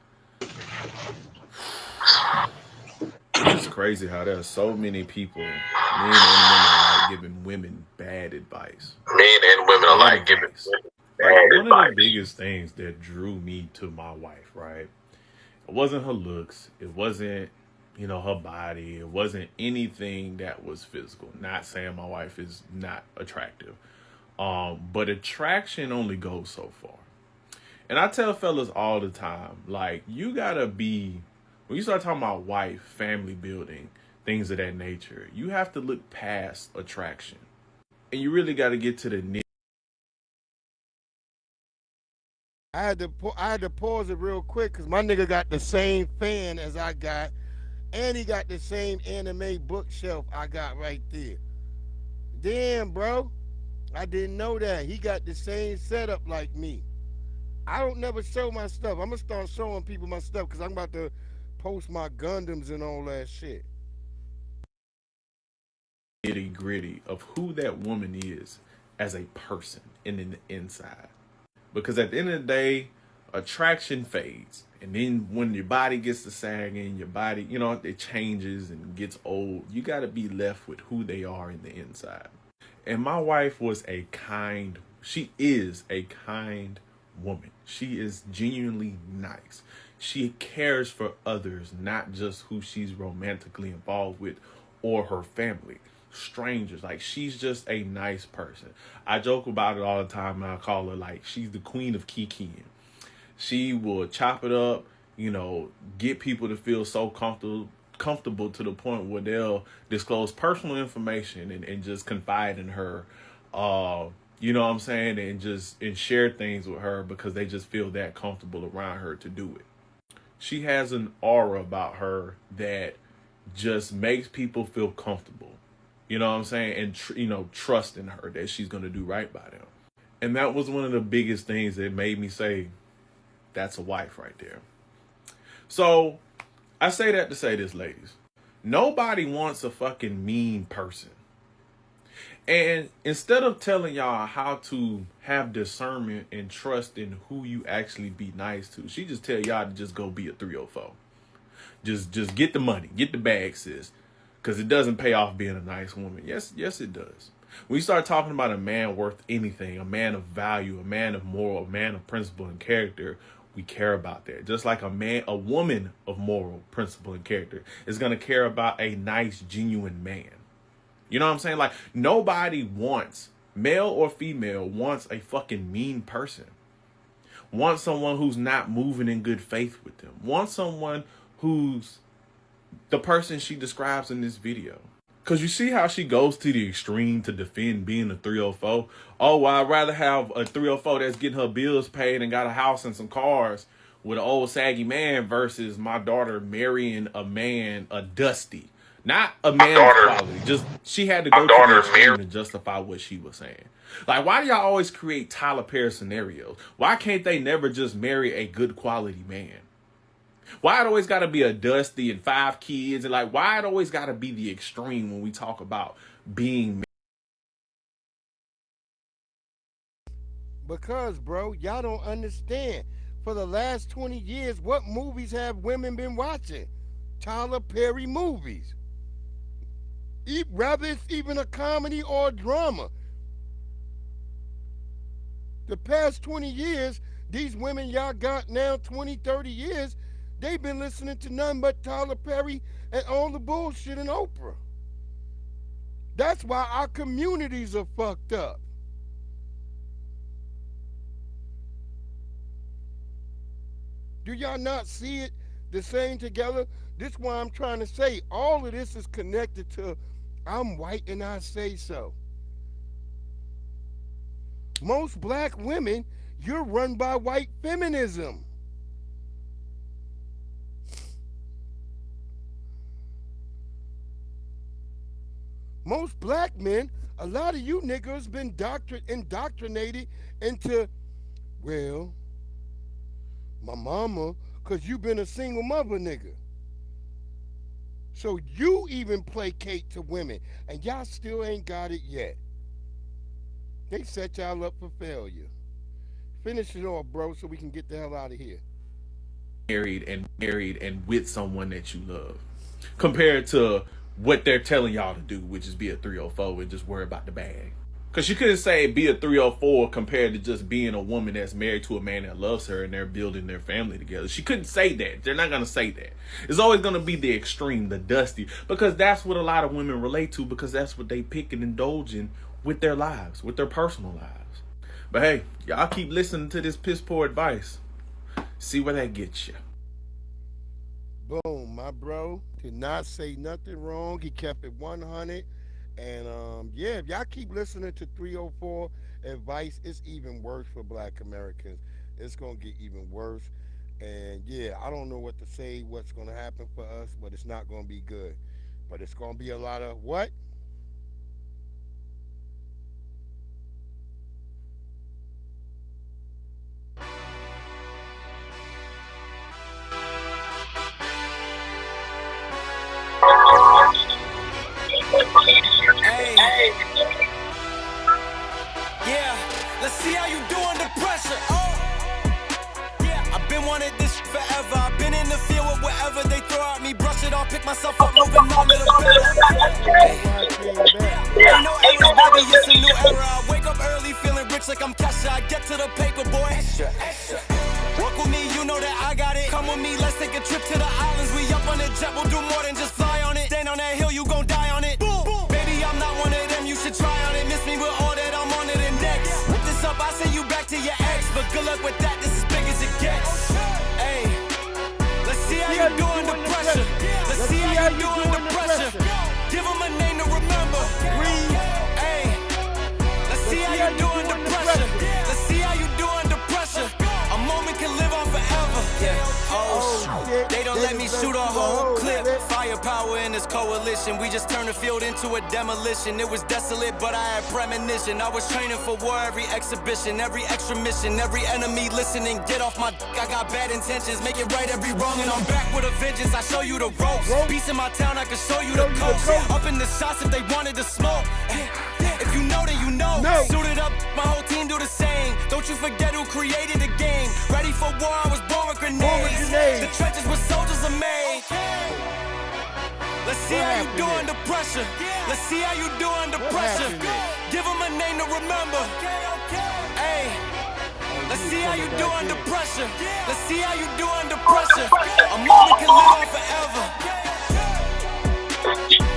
It's just crazy how there are so many people, men and women, like giving women bad advice. Men and women alike giving women bad Like, one advice. of the biggest things that drew me to my wife, right? It wasn't her looks. It wasn't, her body. It wasn't anything that was physical. Not saying my wife is not attractive. But attraction only goes so far. And I tell fellas all the time, like, you gotta be, when you start talking about wife, family building, things of that nature, you have to look past attraction. And you really gotta get to the nitty. I had to pause it real quick because my nigga got the same fan as I got, and he got the same anime bookshelf I got right there. Damn, bro. I didn't know that. He got the same setup like me. I don't never show my stuff. I'm going to start showing people my stuff because I'm about to post my Gundams and all that shit. Nitty gritty of who that woman is as a person and in the inside. Because at the end of the day, attraction fades. And then when your body gets to sagging, your body, it changes and gets old. You got to be left with who they are in the inside. And my wife was she is a kind woman. She is genuinely nice. She cares for others, not just who she's romantically involved with or her family. Strangers. Like, she's just a nice person. I joke about it all the time, and I call her, like, she's the queen of kikiing. She will chop it up, get people to feel so comfortable to the point where they'll disclose personal information and just confide in her, you know what I'm saying, and share things with her because they just feel that comfortable around her to do it. She has an aura about her that just makes people feel comfortable. You know what I'm saying? And, trust in her that she's going to do right by them. And that was one of the biggest things that made me say, that's a wife right there. So I say that to say this, ladies. Nobody wants a fucking mean person. And instead of telling y'all how to have discernment and trust in who you actually be nice to, she just tell y'all to just go be a 304. Just get the money, get the bag, sis. Because it doesn't pay off being a nice woman. Yes, it does. When you start talking about a man worth anything, a man of value, a man of moral, a man of principle and character, we care about that. Just like a woman of moral, principle, and character is going to care about a nice, genuine man. You know what I'm saying? Like, nobody wants, male or female, wants a fucking mean person. Wants someone who's not moving in good faith with them. Wants someone who's the person she describes in this video. Because you see how she goes to the extreme to defend being a 304. Oh, well, I'd rather have a 304 that's getting her bills paid and got a house and some cars with an old saggy man versus my daughter marrying a man, a dusty. Not a man of quality. Just, she had to go to the extreme to justify what she was saying. Like, why do y'all always create Tyler Perry scenarios? Why can't they never just marry a good quality man? Why it always got to be a dusty and 5 kids? And like, why it always got to be the extreme when we talk about being? Because, bro, y'all don't understand. For the last 20 years, what movies have women been watching? Tyler Perry movies. Whether it's even a comedy or a drama. The past 20 years, these women y'all got now, 20, 30 years, they've been listening to nothing but Tyler Perry and all the bullshit in Oprah. That's why our communities are fucked up. Do y'all not see it the same together? This is why I'm trying to say all of this is connected to I'm white and I say so. Most black women, you're run by white feminism. Most black men, a lot of you niggas been indoctrinated into, well, my mama, because you been a single mother nigga. So you even placate to women, and y'all still ain't got it yet. They set y'all up for failure. Finish it off, bro, so we can get the hell out of here. Married and with someone that you love. compared to what they're telling y'all to do, which is be a 304 and just worry about the bag. Because you couldn't say be a 304 compared to just being a woman that's married to a man that loves her and they're building their family together. She couldn't say that. They're not going to say that. It's always going to be the extreme, the dusty, because that's what a lot of women relate to, because that's what they pick and indulge in with their lives, with their personal lives. But hey, y'all keep listening to this piss poor advice. See where that gets you. Boom, my bro did not say nothing wrong. He kept it 100. And yeah, if y'all keep listening to 304 advice, it's even worse for Black Americans. It's going to get even worse. And yeah, I don't know what to say, what's going to happen for us, but it's not going to be good. But it's going to be a lot of what? Hey. Yeah, let's see how you do under pressure. Yeah, I've been wanting this forever. I've been in the field with whatever they throw at me. Brush it off, pick myself up, moving on to the better. Ain't no errors, baby, it's a new era. I wake up early, feeling rich like I'm Kesha. I get to the paper, boy. Extra. Work with me, you know that I got it. Come with me, let's take a trip to the islands. We up on the jet, we'll do more than just fly on it. Stand on that hill, you gon' die on it. Boom. Baby, I'm not one of them, you should try on it. Miss me with all that, I'm on it and next. Whip this up, I send you back to your ex. But good luck with that, this is big as it gets. Hey, let's see how you do under pressure. Let's see how you do under pressure. Give them a name to remember. Hey, let's see how you do under pressure. Let's see how you do under pressure. A moment can live on forever. Yeah. Oh, shit. They don't let me shoot a whole clip. Firepower in this coalition. We just turned the field into a demolition. It was desolate, but I had premonition. I was training for war, every exhibition, every extra mission, every enemy listening. Get off my I got bad intentions. Make it right every wrong, and I'm back with a vengeance. I show you the ropes. Beast in my town, I can show you the coast. Up in the shots if they wanted to smoke. If you know, then you know. Suited up, my whole team do the same. Don't you forget who created the game. Ready for war, I was born with grenades. The trenches where soldiers are made. Let's see how you do under pressure. Let's see how you do under pressure. Give them a name to remember. Hey, let's see how you do under pressure. Let's see how you do under pressure. A moment can live on forever.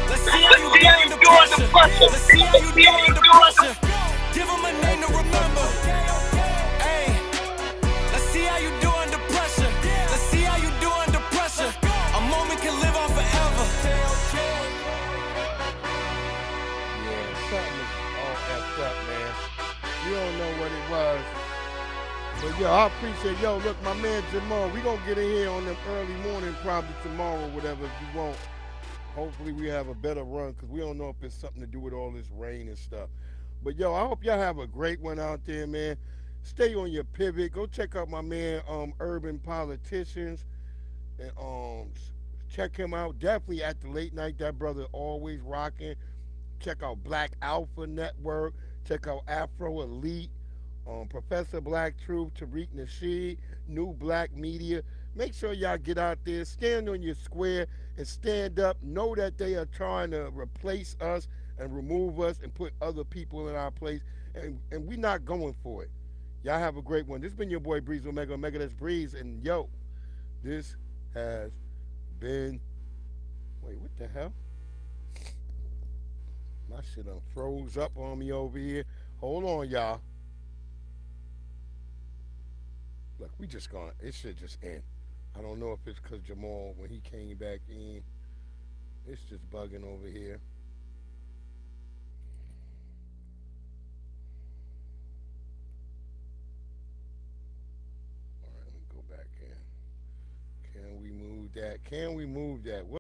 Let's see how you do under pressure. Let's see how you do under pressure. Give them a name to remember. Hey, let's see how you do under pressure. Let's see how you do under pressure. A moment can live on forever. Yeah, something is all effed up, man. You don't know what it was. But yo, I appreciate, look, my man Jamal, we gonna get in here on them early morning, probably tomorrow, whatever, if you want. Hopefully we have a better run, because we don't know if it's something to do with all this rain and stuff. But yo, I hope y'all have a great one out there, man. Stay on your pivot. Go check out my man, Urban Politicians, and check him out. Definitely at the late night. That brother always rocking. Check out Black Alpha Network. Check out Afro Elite. Professor Black Truth, Tariq Nasheed, New Black Media. Make sure y'all get out there, stand on your square, and stand up. Know that they are trying to replace us and remove us and put other people in our place, and we're not going for it. Y'all have a great one. This has been your boy Breeze Omega, Omega that's Breeze, and yo, this has been, wait, what the hell? My shit done froze up on me over here. Hold on, y'all. Look, we just gonna, it should just end. I don't know if it's because Jamal, when he came back in, it's just bugging over here. All right, let me go back in. Can we move that? Can we move that?